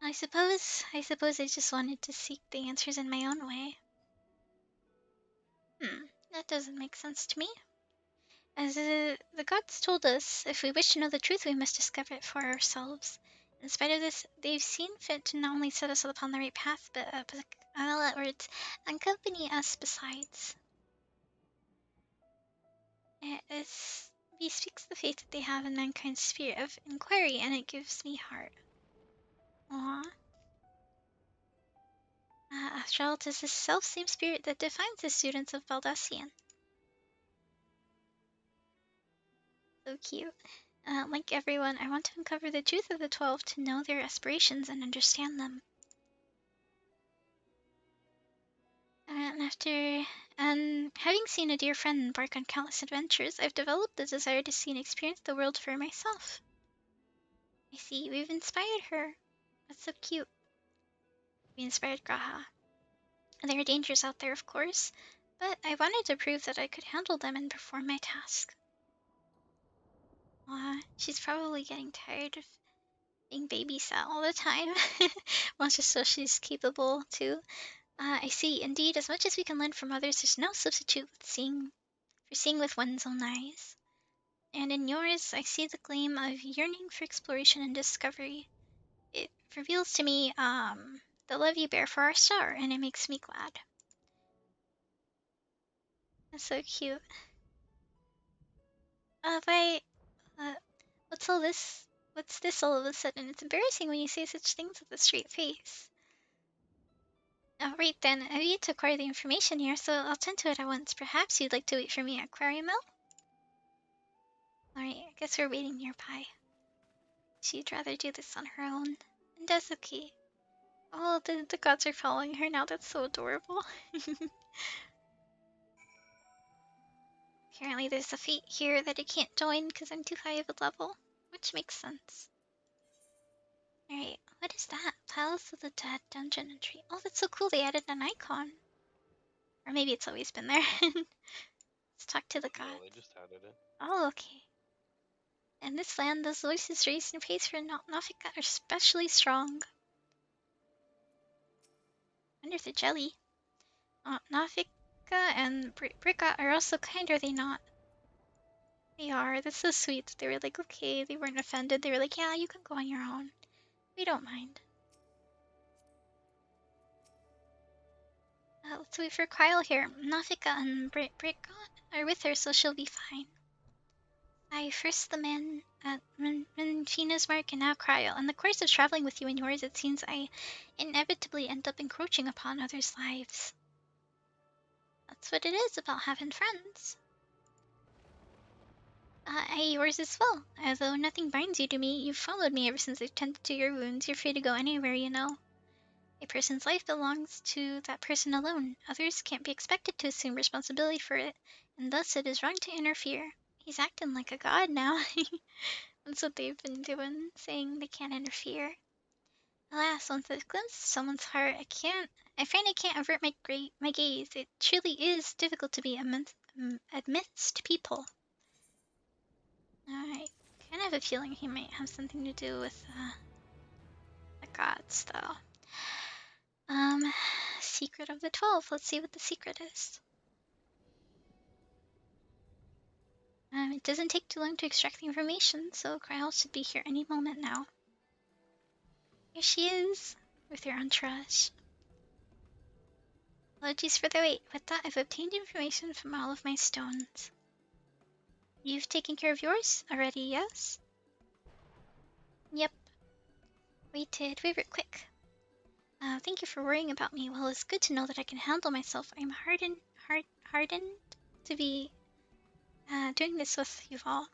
I suppose I just wanted to seek the answers in my own way. That doesn't make sense to me. As the gods told us, if we wish to know the truth, we must discover it for ourselves. In spite of this, they've seen fit to not only set us upon the right path, but words, accompany us besides. It bespeaks the faith that they have in mankind's spirit of inquiry, and it gives me heart. Aww. After all, it is the self-same spirit that defines the students of Baldassian. So cute. Like everyone, I want to uncover the truth of the 12 to know their aspirations and understand them. And having seen a dear friend embark on countless adventures, I've developed the desire to see and experience the world for myself. I see, we've inspired her. That's so cute. We inspired Graha. There are dangers out there, of course, but I wanted to prove that I could handle them and perform my task. She's probably getting tired of being babysat all the time. Well, just so she's capable too. I see. Indeed, as much as we can learn from others, there's no substitute for seeing with one's own eyes. And in yours, I see the gleam of yearning for exploration and discovery. It reveals to me, the love you bear for our star, and it makes me glad. That's so cute. What's all this? What's this all of a sudden? It's embarrassing when you say such things with a straight face. Oh, right then, I need to acquire the information here, so I'll tend to it at once. Perhaps you'd like to wait for me at Aquarium Mill? Alright, I guess we're waiting nearby. She'd rather do this on her own. And that's okay. Oh, the gods are following her now. That's so adorable. Apparently there's a fate here that I can't join because I'm too high of a level, which makes sense. Alright, what is that? Palace of the Dead dungeon entry. Oh, that's so cool. They added an icon. Or maybe it's always been there. Let's talk to the god. No, they just added it. Oh, okay. In this land, those voices raised in praise for Nafika are especially strong. Wonder if they're jelly. Nafika and Brika are also kind, are they not? They are. That's so sweet. They were like, okay, they weren't offended. They were like, yeah, you can go on your own. We don't mind. Let's wait for Kyle here. Nafika and Brika are with her, so she'll be fine. First the man at Fina's mark and now Cryo. In the course of traveling with you and yours, it seems I inevitably end up encroaching upon others' lives. That's what it is about having friends. Yours as well. Although nothing binds you to me, you've followed me ever since I've tended to your wounds. You're free to go anywhere, you know. A person's life belongs to that person alone. Others can't be expected to assume responsibility for it, and thus it is wrong to interfere. He's acting like a god now. That's what they've been doing, saying they can't interfere. Alas, once I've glimpsed someone's heart, I find I can't avert my gaze. It truly is difficult to be amidst people. Alright, kind of have a feeling he might have something to do with the gods, though. Secret of the 12. Let's see what the secret is. It doesn't take too long to extract the information, so Kryl should be here any moment now. Here she is, with her entourage. Apologies for the wait. With that, I've obtained information from all of my stones. You've taken care of yours already, yes? Yep. We did. We were quick. Thank you for worrying about me. Well, it's good to know that I can handle myself. I'm hardened to be doing this with you all.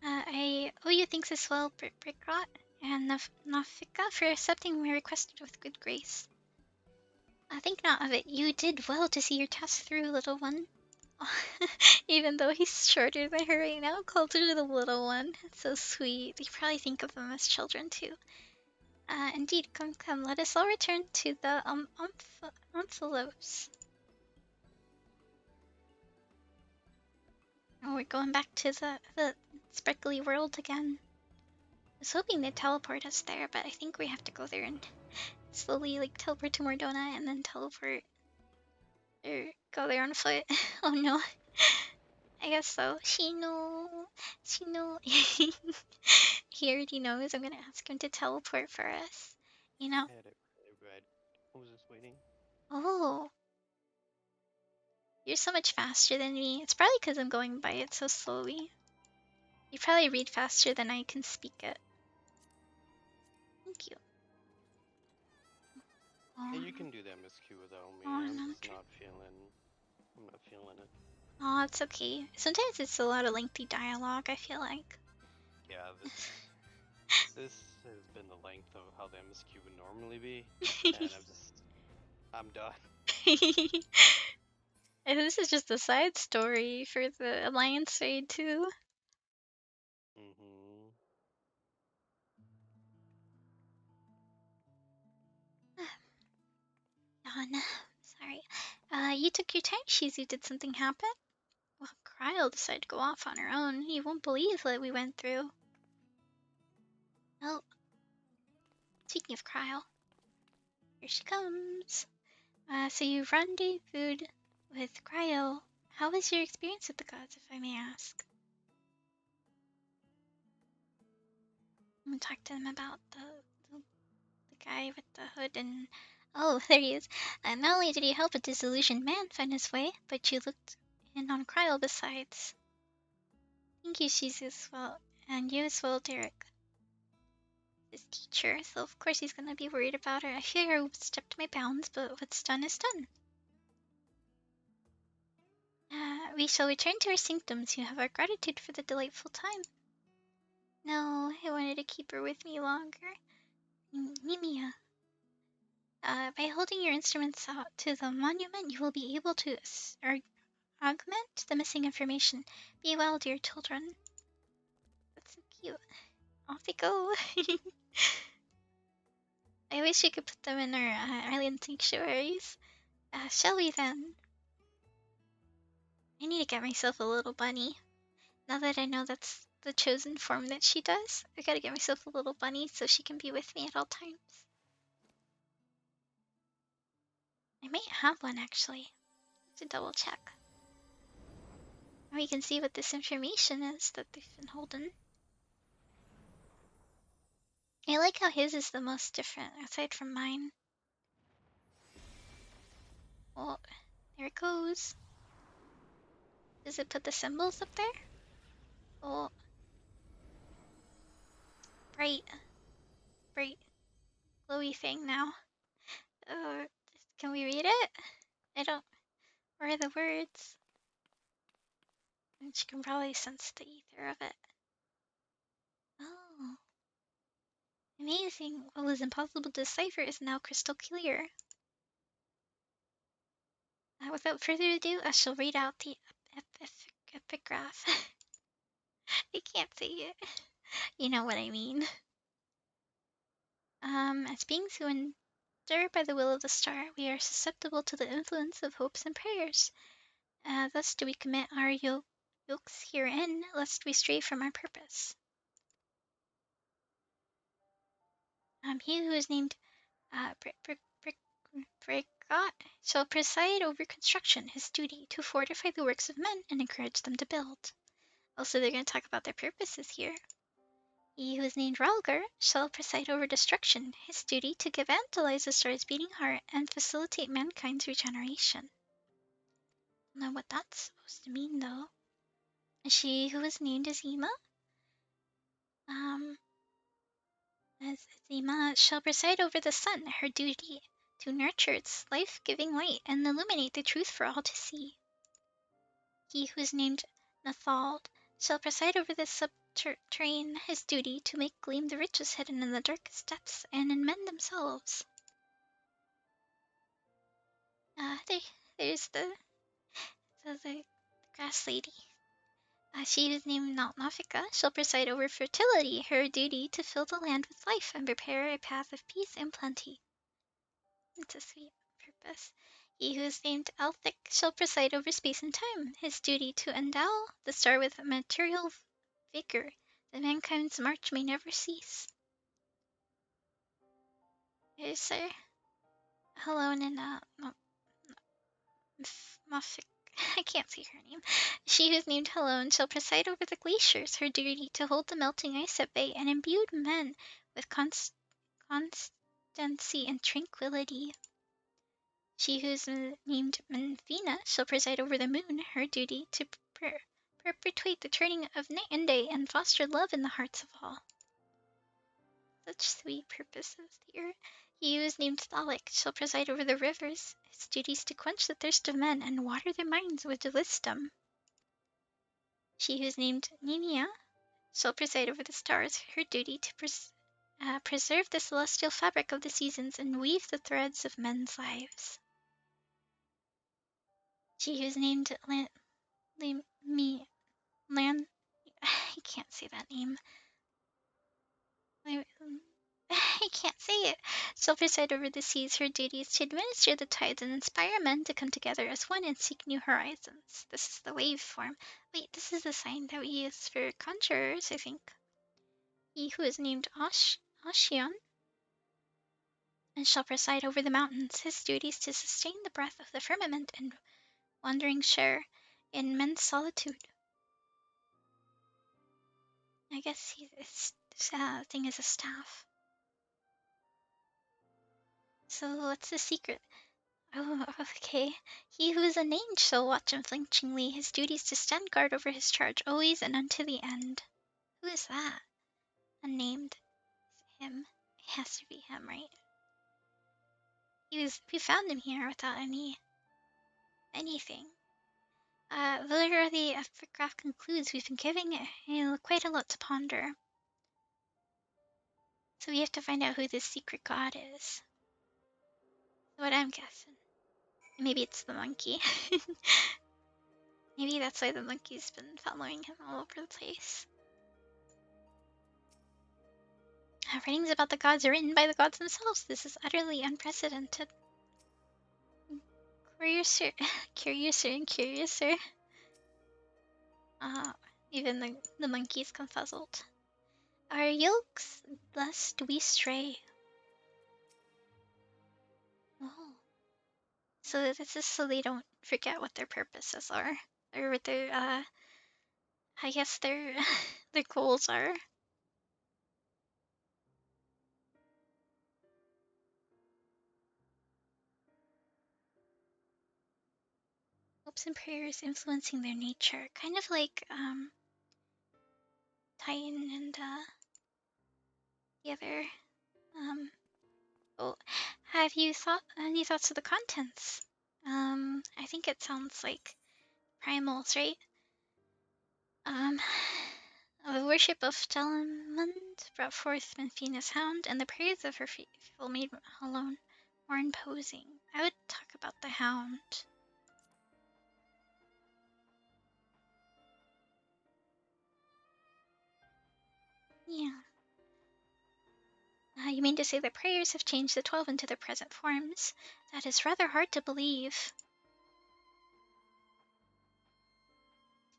I owe you thanks as well, Brickot and Nafika, for accepting my request with good grace. Think not of it. You did well to see your task through, little one. Even though he's shorter than her right now, called her the little one. It's so sweet. They probably think of them as children too. Indeed, come, let us all return to the Omphalos. Oh, we're going back to the sparkly world again. I was hoping they'd teleport us there, but I think we have to go there and slowly like teleport to Mordona and then teleport or go there on foot. Oh no. I guess so. Shino. He already knows I'm gonna ask him to teleport for us. You know? I had it really read. I was just waiting. Oh. You're so much faster than me. It's probably because I'm going by it so slowly. You probably read faster than I can speak it. Thank you. Yeah, you can do that, Miss Q, without me. Oh, I'm no, just not feeling. I'm not feeling it. Oh, it's okay. Sometimes it's a lot of lengthy dialogue, I feel like. Yeah, this has been the length of how the MSQ would normally be, and I'm done. And this is just a side story for the Alliance raid too. Mm-hmm. Yawn. Sorry. You took your time, Shizu. Did something happen? Well, Kryl decided to go off on her own. You won't believe what we went through. Oh, speaking of Kryl, here she comes. So you rendezvoused with Kryl. How was your experience with the gods, if I may ask? I'm gonna talk to them about the guy with the hood and... Oh, there he is. Not only did he help a disillusioned man find his way, but you looked in on Kryl besides. Thank you, she's as well. And you as well, Derek. His teacher, so of course he's gonna be worried about her. I fear I stepped my bounds, but what's done is done. We shall return to our sanctums. You have our gratitude for the delightful time. No, I wanted to keep her with me longer. Nimia. By holding your instruments out to the monument, you will be able to augment the missing information. Be well, dear children. That's so cute. Off they go. I wish we could put them in our island sanctuaries. Shall we then? I need to get myself a little bunny. Now that I know that's the chosen form that she does, I gotta get myself a little bunny so she can be with me at all times. I might have one actually. To double check. We can see what this information is that they've been holding. I like how his is the most different, aside from mine. Well, there it goes. Does it put the symbols up there? Oh, bright, glowy thing now. Uh, can we read it? I don't. Where are the words? And she can probably sense the ether of it. Oh, amazing! What was impossible to decipher is now crystal clear. Without further ado, I shall read out the epigraph. I can't say it. You know what I mean. As beings who endure by the will of the star, we are susceptible to the influence of hopes and prayers. Thus do we commit our yokes herein, lest we stray from our purpose. He who is named Brigot shall preside over construction, his duty to fortify the works of men and encourage them to build. Also, they're going to talk about their purposes here. He who is named Ralgar shall preside over destruction, his duty to evangelize the star's beating heart and facilitate mankind's regeneration. Don't know what that's supposed to mean, though. She who is named Azima, Azima shall preside over the sun, her duty to nurture its life-giving light and illuminate the truth for all to see. He who is named Nathald shall preside over the subterranean, his duty to make gleam the riches hidden in the darkest depths and in men themselves. There's the grass lady. She who is named Nafika shall preside over fertility, her duty to fill the land with life and prepare a path of peace and plenty. It's a sweet purpose. He who is named Elthic shall preside over space and time, his duty to endow the star with material vigor, that mankind's march may never cease. Here's Sir Helone and Mafik. I can't see her name. She who is named Helone shall preside over the glaciers, her duty to hold the melting ice at bay and imbue men with constancy and tranquility. She who is named Menvina shall preside over the moon, her duty to perpetuate the turning of night and day and foster love in the hearts of all. Such sweet purposes here. He who is named Thalik shall preside over the rivers, his duties to quench the thirst of men and water their minds with wisdom. She who is named Ninia shall preside over the stars, her duty to preserve the celestial fabric of the seasons and weave the threads of men's lives. She who is named I can't say that name. I can't say it. Shall preside over the seas, her duty is to administer the tides and inspire men to come together as one and seek new horizons. This is the wave form. Wait, this is the sign that we use for conjurers, I think. He who is named Ashion and shall preside over the mountains, his duty is to sustain the breath of the firmament and wandering share in men's solitude. I guess his thing is a staff. So what's the secret? Oh, okay. He who is unnamed shall watch unflinchingly. His duty is to stand guard over his charge always and unto the end. Who is that? Unnamed. Him. It has to be him, right? We found him here without anything. Literally, as the graph concludes, we've been giving it quite a lot to ponder. So we have to find out who this secret god is. What I'm guessing. Maybe it's the monkey. Maybe that's why the monkey's been following him all over the place. Writings about the gods are written by the gods themselves. This is utterly unprecedented. Curiouser and curiouser. Even the monkey's confuzzled. Our yokes, lest we stray. Oh. So this is so they don't forget what their purposes are. Or what their, I guess their goals are. Hopes and prayers influencing their nature. Kind of like, Titan and, the other, oh, have you thought any thoughts of the contents? I think it sounds like primals, right? The worship of Telamund brought forth Menfina's hound, and the prayers of her faithful made alone more imposing. I would talk about the hound. Yeah. You mean to say the prayers have changed the 12 into their present forms? That is rather hard to believe.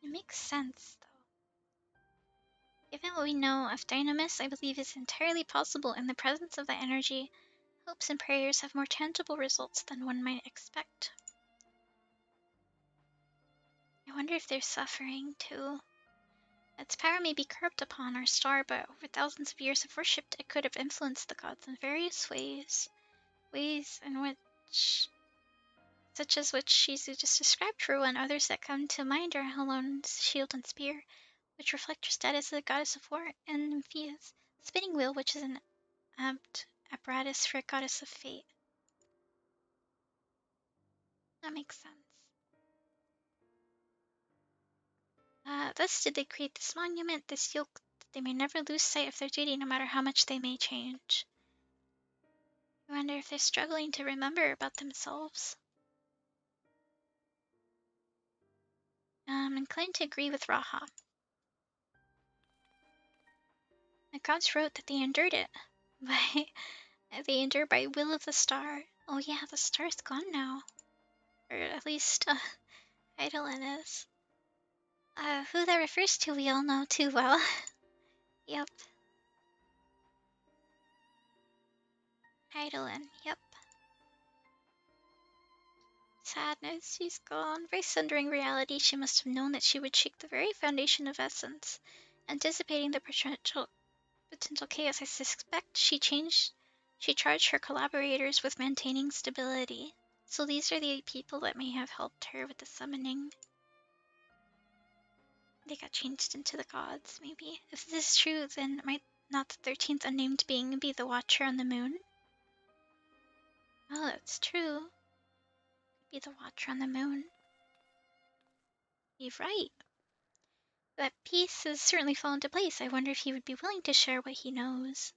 It makes sense, though. Given what we know of Dynamis, I believe it's entirely possible in the presence of that energy, hopes and prayers have more tangible results than one might expect. I wonder if they're suffering, too. Its power may be curbed upon our star, but over thousands of years of worship, it could have influenced the gods in various ways. Ways in which... such as which Shizu just described for one. Others that come to mind are Helone's shield and spear, which reflect her status as a goddess of war, and Nymphia's spinning wheel, which is an apparatus for a goddess of fate. That makes sense. Thus did they create this monument, this yoke, that they may never lose sight of their duty no matter how much they may change. I wonder if they're struggling to remember about themselves. I'm inclined to agree with Raha. The gods wrote that they endured it. They endure by will of the star. Oh yeah, the star's gone now. Or at least, Eidolon is. Who that refers to we all know too well. Yep. Eidolon, yep. Sadness, she's gone. By sundering reality, she must have known that she would shake the very foundation of essence. Anticipating the potential chaos, I suspect she charged her collaborators with maintaining stability. So these are the people that may have helped her with the summoning. They got changed into the gods, maybe. If this is true, then might not the 13th unnamed being be the Watcher on the moon? Oh, that's true. Be the Watcher on the moon. You're right. That piece has certainly fallen into place. I wonder if he would be willing to share what he knows.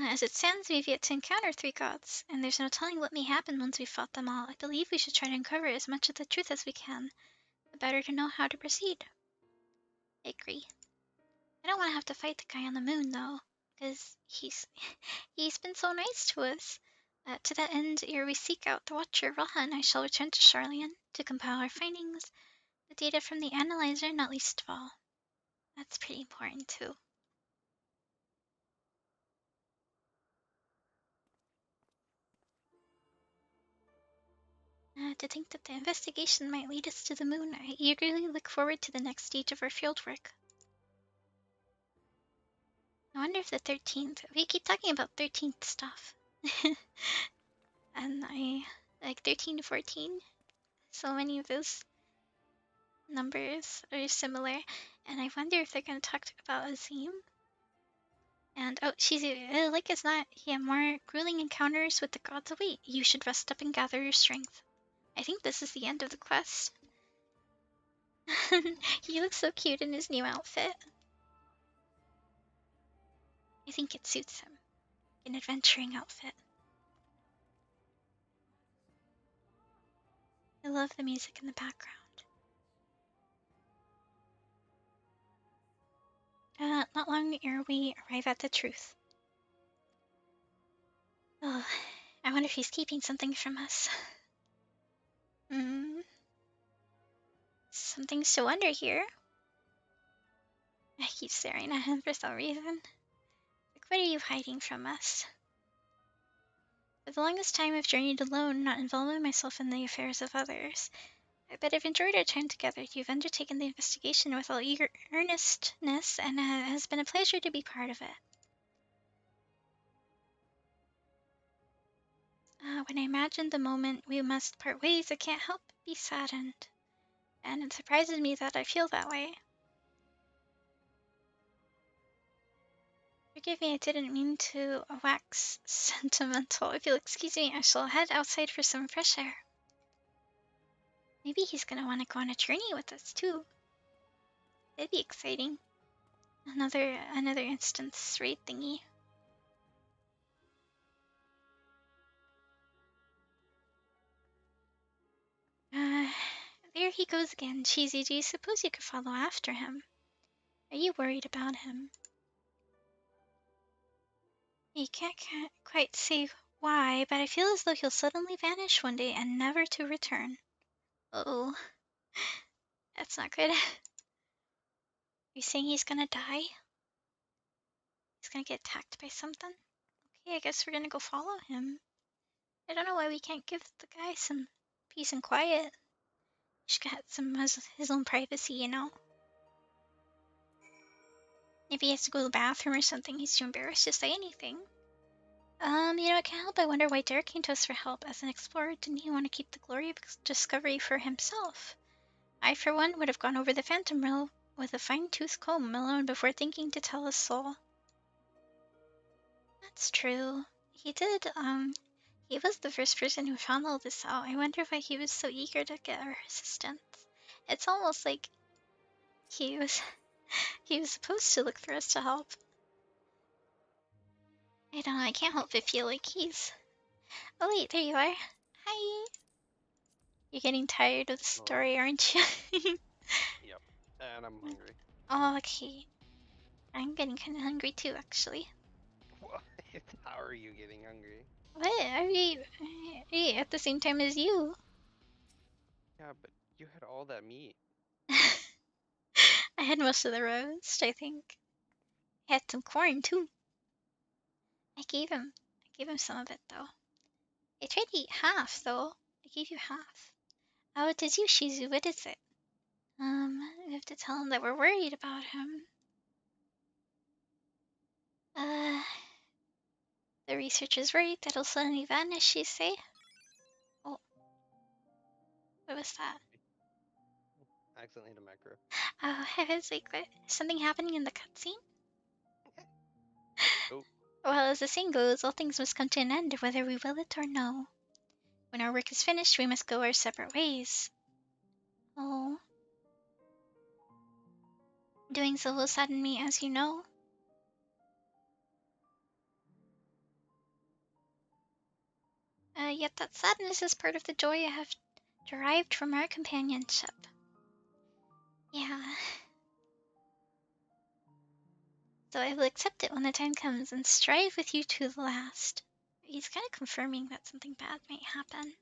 As it stands, we've yet to encounter 3 gods, and there's no telling what may happen once we've fought them all. I believe we should try to uncover as much of the truth as we can, the better to know how to proceed. I agree. I don't want to have to fight the guy on the moon, though, because he's been so nice to us. To that end, ere we seek out the Watcher, Raha and I shall return to Charlian to compile our findings, the data from the analyzer, not least of all. That's pretty important, too. To think that the investigation might lead us to the moon, I eagerly look forward to the next stage of our fieldwork. I wonder if the 13th... We keep talking about 13th stuff. And I... like 13 to 14. So many of those numbers are similar. And I wonder if they're going to talk about Azim. And, oh, she's... like as not, he had more grueling encounters with the gods await. You should rest up and gather your strength. I think this is the end of the quest. He looks so cute in his new outfit. I think it suits him. An adventuring outfit. I love the music in the background. Not long ere we arrive at the truth. Oh, I wonder if he's keeping something from us. Something's to wonder here. I keep staring at him for some reason. Like, what are you hiding from us? For the longest time I've journeyed alone, not involving myself in the affairs of others. But I've enjoyed our time together. You've undertaken the investigation with all eager earnestness, and it has been a pleasure to be part of it. When I imagine the moment we must part ways, I can't help but be saddened. And it surprises me that I feel that way. Forgive me, I didn't mean to wax sentimental. If you'll excuse me, I shall head outside for some fresh air. Maybe he's gonna want to go on a journey with us, too. That'd be exciting. Another instance raid thingy. There he goes again. Cheesy, do you suppose you could follow after him? Are you worried about him? You can't quite say why, but I feel as though he'll suddenly vanish one day and never to return. Oh, that's not good. You're saying he's gonna die? He's gonna get attacked by something? Okay, I guess we're gonna go follow him. I don't know why we can't give the guy some peace and quiet. He's got some his own privacy, you know? If he has to go to the bathroom or something, he's too embarrassed to say anything. I can't help but wonder why Derek came to us for help. As an explorer, didn't he want to keep the glory of discovery for himself? I, for one, would have gone over the Phantom Rill with a fine-tooth comb alone before thinking to tell a soul. That's true. He did, he was the first person who found all this out. I wonder why he was so eager to get our assistance. It's almost like he was he was supposed to look for us to help. I don't know, I can't help but feel like he's... Oh wait, there you are. Hi. You're getting tired of the Hello. story, aren't you? Yep. And I'm hungry. Oh, okay. I'm getting kind of hungry too, actually. What? How are you getting hungry? What? I ate at the same time as you. Yeah, but you had all that meat. I had most of the roast, I think. I had some corn too. I gave him some of it though. I tried to eat half though. I gave you half. Oh, it is you, Shizu. What is it? We have to tell him that we're worried about him. Uh, the research is worried that he'll suddenly vanish, you say? Oh, what was that? I accidentally hit a macro. Oh, I was like, what? Is something happening in the cutscene? Oh, Well, as the saying goes, all things must come to an end, whether we will it or no. When our work is finished, we must go our separate ways. Oh, doing so will sadden me, as you know. Yet that sadness is part of the joy I have derived from our companionship. Yeah. So I will accept it when the time comes and strive with you to the last. He's kind of confirming that something bad might happen.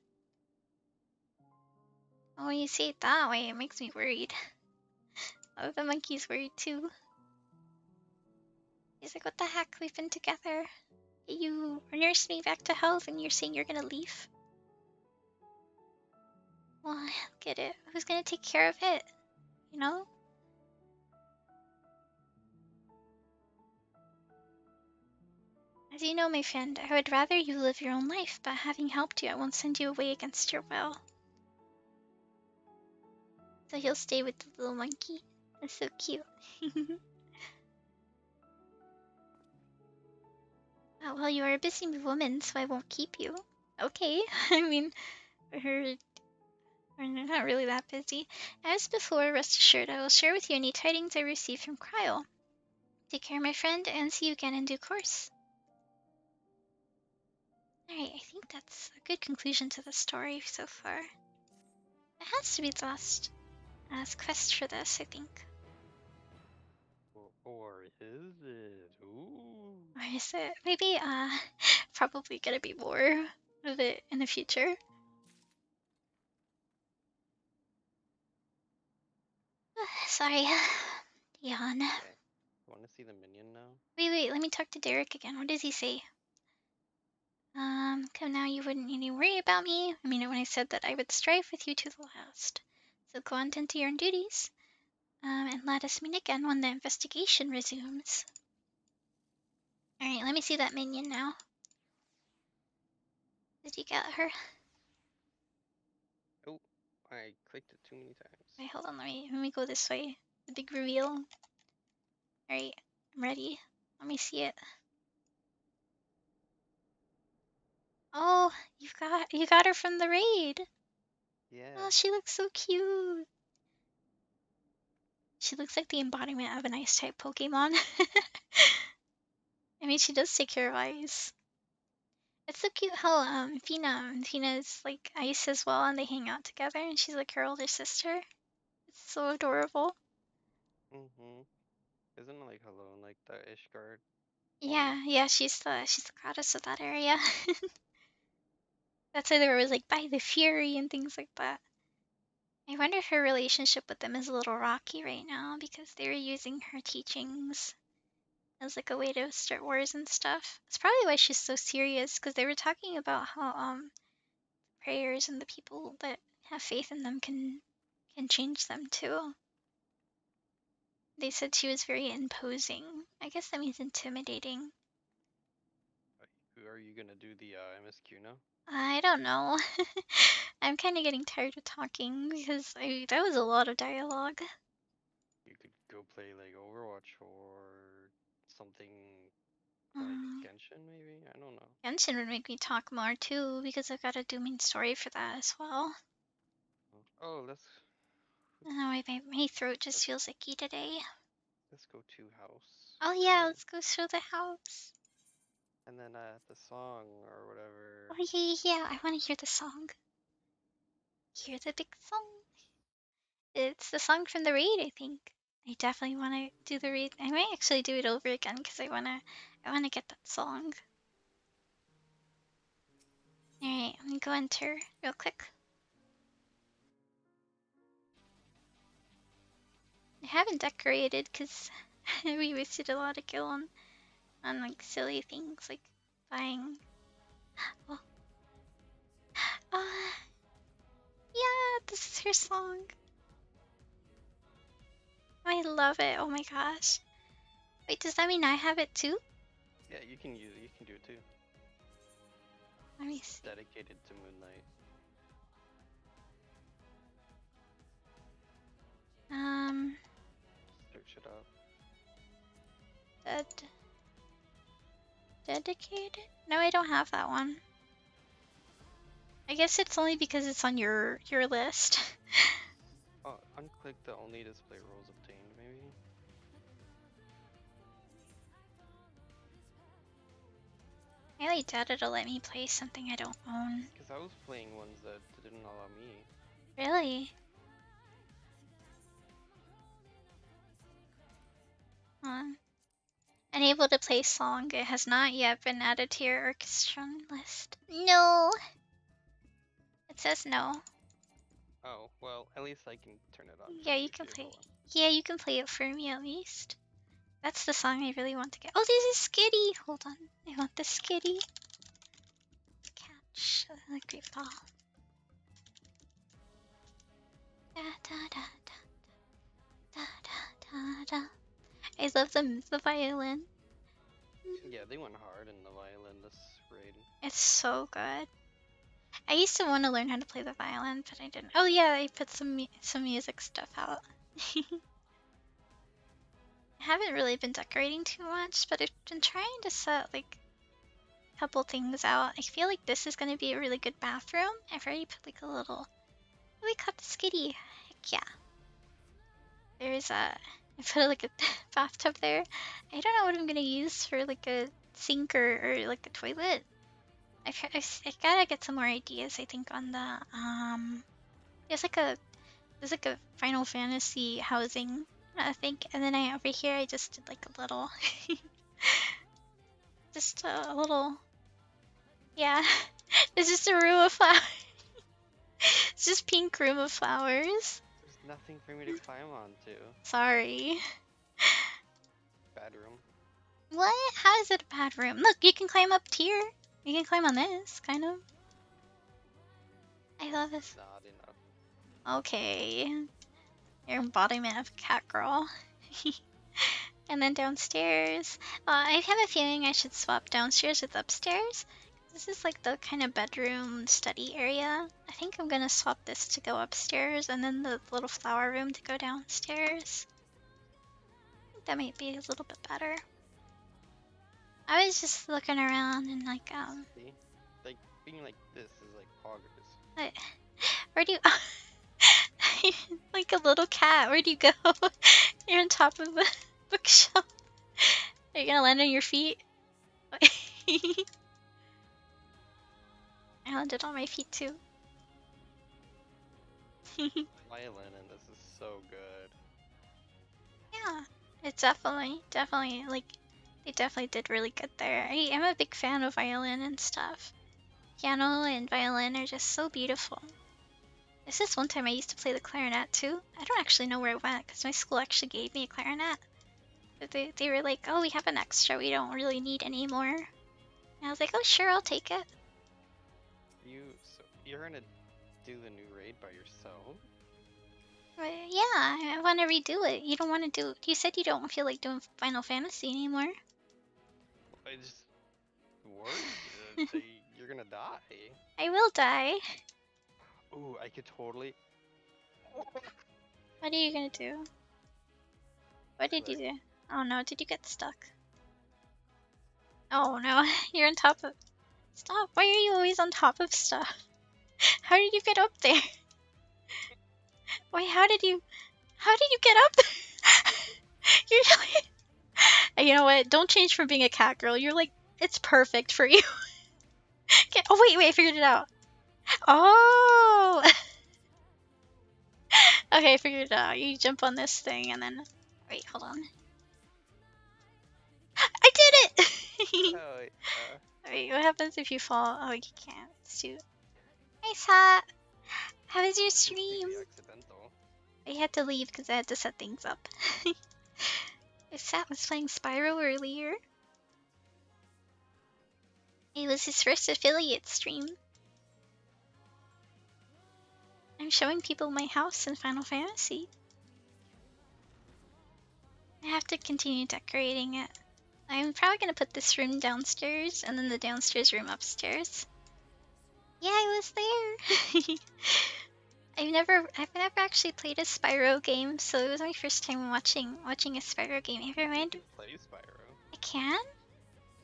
Oh, when you say it that way, it makes me worried. Oh, the monkey's worried too. He's like, what the heck? We've been together. You nursed me back to health and you're saying you're gonna leave? Well, I don't get it. Who's gonna take care of it? You know? As you know, my friend, I would rather you live your own life, but having helped you, I won't send you away against your will. So he'll stay with the little monkey. That's so cute. Well, you are a busy woman, so I won't keep you. Okay, I mean, we're not really that busy. As before, rest assured, I will share with you any tidings I receive from Cryo. Take care, my friend, and see you again in due course. Alright, I think that's a good conclusion to the story so far. It has to be the last quest for this, I think. or is it? Ooh. Or is it? Maybe, probably gonna be more of it in the future. Sorry. Yawn. Okay. Want to see the minion now? Wait, let me talk to Derek again. What does he say? Come now, you wouldn't need to worry about me. I mean, when I said that I would strive with you to the last. So go on to your duties. And let us meet again when the investigation resumes. Alright, let me see that minion now. Did you get her? Oh, I clicked it too many times. Wait, hold on, let me go this way. The big reveal. Alright, I'm ready. Let me see it. Oh, you got her from the raid. Yeah. Oh, she looks so cute. She looks like the embodiment of an ice type Pokemon. I mean, she does take care of ice. It's so cute how Fina's like ice as well, and they hang out together, and she's like her older sister. It's so adorable. Mm-hmm. Isn't it like hello in like the Ishgard form? Yeah, she's the goddess of that area. That's why there was like by the Fury and things like that. I wonder if her relationship with them is a little rocky right now because they were using her teachings as like a way to start wars and stuff. It's probably why she's so serious because they were talking about how prayers and the people that have faith in them can change them too. They said she was very imposing. I guess that means intimidating. Are you gonna do the MSQ now? I don't know. I'm kind of getting tired of talking because that was a lot of dialogue. You could go play like Overwatch or something like Genshin, maybe? I don't know. Genshin would make me talk more too because I've got to do main story for that as well. Oh, let's Oh, my throat just feels icky today. go to house. Oh yeah, let's go show the house. And then the song or whatever. Oh yeah, I want to hear the song. Hear the big song. It's the song from the raid, I think. I definitely want to do the raid. I might actually do it over again because I wanna get that song. Alright, I'm gonna go enter real quick. I haven't decorated because we wasted a lot of gil on like silly things like buying. Oh, yeah, this is her song. I love it. Oh my gosh. Wait, does that mean I have it too? Yeah, you can use it. You can do it too. Let me see. Dedicated to Moonlight. Search it up. Dedicated? No, I don't have that one. I guess it's only because it's on your list. Oh, unclick the only display roles obtained, maybe? I highly doubt it'll let me play something I don't own. Because I was playing ones that didn't allow me. Really? Unable to play song. It has not yet been added to your orchestra list. No! It says no. Oh, well, at least I can turn it on. Yeah, you can play. Yeah, you can play it for me at least. That's the song I really want to get. Oh, there's a skitty! Hold on. I want the skitty. Catch the great ball. Da, da, da, da, da, da, da. I love the violin. Yeah, they went hard in the violin this raid. It's so good. I used to want to learn how to play the violin, but I didn't. Oh yeah, I put some music stuff out. I haven't really been decorating too much, but I've been trying to set like a couple things out. I feel like this is going to be a really good bathroom. I've already put like a little. Oh, we caught the skitty. Heck yeah. There's I put like a bathtub there. I don't know what I'm gonna use for like a sink or like a toilet. I gotta get some more ideas. I think on the there's like a Final Fantasy housing I think, and then over here I just did like a little, just a little, yeah. It's just a room of flowers. It's just pink room of flowers. There's nothing for me to climb onto. Sorry. Bad room. What? How is it a bad room? Look, you can climb up here. You can climb on this, kind of. I love this. Not enough. Okay. Your embodiment of a cat girl. And then downstairs. I have a feeling I should swap downstairs with upstairs. This is like the kind of bedroom study area. I think I'm gonna swap this to go upstairs and then the little flower room to go downstairs. I think that might be a little bit better. I was just looking around and like, See? Like, being like this is like poggers. What? Where do you... like a little cat, where do you go? You're on top of the bookshelf. Are you gonna land on your feet? I landed on my feet too. Violin and this is so good. Yeah, it's definitely, like, they definitely did really good there. I'm a big fan of violin and stuff. Piano and violin are just so beautiful. This is one time I used to play the clarinet too. I don't actually know where it went because my school actually gave me a clarinet. But they were like, oh, we have an extra. We don't really need any more. And I was like, oh, sure, I'll take it. So you're gonna do the new raid by yourself? But yeah, I want to redo it. You don't want to do. You said you don't feel like doing Final Fantasy anymore. I just worried that you're gonna die. I will die. Ooh, I could totally. What are you gonna do? What did you do? Oh no, did you get stuck? Oh no, you're on top of. Stop! Why are you always on top of stuff? How did you get up there? Wait, how did you get up there? You're like, you know what? Don't change from being a cat girl. You're like, it's perfect for you. Oh wait, I figured it out. Oh. Okay, I figured it out. You jump on this thing and then. Wait, hold on. I did it! Oh, yeah. Wait, what happens if you fall? Oh, you can't. It's too. Nice hat. How was your It's stream? completely accidental. I had to leave because I had to set things up. Sat was playing Spyro earlier. It was his first affiliate stream. I'm showing people my house in Final Fantasy. I have to continue decorating it. I'm probably gonna put this room downstairs and then the downstairs room upstairs. Yeah, I was there. I've never actually played a Spyro game, so it was my first time watching a Spyro game. Have you You mind? can play Spyro. I can?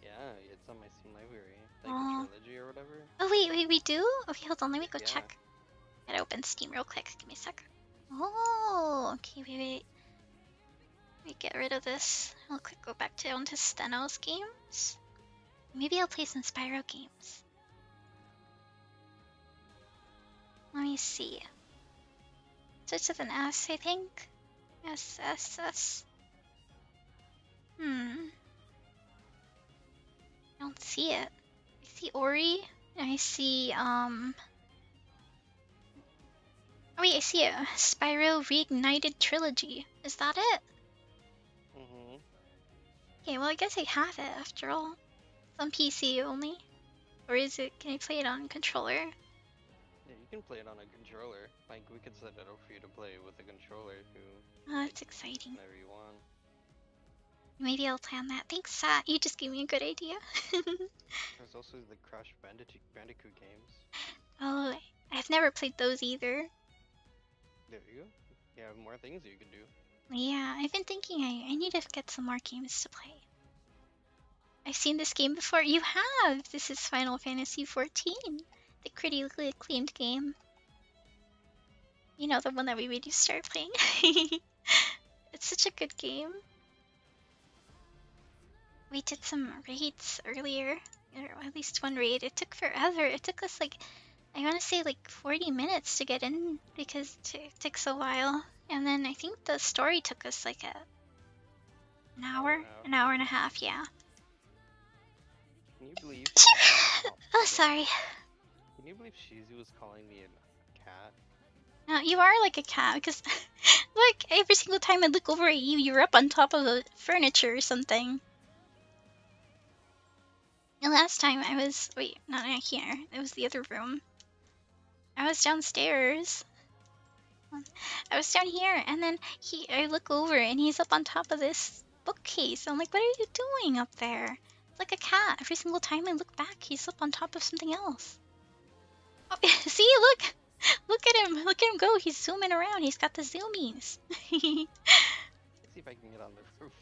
Yeah, it's on my Steam library. Like Oh. the trilogy or whatever. Oh wait, we do? Okay, hold on, let me go Yeah. check. Gotta open Steam real quick. Give me a sec. Oh, okay, wait. Let me get rid of this. I'll quick go back down to Steno's games. Maybe I'll play some Spyro games. Let me see. Starts with an S, I think. S. I don't see it. I see Ori. I see, Oh wait, I see it. Spyro Reignited Trilogy. Is that it? Mm-hmm. Okay, well I guess I have it after all. It's on PC only. Or is it, can I play it on controller? Yeah, you can play it on a controller. Like, we could set it up for you to play with a controller if you... Oh, that's exciting. Whenever you want. Maybe I'll plan that. Thanks, Sat. You just gave me a good idea. There's also the Crash Bandicoot games. Oh, I've never played those either. There you go. You have more things you can do. Yeah, I've been thinking I need to get some more games to play. I've seen this game before. You have! This is Final Fantasy XIV, the critically acclaimed game. You know, the one that we made you start playing. It's such a good game. We did some raids earlier, or at least one raid. It took forever. It took us like, I want to say like 40 minutes to get in because it takes a while. And then I think the story took us like an hour and a half, yeah. Can you believe? Oh, sorry. Can you believe Shizu was calling me a cat? No, you are like a cat because look, every single time I look over at you, you're up on top of the furniture or something. The last time I was, wait, not here. It was the other room. I was downstairs. I was down here, and then I look over, and he's up on top of this bookcase. I'm like, what are you doing up there? It's like a cat. Every single time I look back, he's up on top of something else. Oh, see, look at him. Look at him go. He's zooming around. He's got the zoomies. Let's see if I can get on the roof.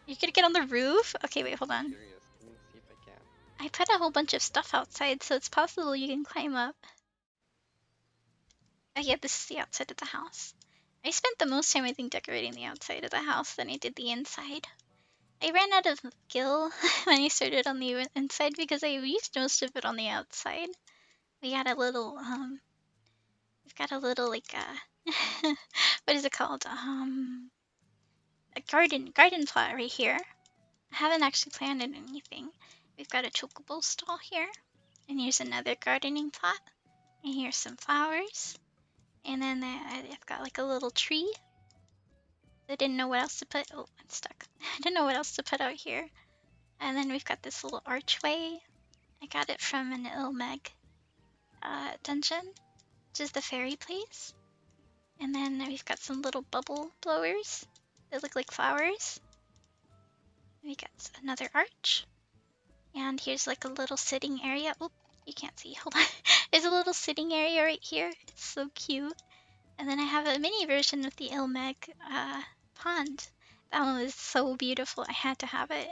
You're gonna get on the roof? Okay, wait, hold on. I'm curious. Let me see if I can. I put a whole bunch of stuff outside, so it's possible you can climb up. Oh yeah, this is the outside of the house. I spent the most time, I think, decorating the outside of the house than I did the inside. I ran out of gil when I started on the inside because I used most of it on the outside. We got a little, we've got a little, like, what is it called? A garden plot right here. I haven't actually planted anything. We've got a chocobo stall here. And here's another gardening plot. And here's some flowers. And then I've got like a little tree. I didn't know what else to put. Oh, I'm stuck. I didn't know what else to put out here. And then we've got this little archway. I got it from an Ilmeg dungeon, which is the fairy place. And then we've got some little bubble blowers that look like flowers. We got another arch. And here's like a little sitting area. Oop, you can't see. Hold on. There's a little sitting area right here. It's so cute. And then I have a mini version of the Ilmeg pond. That one was so beautiful. I had to have it.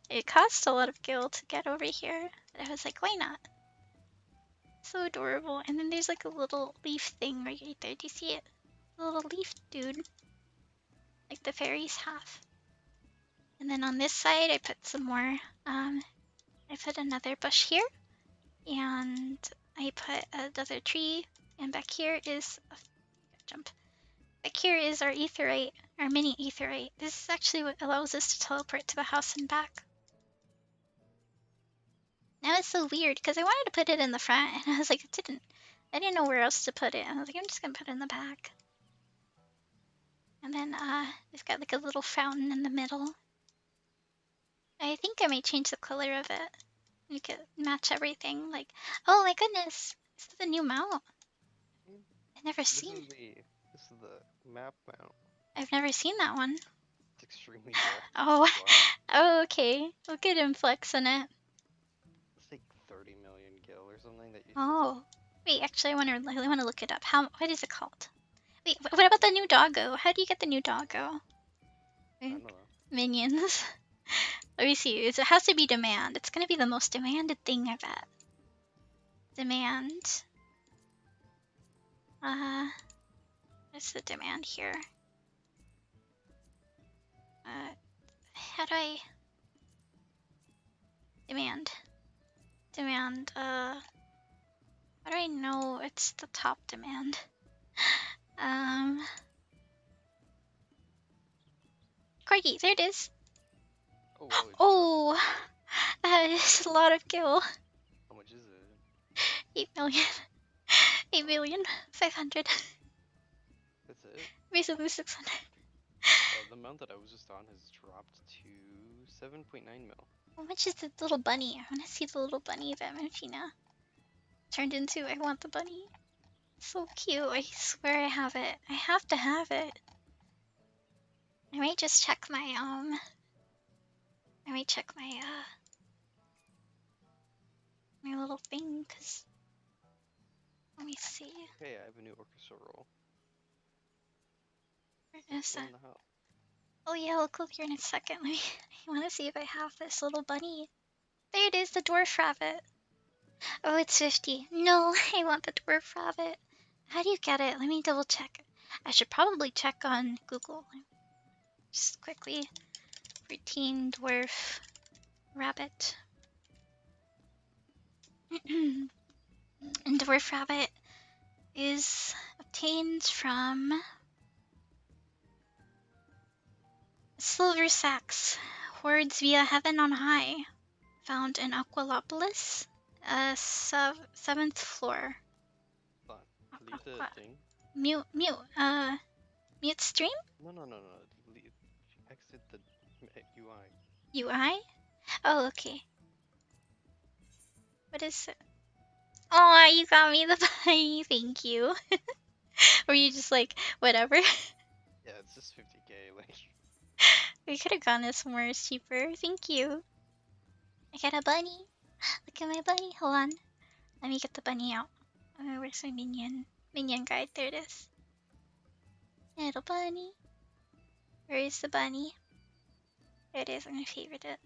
It cost a lot of gil to get over here. But I was like, why not? So adorable. And then there's like a little leaf thing right there. Do you see it? A little leaf dude. Like the fairies have. And then on this side, I put some more. I put another bush here. And I put another tree. And back here is. Jump. Back here is our aetherite, our mini aetherite. This is actually what allows us to teleport to the house and back. Now it's so weird because I wanted to put it in the front and I was like, I didn't know where else to put it. And I was like, I'm just gonna put it in the back. And then we've got like a little fountain in the middle. I think I might change the color of it. You could match everything. Like, oh my goodness, this is the new mount. I've never seen. This is the map mount. I've never seen that one. It's extremely good. Oh, oh, okay. Look at him flexing it. It's like 30 million gil or something that you. Oh, wait. Actually, I want to look it up. What is it called? Wait, what about the new doggo? How do you get the new doggo? I don't know. Minions. Let me see. It has to be demand. It's gonna be the most demanded thing, I bet. Demand. What's the demand here? How do I demand? How do I know it's the top demand? Corgi, there it is. Oh, wow, Oh, that is a lot of gil. how much is it? 8 million. 8,500,000. That's it? Basically 600. The amount that I was just on has dropped to 7.9 mil. How much is the little bunny? I want to see the little bunny that Machina turned into. I want the bunny. So cute. I swear I have it. I have to have it. I might just check my my little thing, cause let me see. Hey, I have a new orchestra roll. Where is One it? in the house. Oh yeah, I'll go here in a second. I want to see if I have this little bunny. There it is, the dwarf rabbit. Oh, it's 50. No, I want the dwarf rabbit. How do you get it? Let me double check. I should probably check on Google. Just quickly. Routine dwarf rabbit. And dwarf rabbit is obtained from silver sacks, hoards via heaven on high, found in Aqualopolis, 7th floor. Hold on. Leave the thing. Mute stream? No. Exit the UI. UI? Oh, okay. What is it? Oh, you got me the bunny. Thank you. Or you just like, whatever? Yeah, it's just 50k. Like, We could have gone this somewhere cheaper. Thank you. I got a bunny. Look at my bunny. Hold on. Let me get the bunny out. Where's my minion? Minion guide. There it is. Little bunny. Where is the bunny? There it is. I'm gonna favorite it.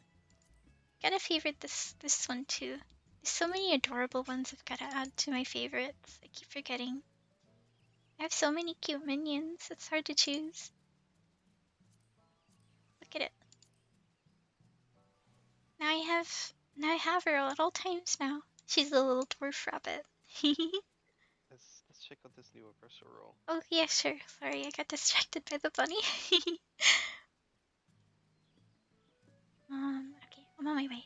Gotta favorite this one too. There's so many adorable ones I've gotta add to my favorites. I keep forgetting. I have so many cute minions. It's hard to choose. Look at it. Now I have her at all times now. She's a little dwarf rabbit. let's check out this new orchestra roll. Oh yeah, sure. Sorry, I got distracted by the bunny. Okay, I'm on my way.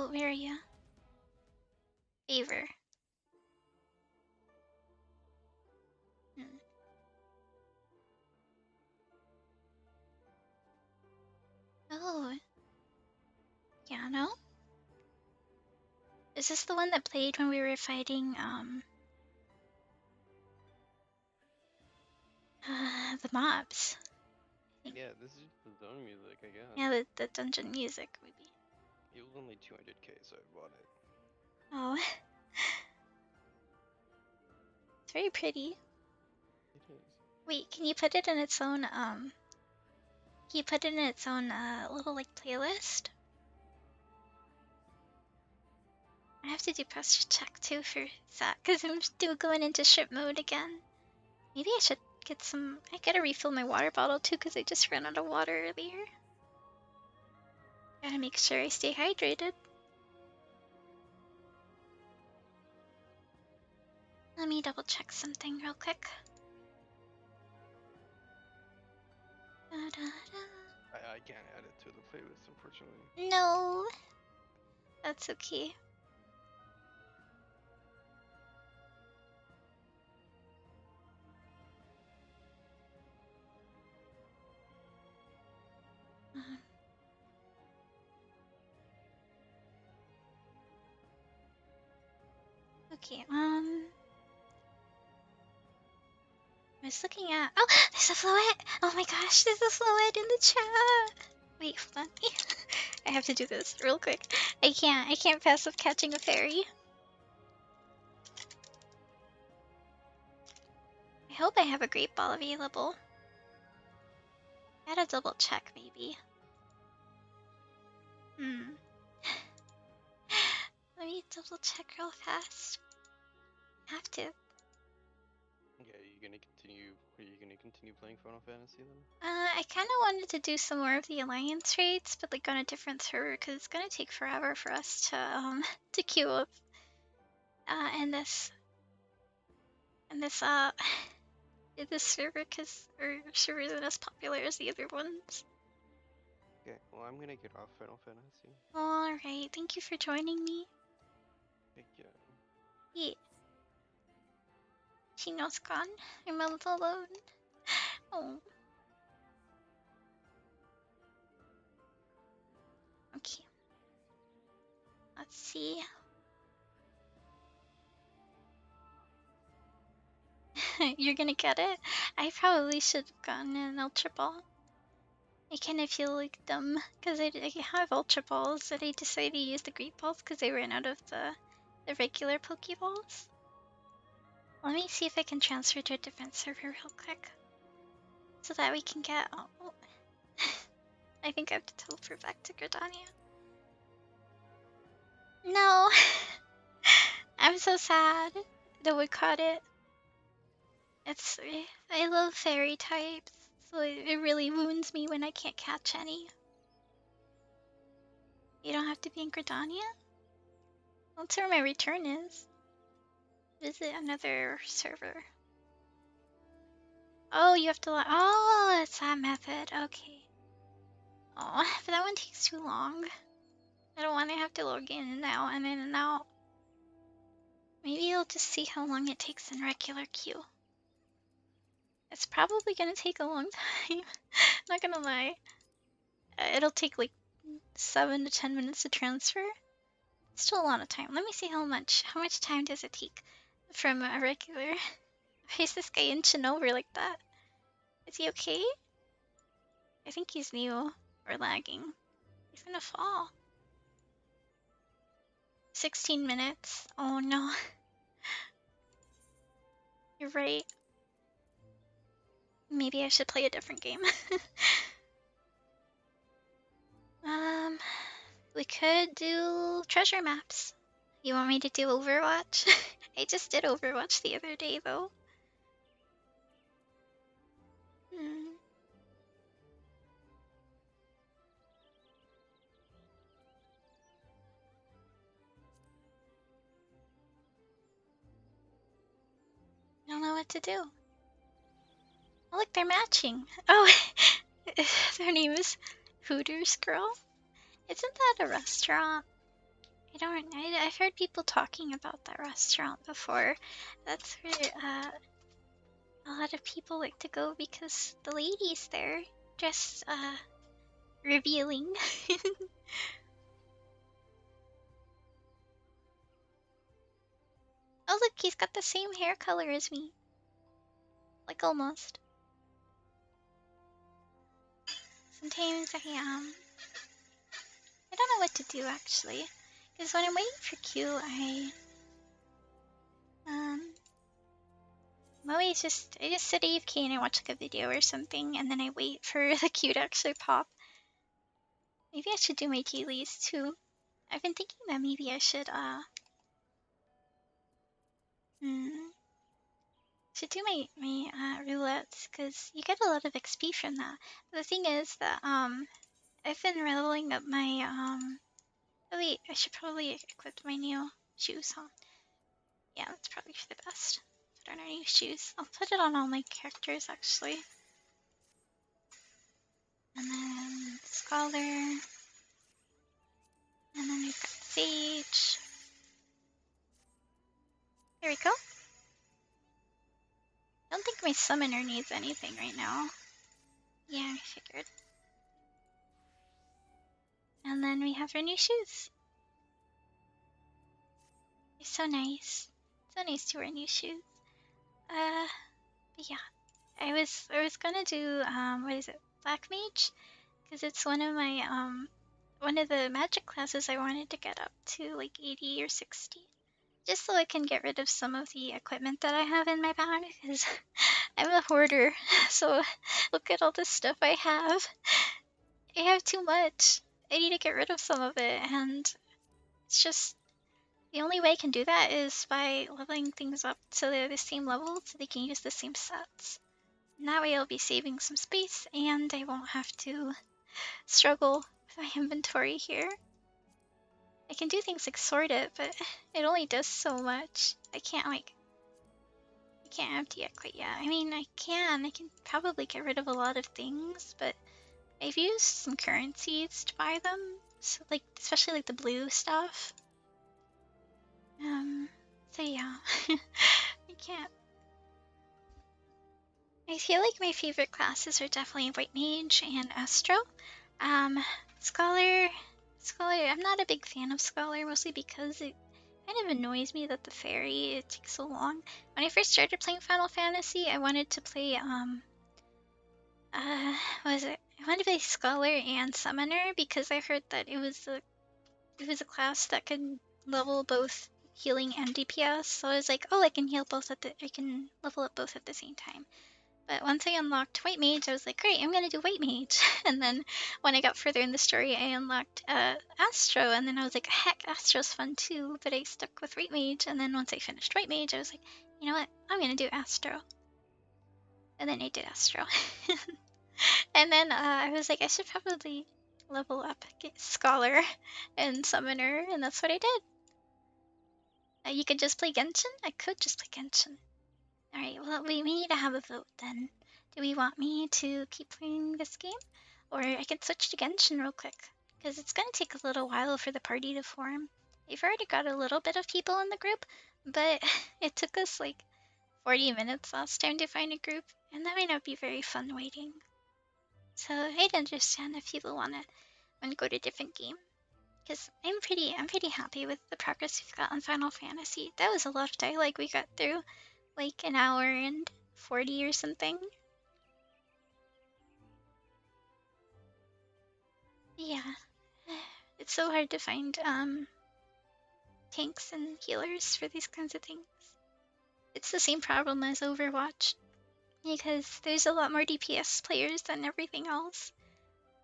where are you? Favor. Oh, piano? Is this the one that played when we were fighting, the mobs? Yeah, this is the zone music, I guess. Yeah, the dungeon music, maybe. It was only 200k, so I bought it. Oh. It's very pretty. It is. Wait, can you put it in its own, can you put it in its own, little, like, playlist? I have to do posture check, too, for that, because I'm still going into ship mode again. Maybe I should get some, I gotta refill my water bottle, too, because I just ran out of water earlier. Gotta make sure I stay hydrated. Let me double check something real quick. I can't add it to the playlist, unfortunately. No, that's okay. Okay, I was looking at. Oh, there's a fluid! Oh my gosh, there's a fluid in the chat! Wait, hold on. I have to do this real quick. I can't pass up catching a fairy. I hope I have a great ball available. Gotta double check, maybe. Let me double check real fast. Have to. Yeah, are you gonna continue playing Final Fantasy then? I kind of wanted to do some more of the alliance raids, but like on a different server, because it's gonna take forever for us to to queue up in this in this server, because our server isn't as popular as the other ones. Okay, well I'm gonna get off Final Fantasy. All right, thank you for joining me. Heck yeah. Yeah. Chino's gone. I'm a little alone. Oh. Okay. Let's see. You're gonna get it? I probably should have gotten an Ultra Ball. I kind of feel like dumb because I have Ultra Balls and I decided to use the Great Balls because I ran out of the regular Pokeballs. Let me see if I can transfer to a different server real quick so that we can get. Oh. I think I have to teleport back to Gridania. No! I'm so sad that we caught it. I love fairy types, so it really wounds me when I can't catch any. You don't have to be in Gridania? That's where my return is. Visit another server. Oh, you have to oh, it's that method. Okay. Oh, but that one takes too long. I don't want to have to log in and out and in and out. Maybe I'll just see how long it takes in regular queue. It's probably gonna take a long time. Not gonna lie. It'll take like 7 to 10 minutes to transfer. Still a lot of time. Let me see how much time does it take from a regular. Why is this guy inching over like that? Is he okay? I think he's new or lagging. He's gonna fall. 16 minutes. Oh no. You're right. Maybe I should play a different game. We could do treasure maps. You want me to do Overwatch? I just did Overwatch the other day though. Hmm. I don't know what to do. Oh look, they're matching. Oh, their name is Hooters Girl. Isn't that a restaurant? I've heard people talking about that restaurant before. That's where a lot of people like to go because the ladies there dress revealing. Oh look, he's got the same hair color as me. Like almost. Sometimes I don't know what to do actually. Because when I'm waiting for Q, I'm always I just sit AFK and I watch like a video or something, and then I wait for the queue to actually pop. Maybe I should do my dailies too. I've been thinking that maybe I should should do my roulettes because you get a lot of XP from that. The thing is that I've been leveling up my oh wait, I should probably equip my new shoes, huh? Yeah, that's probably for the best. Put on our new shoes. I'll put it on all my characters actually. And then Scholar. And then we've got Sage. There we go. I don't think my summoner needs anything right now. Yeah, I figured. And then we have our new shoes. They're so nice. So nice to wear new shoes. But yeah. I was gonna do what is it? Black Mage? Because it's one of the magic classes I wanted to get up to like 80 or 60. Just so I can get rid of some of the equipment that I have in my bag, because I'm a hoarder. So look at all the stuff I have. I have too much. I need to get rid of some of it, and it's just the only way I can do that is by leveling things up so they're the same level so they can use the same sets. And that way I'll be saving some space and I won't have to struggle with my inventory here. I can do things like sort it, but it only does so much. I can't empty it quite yet. I mean, I can probably get rid of a lot of things, but I've used some currencies to buy them, so like, especially like the blue stuff. So yeah, I can't. I feel like my favorite classes are definitely White Mage and Astro. Scholar, I'm not a big fan of Scholar, mostly because it kind of annoys me that the fairy, it takes so long. When I first started playing Final Fantasy, I wanted to play, what was it? I wanted to play Scholar and Summoner because I heard that it was a class that could level both healing and DPS. So I was like, oh, I can level up both at the same time. But once I unlocked White Mage, I was like, great, I'm gonna do White Mage. And then when I got further in the story, I unlocked Astro, and then I was like, heck, Astro's fun too. But I stuck with White Mage, and then once I finished White Mage, I was like, you know what, I'm gonna do Astro. And then I did Astro. And then I was like, I should probably level up, get Scholar and Summoner, and that's what I did. You could just play Genshin? I could just play Genshin. Alright, well, we need to have a vote then. Do we want me to keep playing this game? Or I can switch to Genshin real quick, because it's going to take a little while for the party to form. We've already got a little bit of people in the group, but it took us like 40 minutes last time to find a group, and that might not be very fun waiting. So I'd understand if people want to go to a different game. Because I'm pretty happy with the progress we've got on Final Fantasy. That was a lot of dialogue we got through, like an hour and 40 or something. Yeah, it's so hard to find tanks and healers for these kinds of things. It's the same problem as Overwatch, because there's a lot more DPS players than everything else,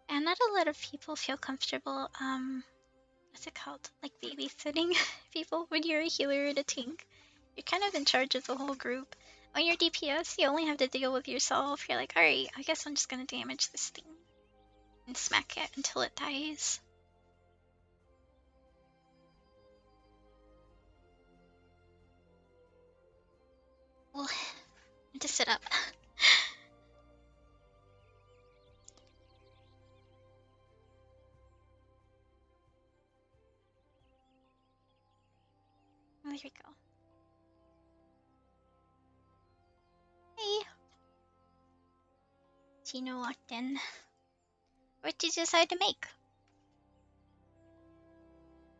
and not a lot of people feel comfortable what's it called? Like babysitting people when you're a healer and a tank. You're kind of in charge of the whole group. When you're DPS, you only have to deal with yourself. You're like, alright, I guess I'm just gonna damage this thing and smack it until it dies. Well, I need to sit up. there we go. Hey. Chino walked in. What did you decide to make?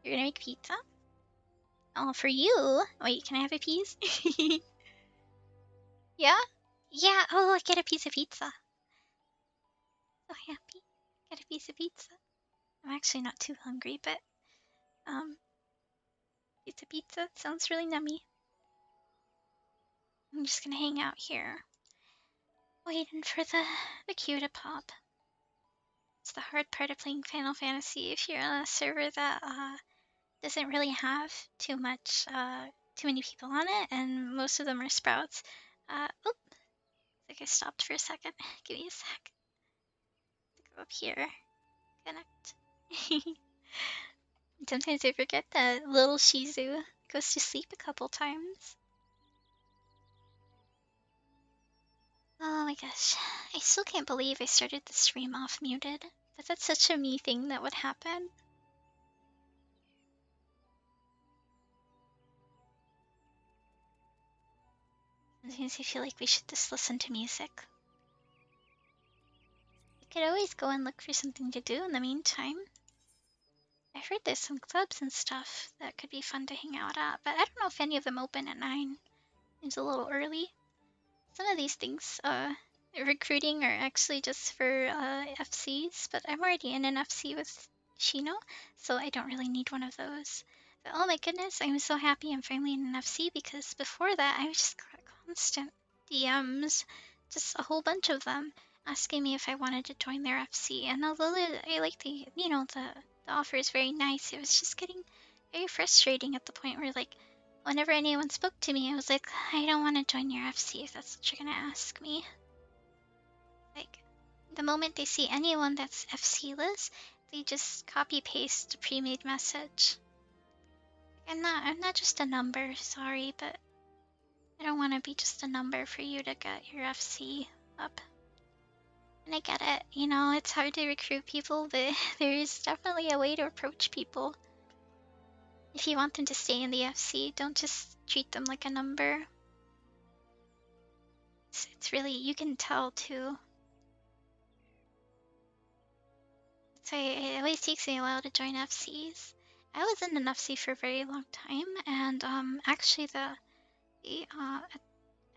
You're gonna make pizza? Oh, for you? Wait, can I have a piece? Yeah? Yeah, oh, get a piece of pizza. So happy. Get a piece of pizza. I'm actually not too hungry, but, pizza sounds really yummy. I'm just gonna hang out here, waiting for the queue to pop. It's the hard part of playing Final Fantasy if you're on a server that, doesn't really have too many people on it, and most of them are sprouts. Oop, I think I stopped for a second. Give me a sec. Go up here. Connect. Sometimes I forget that little Shizu goes to sleep a couple times. Oh my gosh. I still can't believe I started the stream off muted. But that's such a me thing that would happen. Sometimes I feel like we should just listen to music. We could always go and look for something to do in the meantime. I heard there's some clubs and stuff that could be fun to hang out at, but I don't know if any of them open at 9. It's a little early. Some of these things, recruiting are actually just for FCs, but I'm already in an FC with Shino, so I don't really need one of those. But oh my goodness, I'm so happy I'm finally in an FC because before that I was just got constant DMs, just a whole bunch of them asking me if I wanted to join their FC. And although I like the offer is very nice, it was just getting very frustrating at the point where like whenever anyone spoke to me, I was like, I don't want to join your FC if that's what you're gonna ask me. Like, the moment they see anyone that's FC-less, they just copy-paste a pre-made message. I'm not just a number, sorry, but I don't want to be just a number for you to get your FC up. And I get it, it's hard to recruit people, but there is definitely a way to approach people. If you want them to stay in the FC, don't just treat them like a number. It's really, you can tell too. So it always takes me a while to join FCs. I was in an FC for a very long time, and actually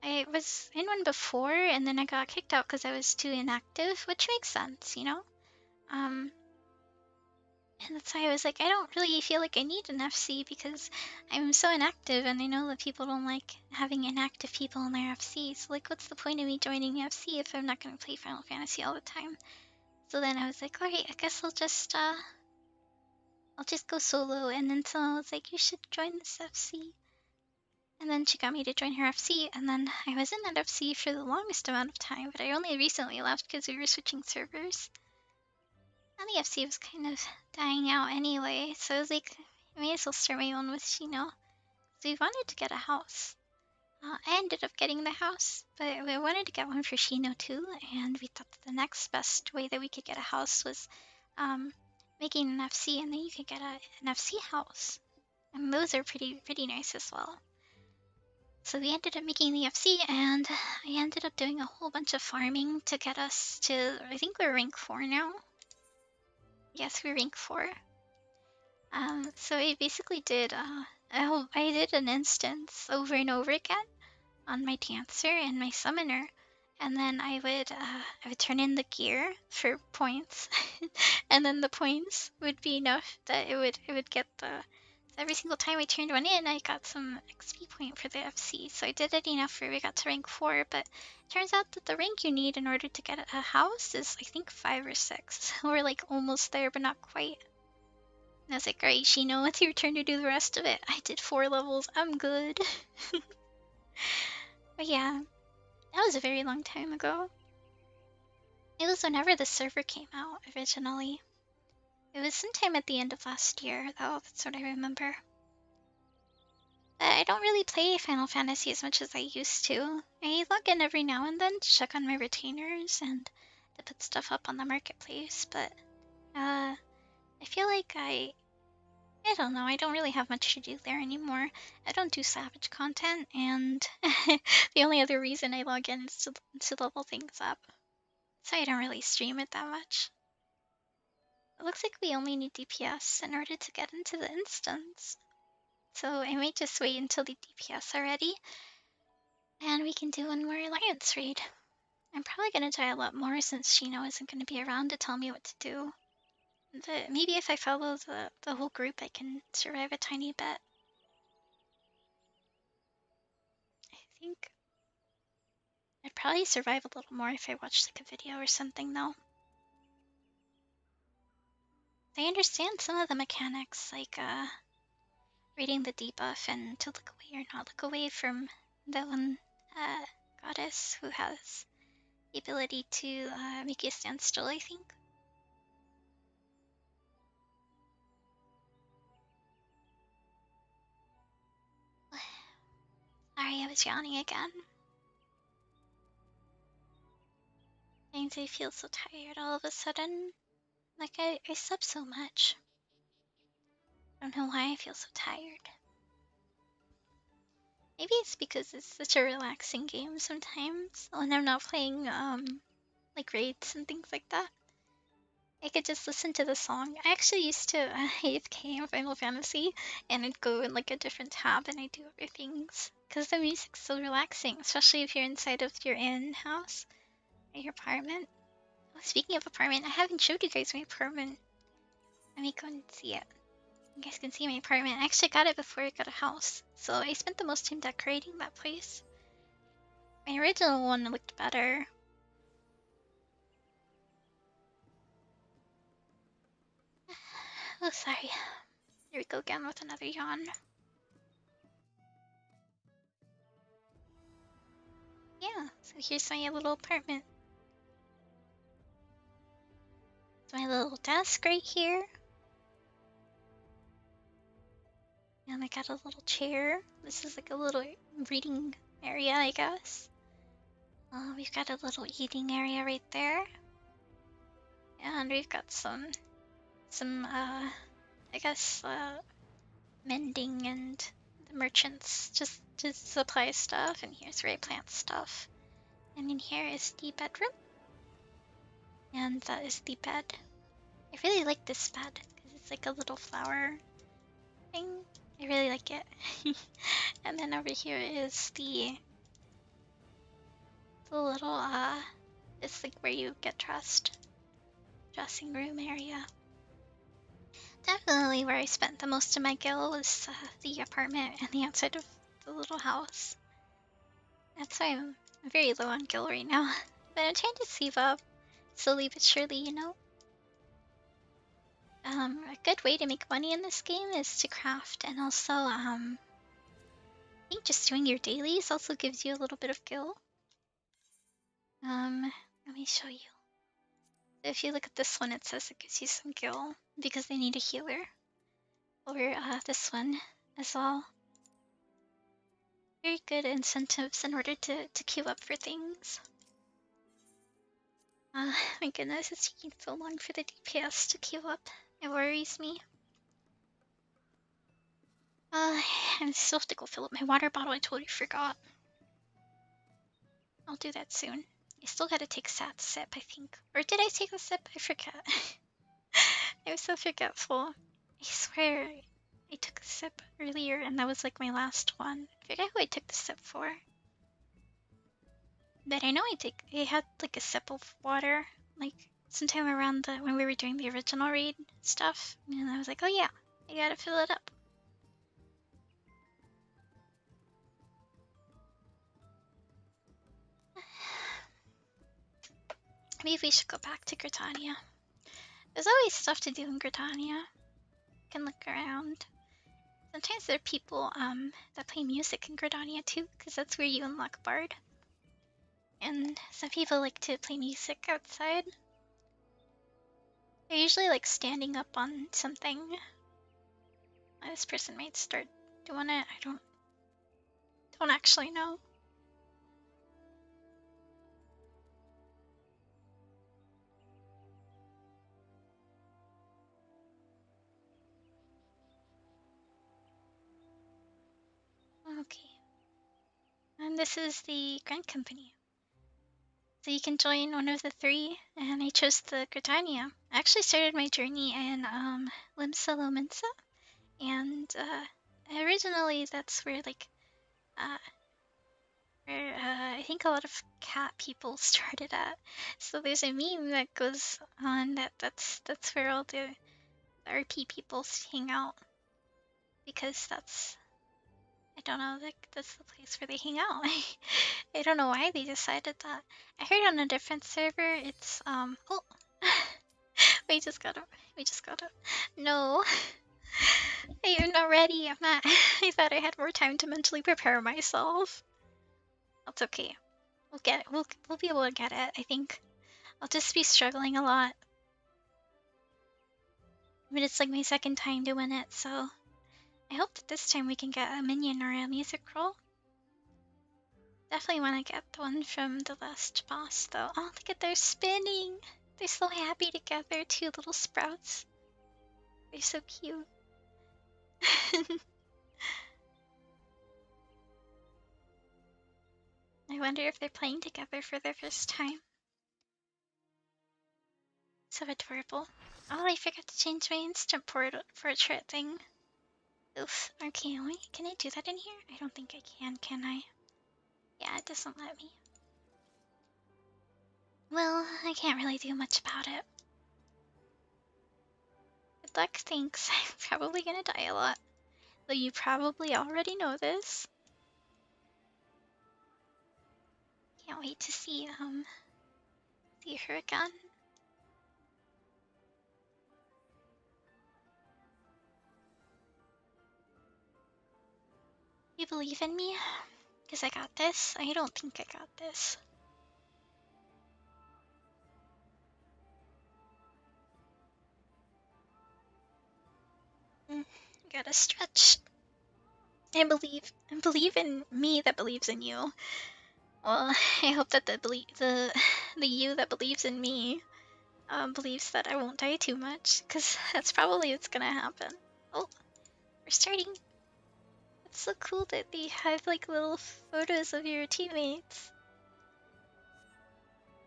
I was in one before, and then I got kicked out because I was too inactive, which makes sense, And that's why I was like, I don't really feel like I need an FC because I'm so inactive, and I know that people don't like having inactive people in their FC. So like, what's the point of me joining FC if I'm not gonna play Final Fantasy all the time? So then I was like, alright, I guess I'll just go solo. And then someone was like, you should join this FC. And then she got me to join her FC, and then I was in that FC for the longest amount of time, but I only recently left because we were switching servers. And the FC was kind of dying out anyway, so I was like, I may as well start my own with Shino. So we wanted to get a house. I ended up getting the house, but we wanted to get one for Shino too, and we thought that the next best way that we could get a house was making an FC, and then you could get an FC house. And those are pretty nice as well. So we ended up making the FC, and I ended up doing a whole bunch of farming to get us to, I think we're rank 4 now. Yes, we're rank 4. So I basically did, I did an instance over and over again on my dancer and my summoner, and then I would turn in the gear for points, and then the points would be enough that it would get the. Every single time I turned one in, I got some XP point for the FC. So I did it enough where we got to rank 4, but it turns out that the rank you need in order to get a house is, I think, 5 or 6. We're like almost there, but not quite. And I was like, alright, Shino, it's your turn to do the rest of it. I did 4 levels, I'm good. But yeah, that was a very long time ago. It was whenever the server came out originally. It was sometime at the end of last year, though, that's what I remember. I don't really play Final Fantasy as much as I used to. I log in every now and then to check on my retainers and to put stuff up on the marketplace, but I feel like I I don't know. I don't really have much to do there anymore. I don't do Savage content, and the only other reason I log in is to level things up. So I don't really stream it that much. It looks like we only need DPS in order to get into the instance. So I might just wait until the DPS are ready, and we can do one more Alliance raid. I'm probably gonna die a lot more since Shino isn't gonna be around to tell me what to do. But maybe if I follow the whole group, I can survive a tiny bit. I think I'd probably survive a little more if I watched like a video or something, though. I understand some of the mechanics, like reading the debuff and to look away or not look away from the one goddess who has the ability to make you stand still, I think. Sorry, I was yawning again. Means I feel so tired all of a sudden. Like I slept so much. I don't know why I feel so tired. Maybe it's because it's such a relaxing game sometimes when I'm not playing like raids and things like that. I could just listen to the song. I actually used to AFK in Final Fantasy, and I'd go in like a different tab and I'd do other things. Because the music's so relaxing, especially if you're inside of your in-house or your apartment. Oh, speaking of apartment, I haven't showed you guys my apartment. Let me go and see it. You guys can see my apartment. I actually got it before I got a house, so I spent the most time decorating that place. My original one looked better. Oh, sorry. Here we go again with another yawn. Yeah, so here's my little apartment. It's my little desk right here. And I got a little chair. This is like a little reading area, I guess. We've got a little eating area right there. And we've got some I guess, mending and the merchants just to supply stuff. And here's where I plant stuff. And in here is the bedroom. And that is the bed. I really like this bed because it's like a little flower thing. I really like it. And then over here is the little it's like where you get dressed. Dressing room area. Definitely where I spent the most of my gil was the apartment and the outside of the little house. That's why I'm very low on gil right now. But I'm trying to save up slowly but surely, you know. A good way to make money in this game is to craft, and also I think just doing your dailies also gives you a little bit of gil. Let me show you. If you look at this one, it says it gives you some gil because they need a healer. Or this one as well. Very good incentives in order to queue up for things. My goodness, it's taking so long for the DPS to queue up. It worries me. I still have to go fill up my water bottle. I totally forgot. I'll do that soon. I still gotta take a sad sip, I think. Or did I take a sip? I forget. I'm so forgetful. I swear I took a sip earlier and that was like my last one. I forget who I took the sip for. But I know I had like a sip of water, like sometime around when we were doing the original raid stuff, and I was like, oh yeah, I gotta fill it up. Maybe we should go back to Gritania. There's always stuff to do in Gritania. You can look around. Sometimes there are people that play music in Gridania too, because that's where you unlock Bard. And some people like to play music outside. They're usually like standing up on something. This person might start doing it. I don't actually know. and this is the Grant Company. So you can join one of the three, and I chose the Gridania. I actually started my journey in Limsa Lominsa, and originally that's where I think a lot of cat people started at. So there's a meme that goes on that's where all the RP people hang out, because I don't know, like that's the place where they hang out. I don't know why they decided that. I heard on a different server it's oh we just got up. We just got up. No. I'm not ready. I'm not. I thought I had more time to mentally prepare myself. That's okay. We'll get it. We'll be able to get it, I think. I'll just be struggling a lot. But it's like my second time doing it, so I hope that this time we can get a minion or a music roll. Definitely want to get the one from the last boss, though. Oh, look at they're spinning. They're so happy together, two little sprouts. They're so cute. I wonder if they're playing together for their first time. So adorable. Oh, I forgot to change my instant portrait thing. Oof. Okay, wait, can I do that in here? I don't think I can I? Yeah, it doesn't let me. Well, I can't really do much about it. Good luck, thanks. I'm probably gonna die a lot. Though you probably already know this. Can't wait to see her again. You believe in me? Because I got this? I don't think I got this. Gotta stretch. I believe in me that believes in you. Well, I hope that the you that believes in me believes that I won't die too much, because that's probably what's gonna happen. Oh, we're starting. It's so cool that they have like little photos of your teammates.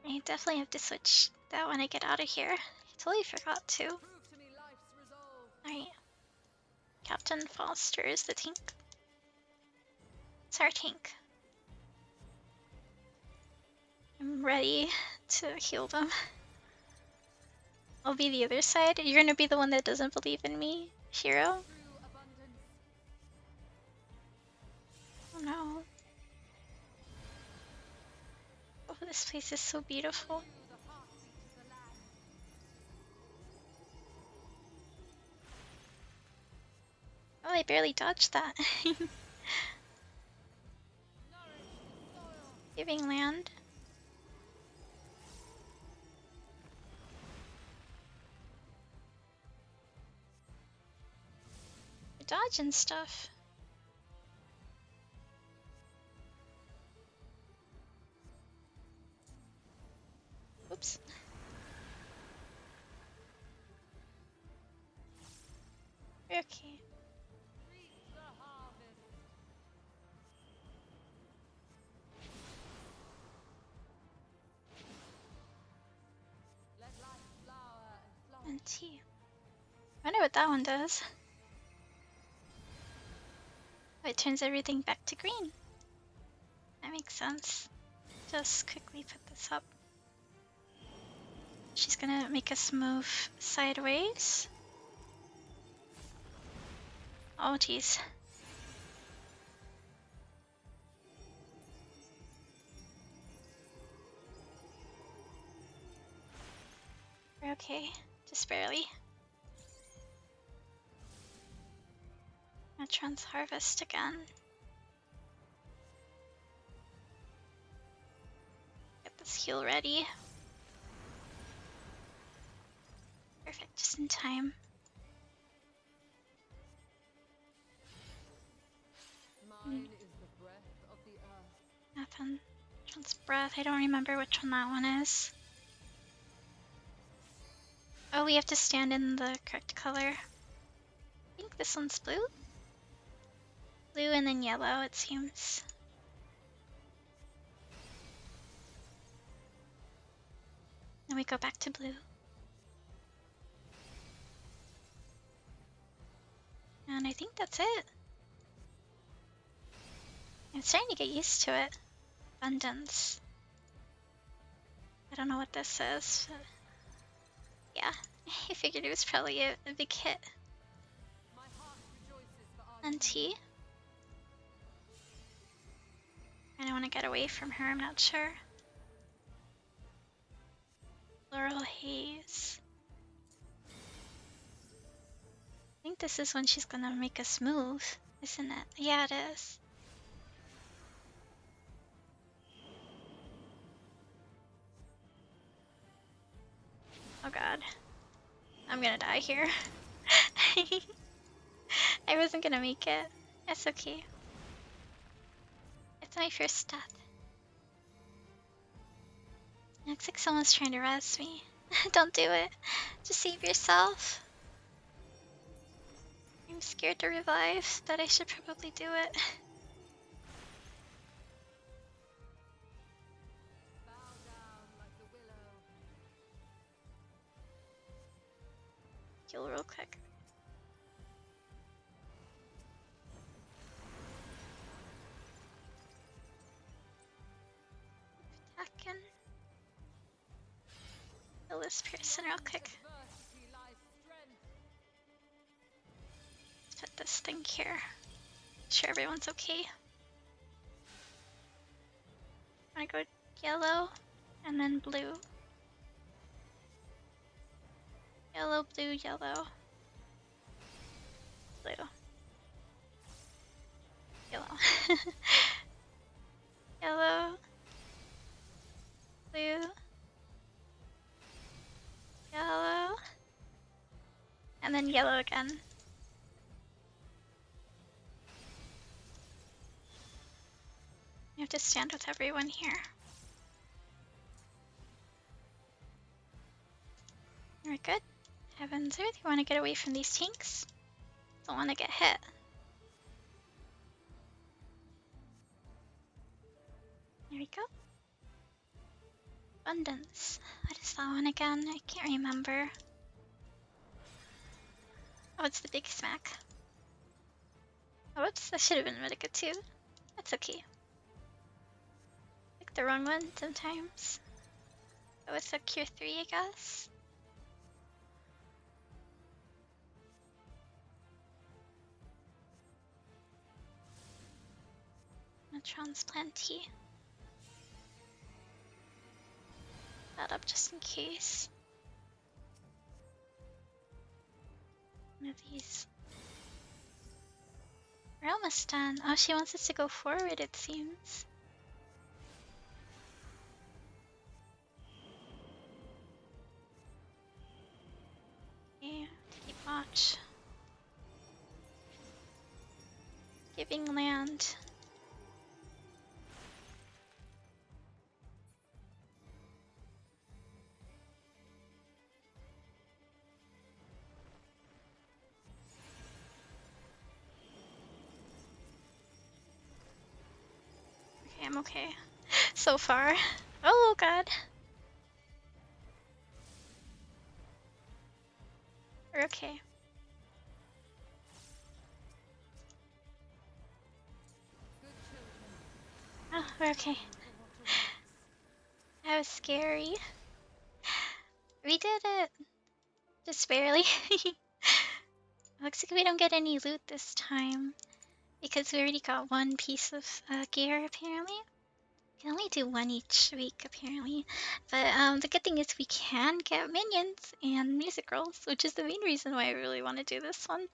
I definitely have to switch that when I get out of here. I totally forgot to. Alright. Captain Foster is the tank. It's our tank. I'm ready to heal them. I'll be the other side. You're gonna be the one that doesn't believe in me, Hero? Oh no. Oh, this place is so beautiful. Oh, I barely dodged that. Giving land. You're dodging stuff. Oops. Okay. And tea. I wonder what that one does. Oh, it turns everything back to green. That makes sense. Just quickly put this up. She's gonna make us move sideways. Oh, jeez. We're okay. Just barely. Metron's harvest again. Get this heal ready. Perfect, just in time. Mine is the breath of the earth. Nothing. Metron's breath. I don't remember which one that one is. Oh, we have to stand in the correct color. I think this one's blue? Blue and then yellow, it seems. Then we go back to blue. And I think that's it. I'm starting to get used to it. Abundance. I don't know what this is, but yeah. I figured it was probably a big hit. My heart rejoices for our And T. I don't want to get away from her, I'm not sure. Laurel Haze. I think this is when she's gonna make us move, isn't it? Yeah, it is. Oh god. I'm gonna die here. I wasn't gonna make it. It's okay. It's my first death. Looks like someone's trying to res me. Don't do it. Just save yourself. I'm scared to revive, but I should probably do it. bow down like the willow. Heal real quick. Attacking. Heal this person real quick. Adversity lies strength. Let's put this thing here. Make sure everyone's okay. I'm gonna go yellow and then blue. Yellow, blue, yellow. Blue. Yellow. Yellow. Blue. Yellow. And then yellow again. You have to stand with everyone here. We're good. Heavens Earth, you want to get away from these tanks? Don't want to get hit. There we go. Abundance. What is that one again? I can't remember. Oh, it's the big smack. Oh, whoops, that should have been really good too. That's okay. Pick the wrong one sometimes. Go with a cure 3, I guess. A transplantee. That up just in case. One of these. We're almost done. Oh, she wants us to go forward, it seems. Okay, keep watch. Giving land. Okay, I'm okay. So far. Oh god. We're okay. Good children. Oh, we're okay. For what awaits. That was scary. We did it. Just barely. Looks like we don't get any loot this time. Because we already got one piece of gear, apparently. We can only do one each week, apparently. But the good thing is we can get minions and music rolls, which is the main reason why I really want to do this one.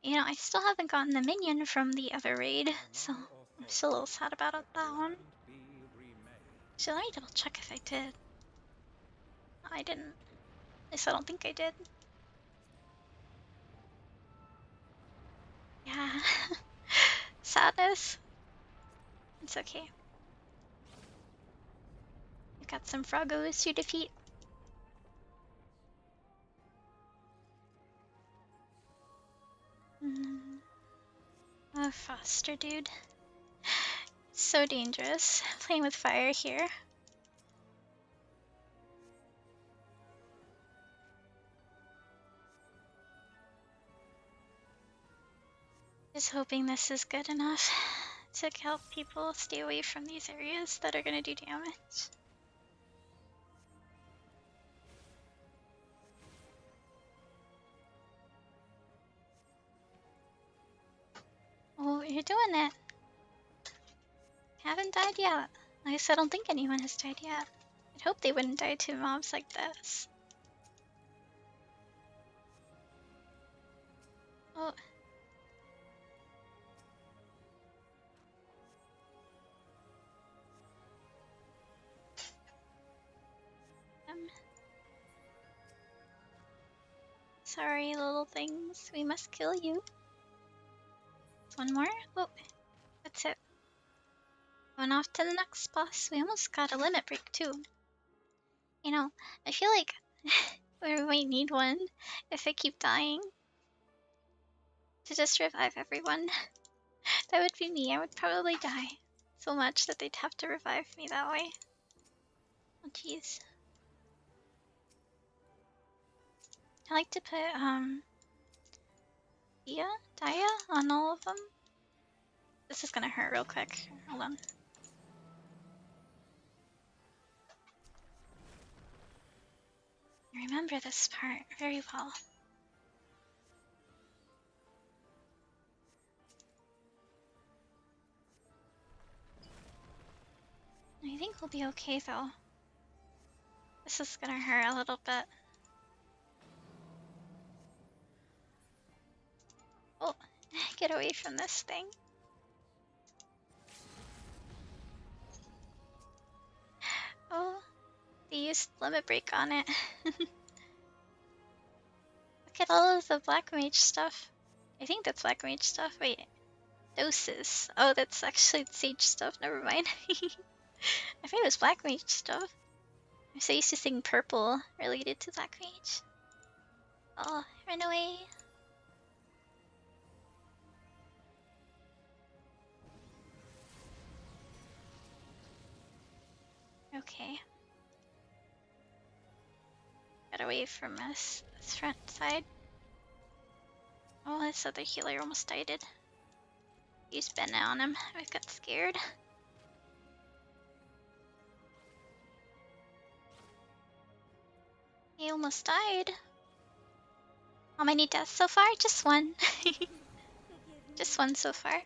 You know, I still haven't gotten the minion from the other raid, so I'm still a little sad about that one. So let me double check if I did. I didn't. At least I don't think I did. Yeah. Sadness. It's okay. We've got some Froggos to defeat. Oh, Foster dude. So dangerous. Playing with fire here. Just hoping this is good enough to help people stay away from these areas that are gonna do damage. Oh, you're doing it. Haven't died yet. I guess I don't think anyone has died yet. I'd hope they wouldn't die to mobs like this. Oh. Sorry, little things. We must kill you. One more? Oh, that's it. Going off to the next boss. We almost got a limit break too. You know, I feel like we might need one if I keep dying. To just revive everyone. That would be me. I would probably die so much that they'd have to revive me that way. Oh jeez. I like to put Dia on all of them. This is gonna hurt real quick. Hold on. I remember this part very well. I think we'll be okay though. This is gonna hurt a little bit. Oh, get away from this thing. Oh, they used limit break on it. Look at all of the black mage stuff. I think that's black mage stuff. Wait, doses. Oh, that's actually sage stuff. Never mind. I think it was black mage stuff. I'm so used to seeing purple related to black mage. Oh, run away. Okay. Get away from this front side. Oh, this other healer almost died. Used Bennett on him. I got scared. He almost died. How many deaths so far? Just one. Just one so far.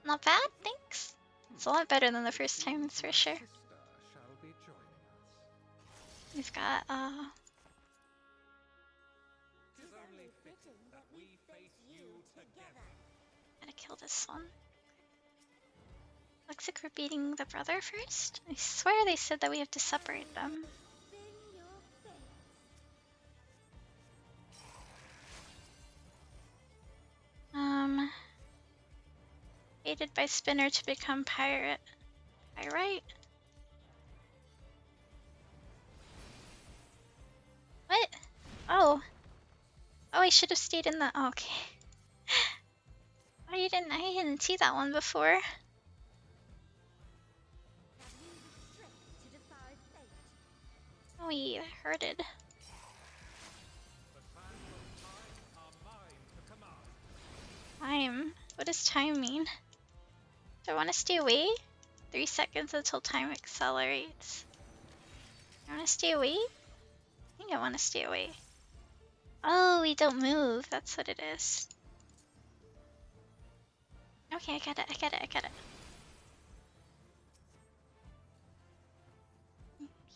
Not bad, thanks. It's a lot better than the first time, that's for sure. We've got, gotta kill this one. Looks like we're beating the brother first. I swear they said that we have to separate them. Aided by Spinner to become pirate. Pyrite? What? Oh. Oh, I should have stayed in the. Oh, okay. Oh, you didn't. I didn't see that one before. Oh, he hurted. Time. What does time mean? Do I want to stay away? 3 seconds until time accelerates. I want to stay away? I think I want to stay away. Oh, we don't move. That's what it is. Okay, I got it. I got it. I got it.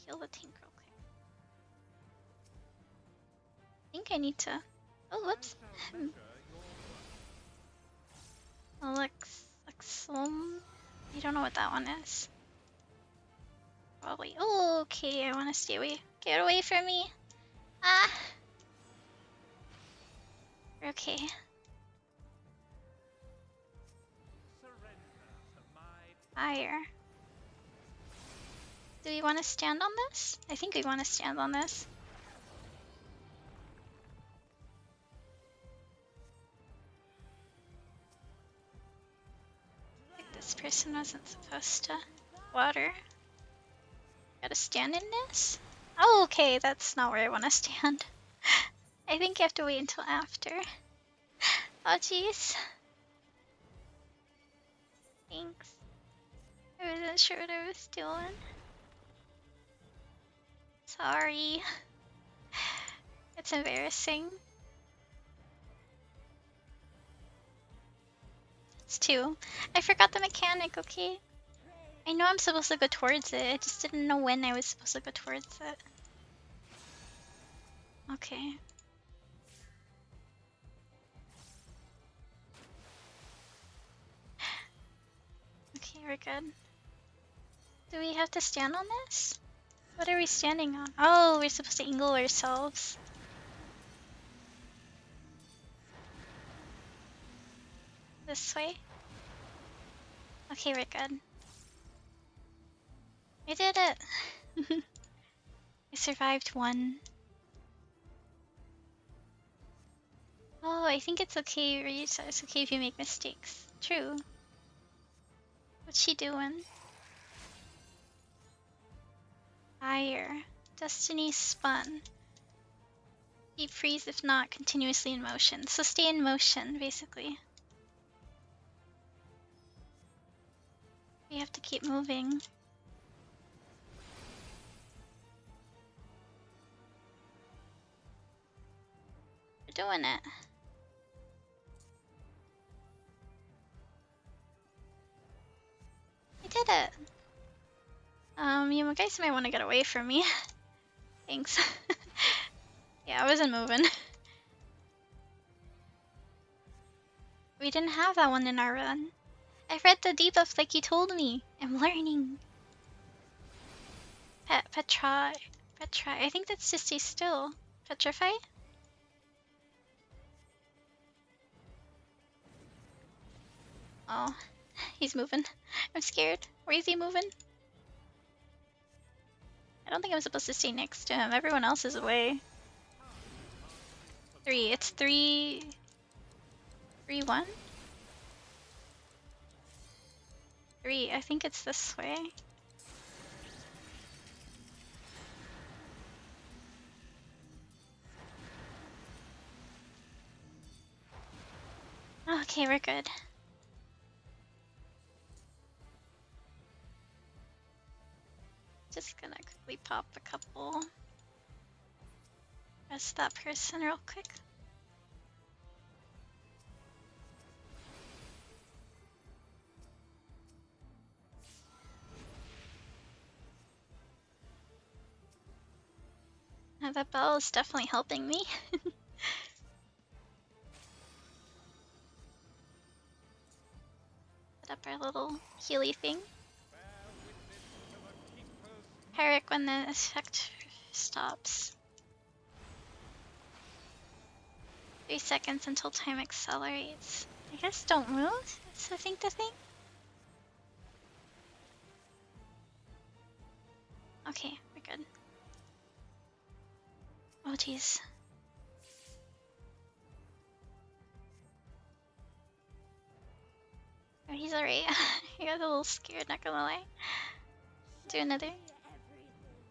Heal the tank real quick. I think I need to. Oh, whoops. I don't know what that one is. Probably. Oh, okay. I want to stay away. Get away from me. Ah. Okay. Fire. Do we want to stand on this? I think we want to stand on this. I think this person wasn't supposed to. Water. Gotta stand in this? Oh, okay. That's not where I want to stand. I think you have to wait until after. Oh jeez. Thanks. I wasn't sure what I was doing. Sorry. It's embarrassing. It's 2. I forgot the mechanic, okay? I know I'm supposed to go towards it. I just didn't know when I was supposed to go towards it. Okay. Okay, we're good. Do we have to stand on this? What are we standing on? Oh, we're supposed to angle ourselves. This way? Okay, we're good. I did it! I survived 1. Oh, I think it's okay, Reese. It's okay if you make mistakes. True. What's she doing? Fire. Destiny spun. Deep freeze if not continuously in motion. So stay in motion, basically. We have to keep moving. We're doing it. I did it. You guys might want to get away from me. Thanks. Yeah, I wasn't moving. We didn't have that one in our run. I read the debuff like you told me. I'm learning. Petra. I think that's to stay still. Petrify? Oh, he's moving. I'm scared. Where is he moving? I don't think I'm supposed to stay next to him. Everyone else is away. 3. It's 3... 3-1? 3. I think it's this way. Okay, we're good. Just gonna quickly pop a couple. Rest that person real quick. Now that bell is definitely helping me. Set up our little healy thing. Herrick when the effect stops. 3 seconds until time accelerates. I guess don't move? That's I think the thing. Okay, we're good. Oh jeez. Oh, he's alright. I got a little scared, not gonna lie. Do another.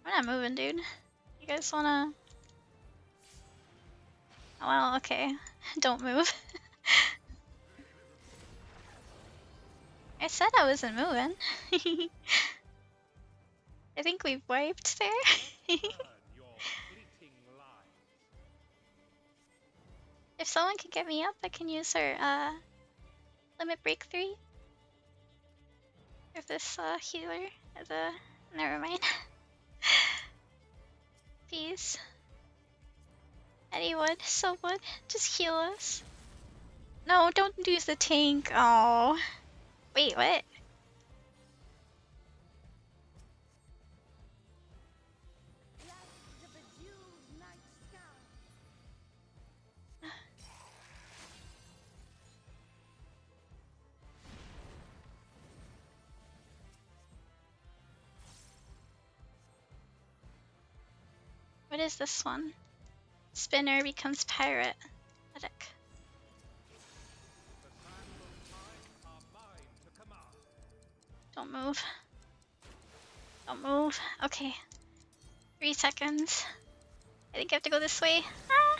We're not moving, dude. You guys wanna... Oh, well, okay. Don't move. I said I wasn't moving. I think we've wiped there. Burn your fleeting lives. If someone could get me up, I can use her limit break 3. If this healer has a... Never mind. Please. Anyone, someone, just heal us. No, don't use the tank. Oh. Wait, what? What is this one? Spinner becomes pirate. Medic. The sands of time are mine to command. Don't move. Don't move. Okay. 3 seconds. I think I have to go this way. Ah!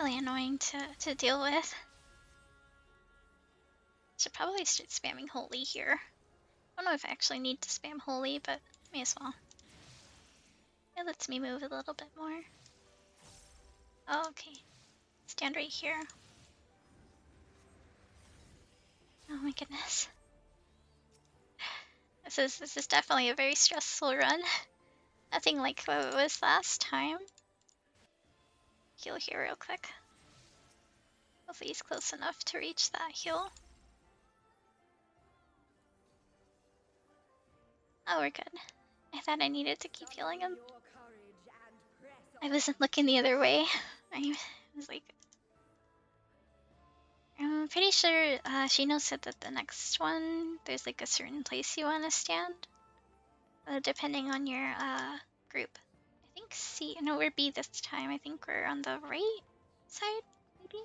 definitely annoying to deal with. Should probably start spamming holy here. I don't know if I actually need to spam holy, but may as well. It lets me move a little bit more. Oh, okay. Stand right here. Oh my goodness. This is definitely a very stressful run. Nothing like what it was last time. Heal here real quick. Hopefully he's close enough to reach that heal. Oh, we're good. I thought I needed to keep healing him. I wasn't looking the other way. I was like, I'm pretty sure Shino said that the next one, there's like a certain place you want to stand, depending on your group. I think C, no, we're B this time. I think we're on the right side, maybe?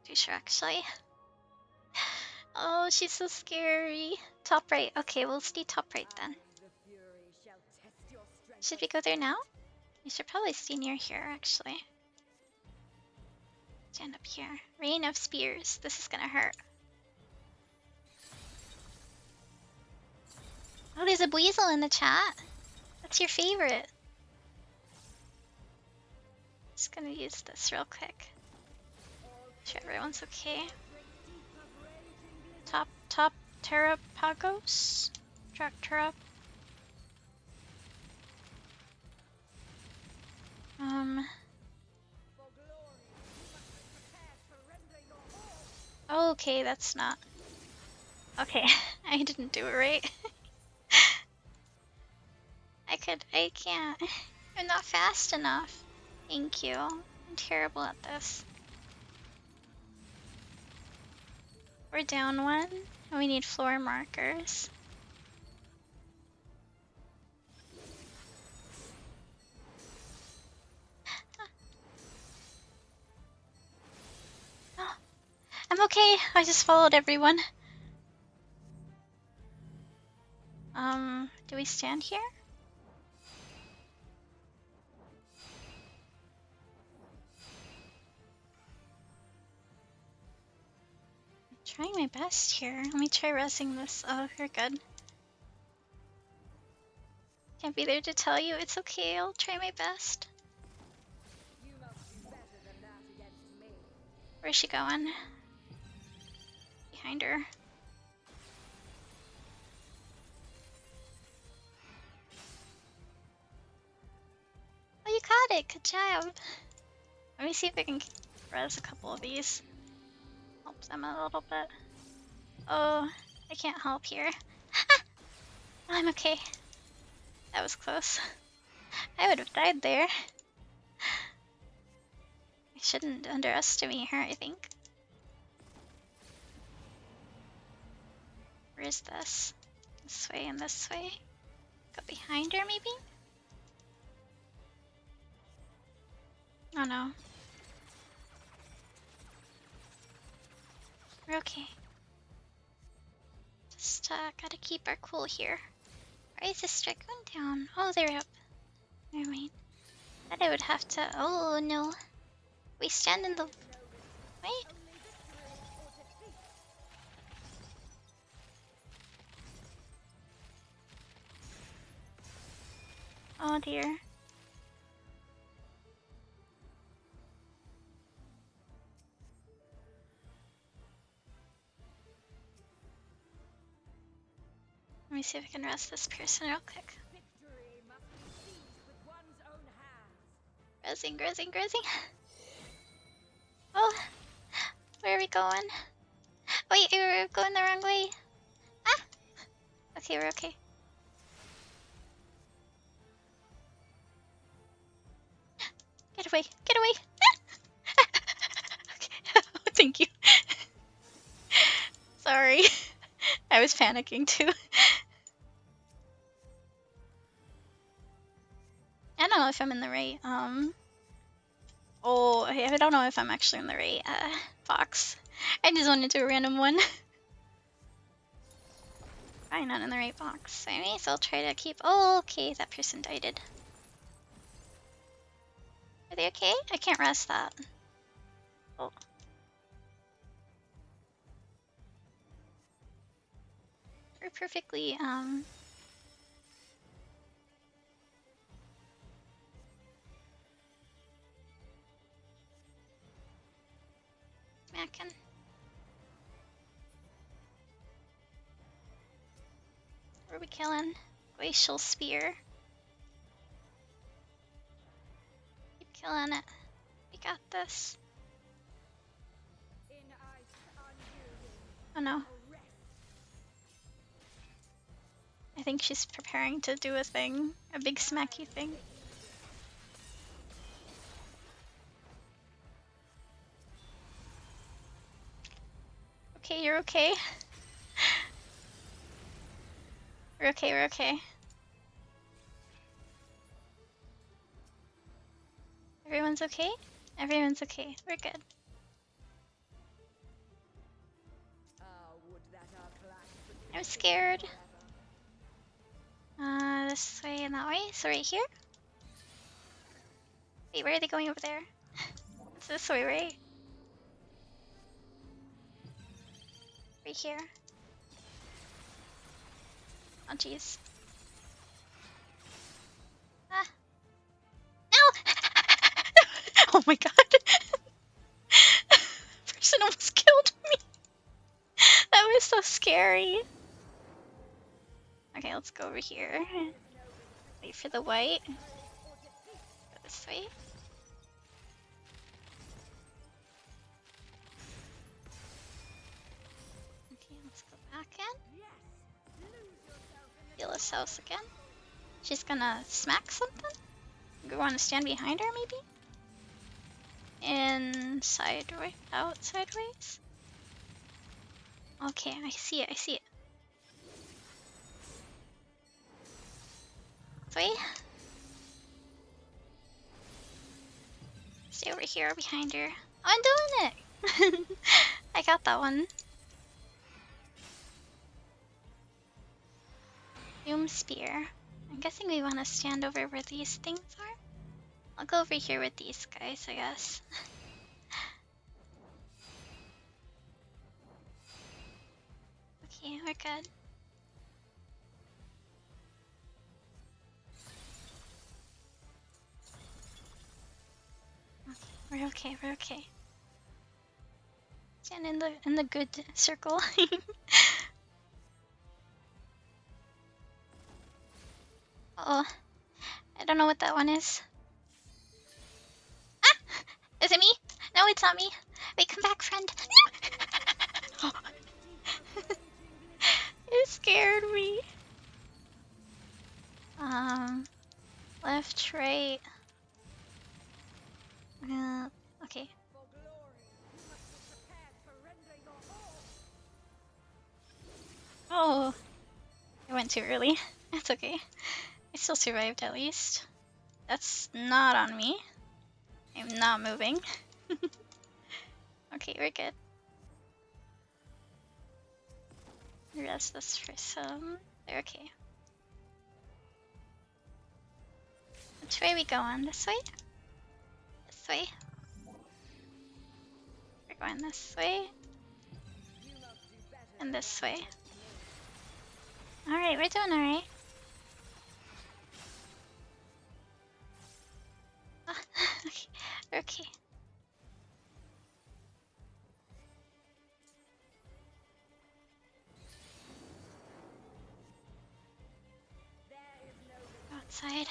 Too sure, actually. Oh, she's so scary. Top right. Okay, we'll stay top right then. Should we go there now? You should probably stay near here, actually. Stand up here. Rain of spears. This is gonna hurt. Oh, there's a Weasel in the chat. That's your favorite. Just gonna use this real quick. Make sure everyone's okay. Top Terrapagos? Terra. Okay, that's not. Okay, I didn't do it right. I can't. I'm not fast enough. Thank you. I'm terrible at this. We're down one, and we need floor markers. Oh, I'm okay. I just followed everyone. Do we stand here? I'm trying my best here. Let me try resing this. Oh, you're good. Can't be there to tell you. It's okay. I'll try my best. Where's she going? Behind her. Oh, you caught it. Good job. Let me see if I can res a couple of these. Help them a little bit. Oh, I can't help here. I'm okay. That was close. I would have died there. I shouldn't underestimate her, I think. Where is this? This way and this way. Go behind her, maybe? Oh no. We're okay. Just gotta keep our cool here. Why is this dragoon down? Oh, they're up. Never mind. Thought I would have to. Oh no. We stand in the. Wait. Oh dear. Let me see if I can rest this person real quick. Grazing. Oh, where are we going? Wait, we're going the wrong way. Ah! Okay, we're okay. Get away! Okay. Thank you. Sorry. I was panicking too. I don't know if I'm in the right, oh, I don't know if I'm actually in the right, box. I just wanted to do a random one. Probably not in the right box. Anyways, I'll try to keep, oh, okay, that person died. Are they okay? I can't rest that. Oh. We're perfectly, smacking. What are we killing? Glacial Spear. Keep killing it. We got this. Oh no. I think she's preparing to do a thing. A big smacky thing. Okay, you're okay. We're okay, we're okay. Everyone's okay? Everyone's okay. We're good. I'm scared. This way and that way. So right here? Wait, where are they going over there? It's this way, right? Right here. Oh, jeez. Ah. No! Oh my god. Person almost killed me. That was so scary. Okay, let's go over here. Wait for the white. Go this way. Okay, let's go back in. Heal this house again. She's gonna smack something? We want to stand behind her, maybe? Inside way, out sideways? Okay, I see it, I see it. Wait. Stay over here behind her. Oh, I'm doing it! I got that one. Doom Spear. I'm guessing we want to stand over where these things are. I'll go over here with these guys, I guess. Okay, we're good. Okay, we're okay, we're okay. Stand in the good circle. Oh, I don't know what that one is. Ah! Is it me? No, it's not me. Wait, come back, friend. It scared me. Left, right. Okay. Oh, I went too early. That's okay. I still survived at least. That's not on me. I'm not moving. Okay, we're good. Rest this for some. They're okay. Which way are we going? This way? This way? We're going this way. And this way. Alright, we're doing alright. Okay, okay. Go outside.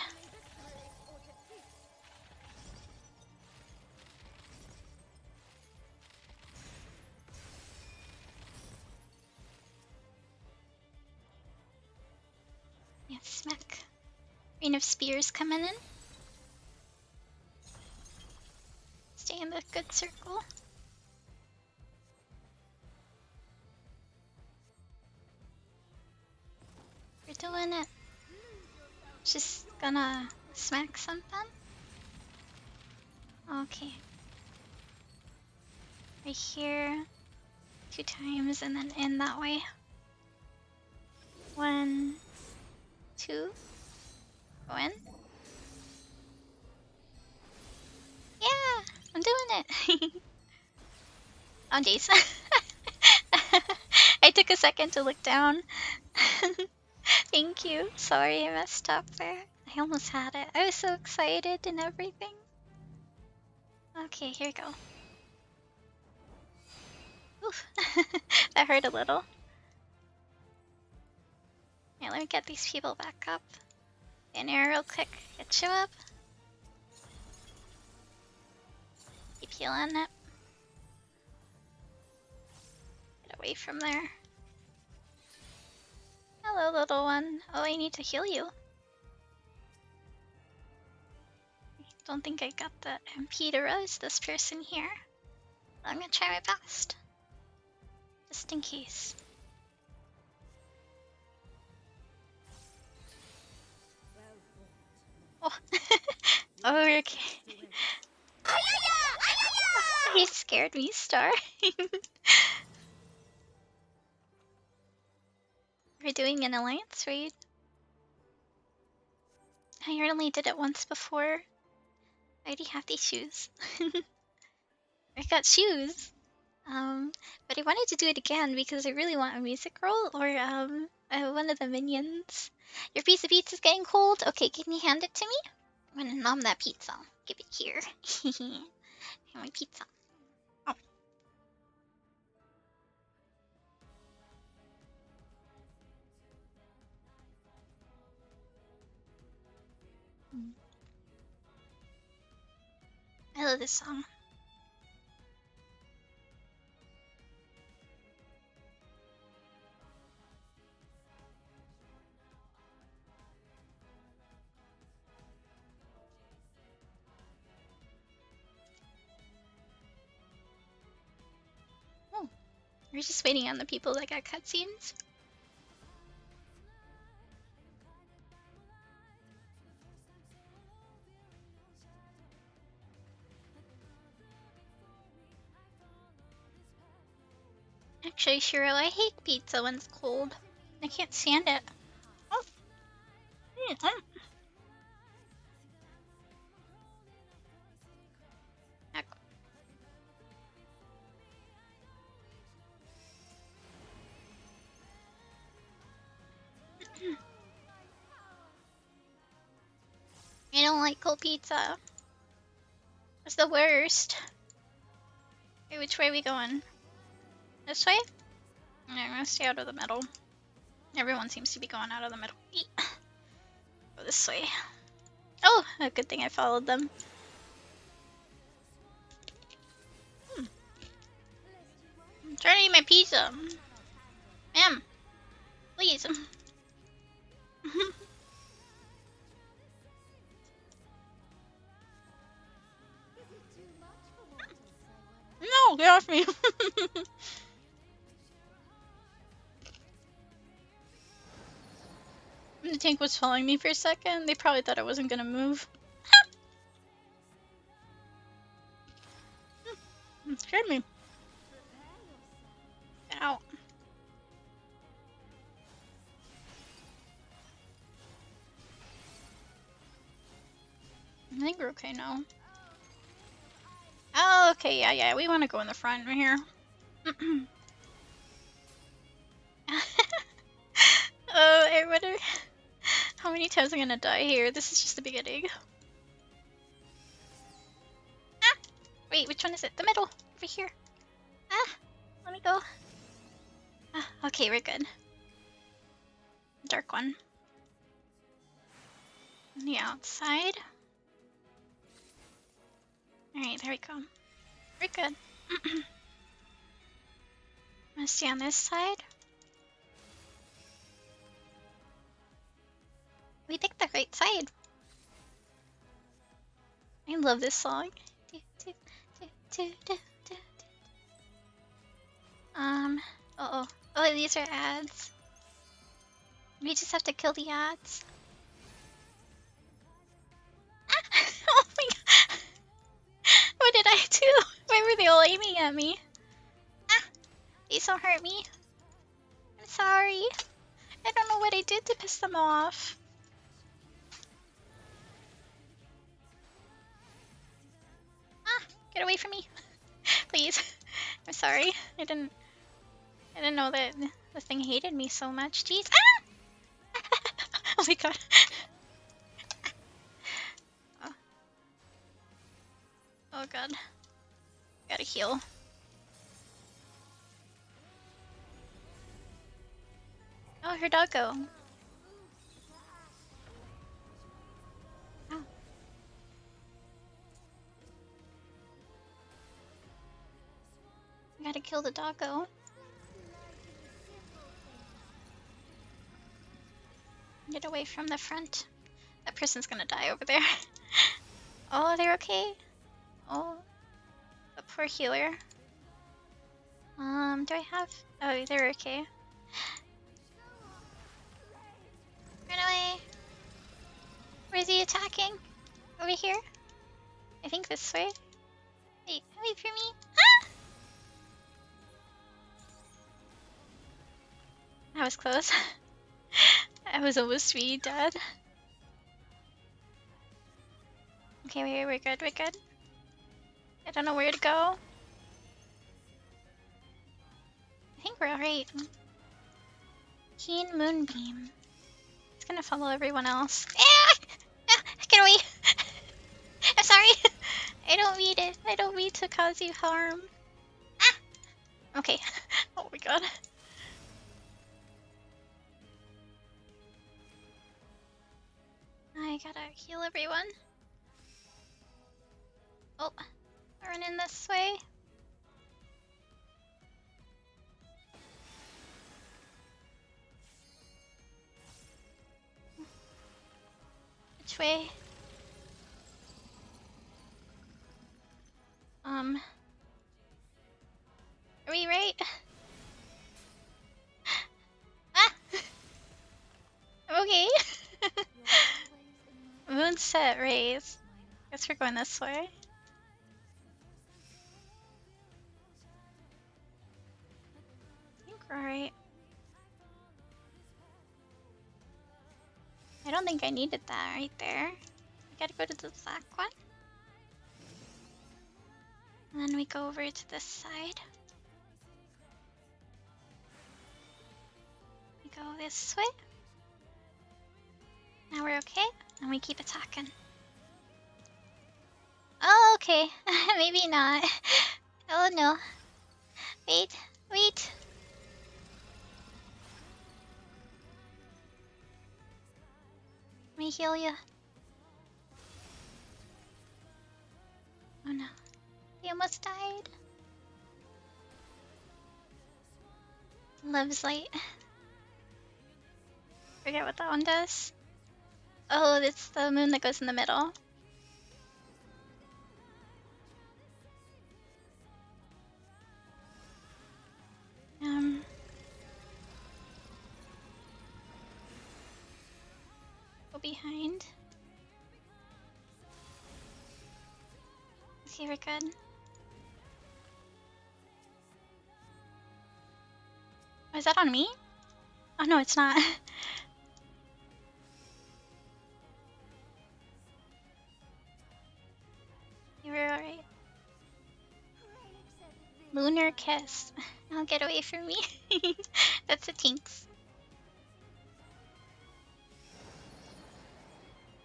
Yeah, smack. Rain of Spears coming in. Stay in the good circle. We're doing it. Just gonna smack something. Okay. Right here. 2 times and then in that way. 1, 2. Go in. Yeah, I'm doing it. On days. I took a second to look down. Thank you. Sorry I messed up there. I almost had it. I was so excited and everything. Okay, here we go. Oof. That hurt a little. Yeah, let me get these people back up. In here real quick. Get you up. Keep healing it. Get away from there. Hello, little one. Oh, I need to heal you. Don't think I got the MP to rose this person here. I'm gonna try my best. Just in case. Oh, oh okay. He scared me, Star. We're doing an alliance raid. I only did it once before. I already have these shoes. I got shoes. But I wanted to do it again because I really want a music roll or one of the minions. Your piece of pizza's getting cold. Okay, can you hand it to me? I'm gonna nom that pizza. Give it here. My pizza. Oh. I love this song. Oh, we're just waiting on the people that got cutscenes. Actually, Shiro, I hate pizza when it's cold. I can't stand it. Oh. I don't like cold pizza. It's the worst. Wait, which way are we going? This way? No, I'm gonna stay out of the middle. Everyone seems to be going out of the middle. Go this way. Oh, a good thing I followed them. I'm trying to eat my pizza. Ma'am, please. No, get off me. The tank was following me for a second. They probably thought I wasn't gonna move. Scared me. Ow. I think we're okay now. Oh, okay, yeah, we want to go in the front right here. Oh, I wonder how many times I'm gonna die here. This is just the beginning. Ah! Wait, which one is it? The middle! Over here. Ah! Let me go. Ah, okay, we're good. Dark one. On the outside. Alright, there we go. We're good. I'm gonna stay on this side. We picked the right side. I love this song. Uh-oh. Oh, these are ads. We just have to kill the ads. Ah! Oh my god! What did I do? Why were they all aiming at me? Ah! Please don't hurt me. I'm sorry. I don't know what I did to piss them off. Ah! Get away from me. Please. I'm sorry. I didn't know that the thing hated me so much. Jeez. Ah! Oh my god. Oh, oh god. Gotta heal. Oh, her doggo. Oh. Gotta kill the doggo. Get away from the front. That person's gonna die over there. Oh, they're okay. Oh, the poor healer. Do I have? Oh, they're okay. Run away. Where's he attacking? Over here? I think this way. Wait for me. Ah! That was close. I was almost really dead. Okay, we're good, we're good. I don't know where to go. I think we're alright. Keen Moonbeam. It's gonna follow everyone else. Ah! Ah! Get away! I'm sorry! I don't mean it. I don't mean to cause you harm. Ah! Okay. Oh my god. I gotta heal everyone. Oh, run in this way. Which way? Are we right? Ah! I'm okay. Moonset rays. Guess we're going this way. I think we're alright. I don't think I needed that right there. I gotta go to the black one. And then we go over to this side. We go this way. Now we're okay. And we keep attacking. Oh, okay. Maybe not. Oh no. Wait, wait. Let me heal you. Oh no. He almost died. Love's light. Forget what that one does. Oh, it's the moon that goes in the middle. Go behind. Okay, we're good. Oh, is that on me? Oh no, it's not. You were alright. Lunar kiss. Now get away from me. That's a tinks.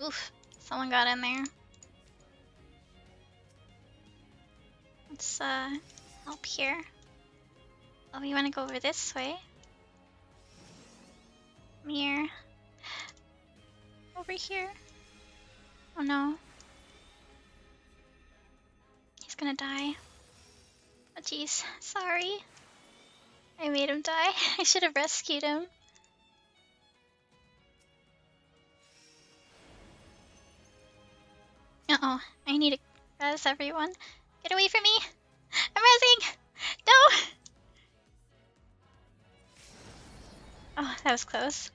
Oof, someone got in there. Let's help here. Oh, we wanna go over this way. Mirror. Over here. Oh no. He's gonna die. Oh jeez, sorry. I made him die. I should have rescued him. Uh-oh, I need to res everyone. Get away from me! I'm resing! No! Oh, that was close.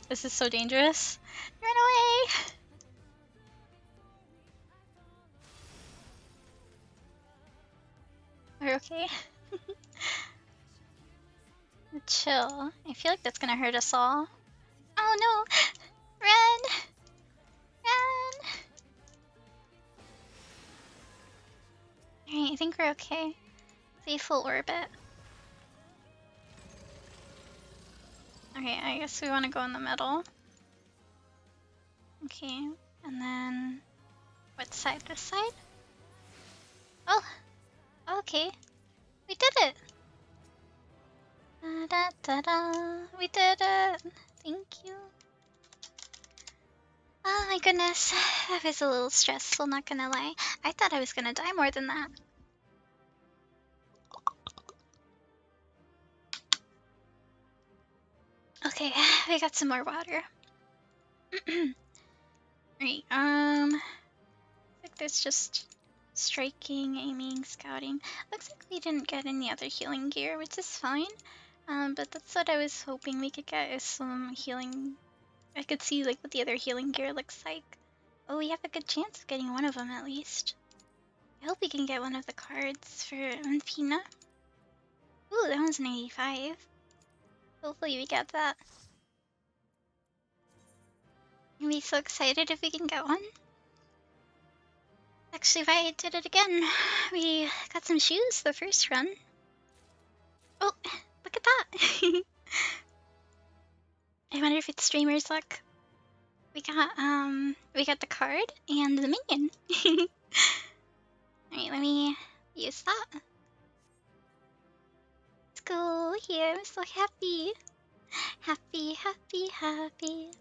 This is so dangerous. Run away! We're okay. Chill. I feel like that's gonna hurt us all. Oh no! Run! Run! Alright, I think we're okay. See full orbit. Okay, I guess we want to go in the middle. Okay, and then what side? This side? Oh, okay. We did it! Da da da da. We did it! Thank you. Oh my goodness, that was a little stressful, not gonna lie. I thought I was gonna die more than that. Okay, we got some more water. Right, like there's just striking, aiming, scouting. Looks like we didn't get any other healing gear, which is fine. But that's what I was hoping we could get, is some healing. I could see like what the other healing gear looks like. Oh, we have a good chance of getting one of them at least. I hope we can get one of the cards for Amari. Ooh, that one's an 85. Hopefully we get that. I'd be so excited if we can get one. Actually, if I did it again, we got some shoes the first run. Oh, look at that! I wonder if it's streamer's luck. We got the card and the minion. Alright, let me use that. Let's go here, I'm so happy. Happy, happy, happy.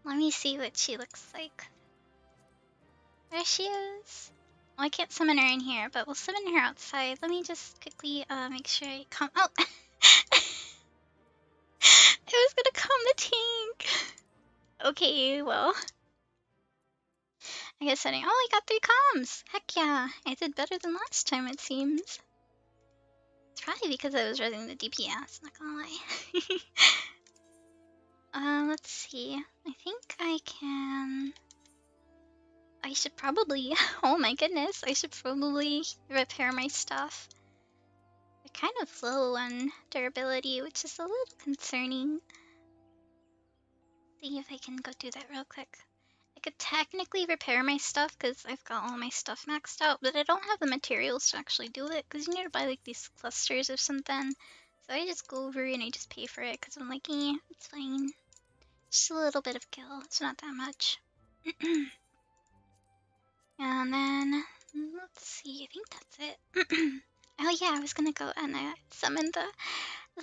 Let me see what she looks like. There she is. Well, I can't summon her in here, but we'll summon her outside. Let me just quickly make sure I calm. Oh! I was gonna calm the tank! Okay, well. I guess I didn't. Oh, I got 3 comms! Heck yeah! I did better than last time, it seems. It's probably because I was running the DPS, not gonna lie. Let's see. I think I can. I should probably. Oh my goodness, I should probably repair my stuff. They're kind of low on durability, which is a little concerning. See if I can go do that real quick. I could technically repair my stuff because I've got all my stuff maxed out, but I don't have the materials to actually do it because you need to buy like these clusters or something. So I just go over and I just pay for it because I'm like, it's fine. Just a little bit of kill, it's not that much. And then, let's see, I think that's it. Oh yeah, I was gonna go and summon the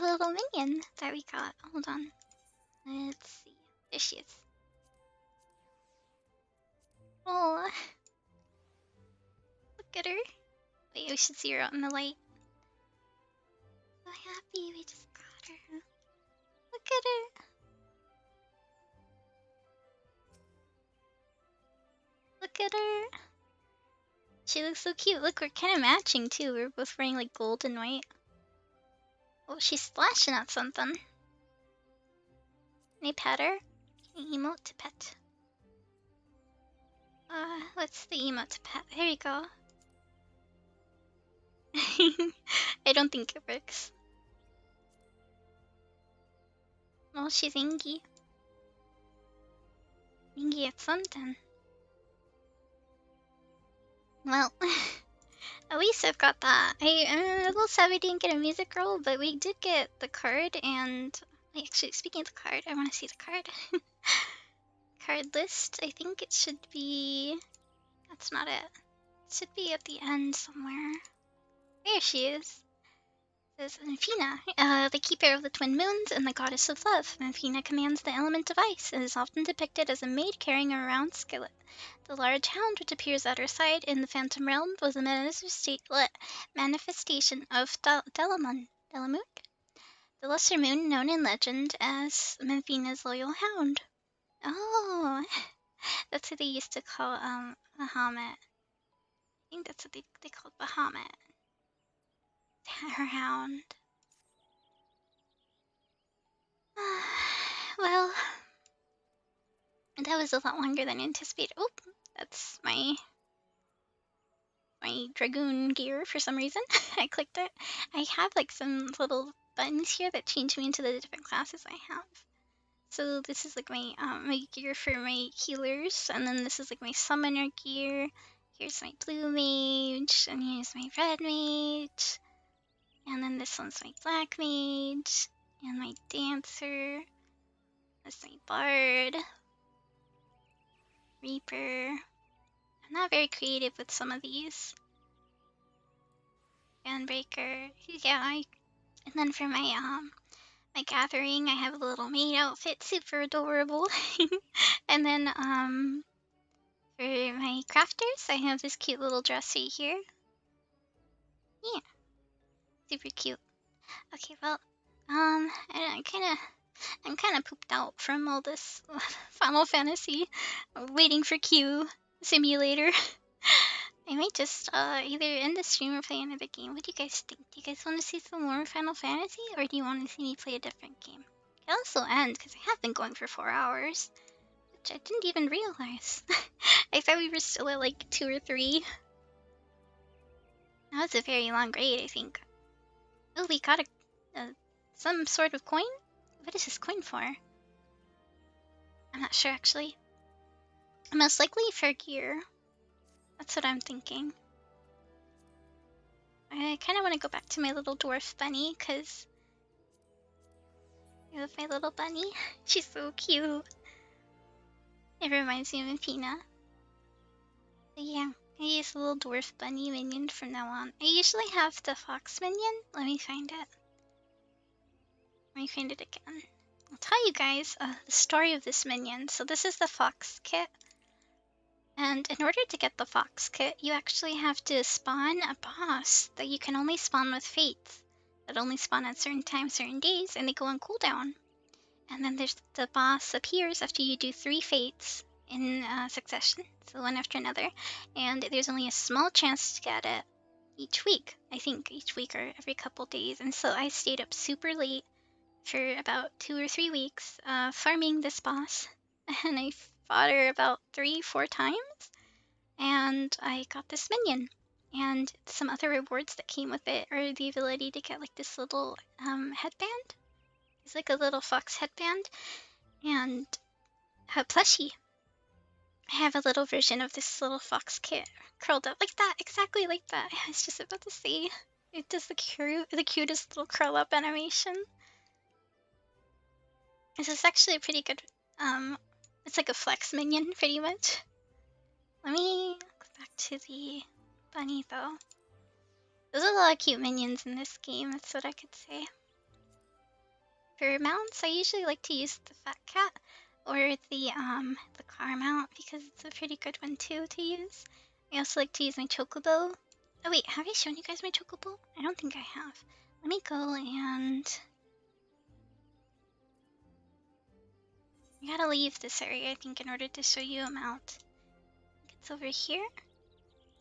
little minion that we got. Hold on. Let's see. There she is. Oh, look at her. Wait, we should see her out in the light. So happy we just got her. Look at her. Look at her. She looks so cute. Look, we're kind of matching too. We're both wearing like gold and white. Oh, she's splashing at something. Can I pet her? Can I emote to pet? What's the emote to pet? There you go. I don't think it works. Oh, she's Ingy. Ingy at something. Well, at least I've got that. I'm a little sad we didn't get a music roll, but we did get the card and... Actually, speaking of the card, I want to see the card. Card list, I think it should be... That's not it. It should be at the end somewhere. There she is. It says Xelafina, the keeper of the twin moons and the goddess of love. Xelafina commands the element of ice and is often depicted as a maid carrying a round skillet. The large hound which appears at her side in the Phantom Realm was a manifestation of Delamun, the lesser moon known in legend as Xelafina's loyal hound. Oh, that's what they used to call Bahamut. I think that's what they called Bahamut. Her hound. Well, that was a lot longer than anticipated. Oh, that's my my Dragoon gear for some reason. I clicked it. I have like some little buttons here that change me into the different classes I have. So this is like my gear for my healers, and then this is like my summoner gear. Here's my blue mage, and here's my red mage, and then this one's my black mage, and my dancer. That's my bard, reaper. I'm not very creative with some of these. Gunbreaker. Yeah, and then for my my gathering, I have a little maid outfit, super adorable. And then for my crafters, I have this cute little dress right here. Yeah, super cute. Okay, well, I'm kind of pooped out from all this Final Fantasy, waiting for Q simulator. I might just either end the stream or play another game. What do you guys think? Do you guys want to see some more Final Fantasy, or do you want to see me play a different game? I can also end, because I have been going for 4 hours, which I didn't even realize. I thought we were still at like 2 or 3. That was a very long raid, I think. Oh, we got some sort of coin? What is this coin for? I'm not sure, actually. Most likely for gear. That's what I'm thinking. I kind of want to go back to my little dwarf bunny, because I love my little bunny. She's so cute. It reminds me of Pina. But yeah, I use the little dwarf bunny minion from now on. I usually have the fox minion. Let me find it. Let me find it again. I'll tell you guys the story of this minion. So this is the fox kit. And in order to get the fox kit, you actually have to spawn a boss that you can only spawn with fates. That only spawn at certain times, certain days, and they go on cooldown. And then there's the boss appears after you do 3 fates in succession, so one after another. And there's only a small chance to get it each week. I think each week or every couple days. And so I stayed up super late for about 2 or 3 weeks farming this boss. And I fought her about 3-4 times. And I got this minion. And some other rewards that came with it are the ability to get like this little headband. It's like a little fox headband. And a plushie. I have a little version of this little fox kit curled up like that, exactly like that. I was just about to say. It does the cutest little curl up animation. This is actually a pretty good, it's like a flex minion, pretty much. Let me go back to the bunny, though. There's a lot of cute minions in this game, that's what I could say. For mounts, I usually like to use the fat cat or the car mount, because it's a pretty good one, too, to use. I also like to use my chocobo. Oh, wait, have I shown you guys my chocobo? I don't think I have. Let me go and... I gotta leave this area, I think, in order to show you a mount. It's over here.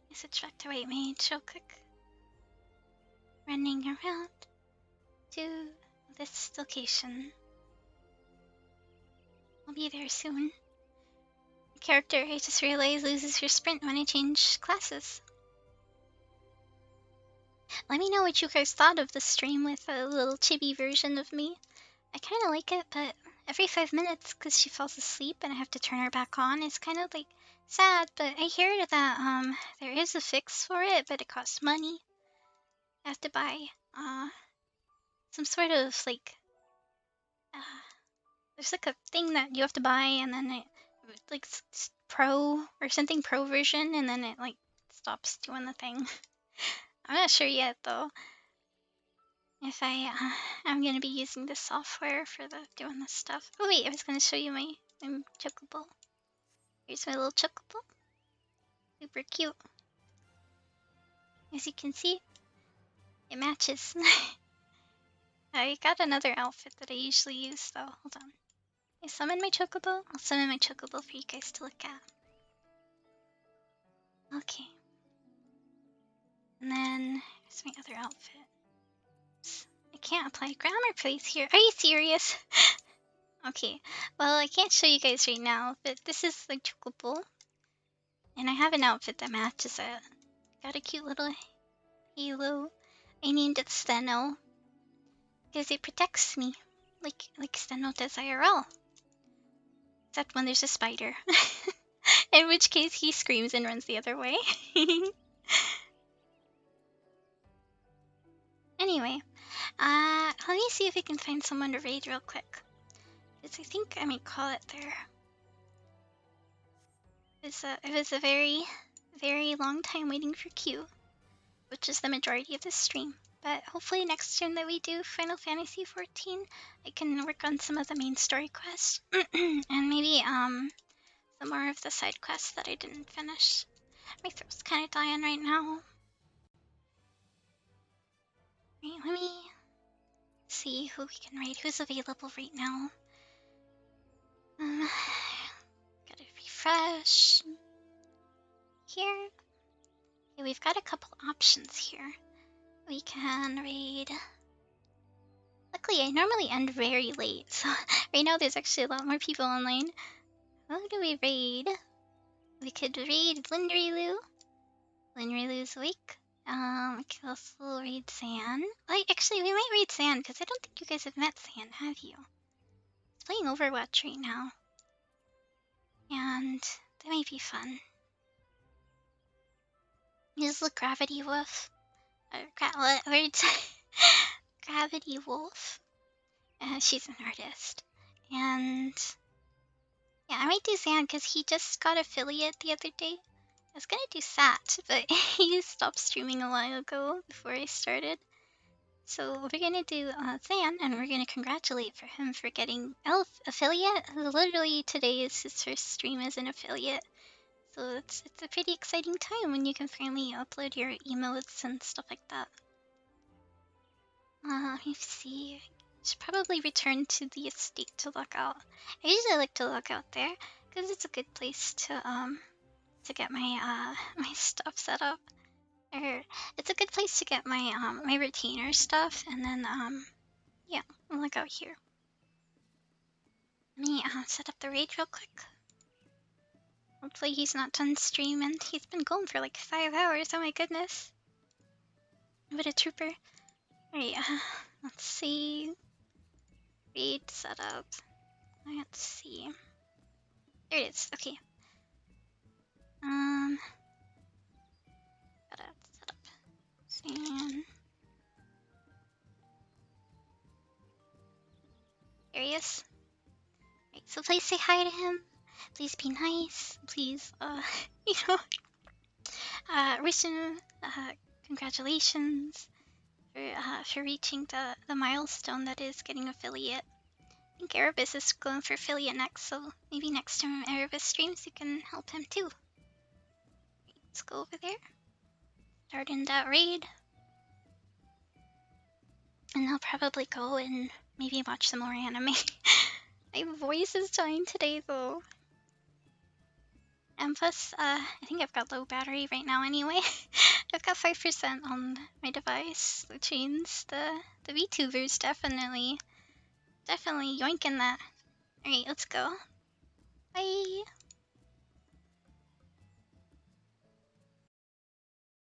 I switch back to white mage real quick. Running around to this location. I'll be there soon. The character, I just realized, loses her sprint when I change classes. Let me know what you guys thought of the stream with a little chibi version of me. I kind of like it, but every 5 minutes, because she falls asleep and I have to turn her back on, it's kind of like sad, but I hear that there is a fix for it, but it costs money. I have to buy some sort of like there's like a thing that you have to buy, and then it like pro or something pro version, and then it like stops doing the thing. I'm not sure yet though if I'm gonna be using this software for doing this stuff. Oh wait, I was gonna show you my chocobo. Here's my little chocobo. Super cute. As you can see, it matches. I got another outfit that I usually use though. Hold on. I summon my chocobo. I'll summon my chocobo for you guys to look at. Okay. And then here's my other outfit. Oops. I can't apply grammar plays here. Are you serious? Okay. Well, I can't show you guys right now, but this is the chocobo. And I have an outfit that matches it. got a cute little halo. I named it Steno because it protects me, like Steno does IRL. Except when there's a spider, in which case he screams and runs the other way. Anyway, let me see if I can find someone to raid real quick. Because I think I might call it there. It was a very, very long time waiting for Q, which is the majority of this stream. But hopefully next stream that we do Final Fantasy 14, I can work on some of the main story quests. And maybe some more of the side quests that I didn't finish. My throat's kinda dying right now. Right, let me see who we can raid, who's available right now. Gotta refresh. Here. Okay, we've got a couple options here. We can raid. Luckily, I normally end very late, so right now there's actually a lot more people online. Who do we raid? We could raid Lindrilu. Lindrilu's awake. We could also raid San. Like, actually, we might raid San, because I don't think you guys have met San, have you? He's playing Overwatch right now. And that might be fun. He's the Gravity Wolf. Words. Gravity Wolf. She's an artist. And yeah, I might do Zan because he just got affiliate the other day. I was gonna do Sat, but he stopped streaming a while ago before I started. So we're gonna do Zan, and we're gonna congratulate for him for getting Elf affiliate. Literally today is his first stream as an affiliate. So it's a pretty exciting time when you can finally upload your emotes and stuff like that. Let me see. I should probably return to the estate to look out. I usually like to look out there because it's a good place to get my my stuff set up. Or it's a good place to get my my retainer stuff, and then yeah, I'll look out here. Let me set up the raid real quick. Hopefully he's not done streaming. He's been going for like 5 hours. Oh my goodness. What a trooper. Alright, let's see. Raid setup. Let's see. There it is. Okay. Gotta set up. San. There he is. Right, so please say hi to him. Please be nice. Please, you know, wish him congratulations for reaching the milestone that is getting affiliate. I think Erebus is going for affiliate next, so maybe next time Erebus streams, you can help him too. Let's go over there. Start in that raid. And I'll probably go and maybe watch some more anime. My voice is dying today though. And plus, I think I've got low battery right now anyway. I've got 5% on my device, which means the VTuber's definitely yoinking that. Alright, let's go. Bye!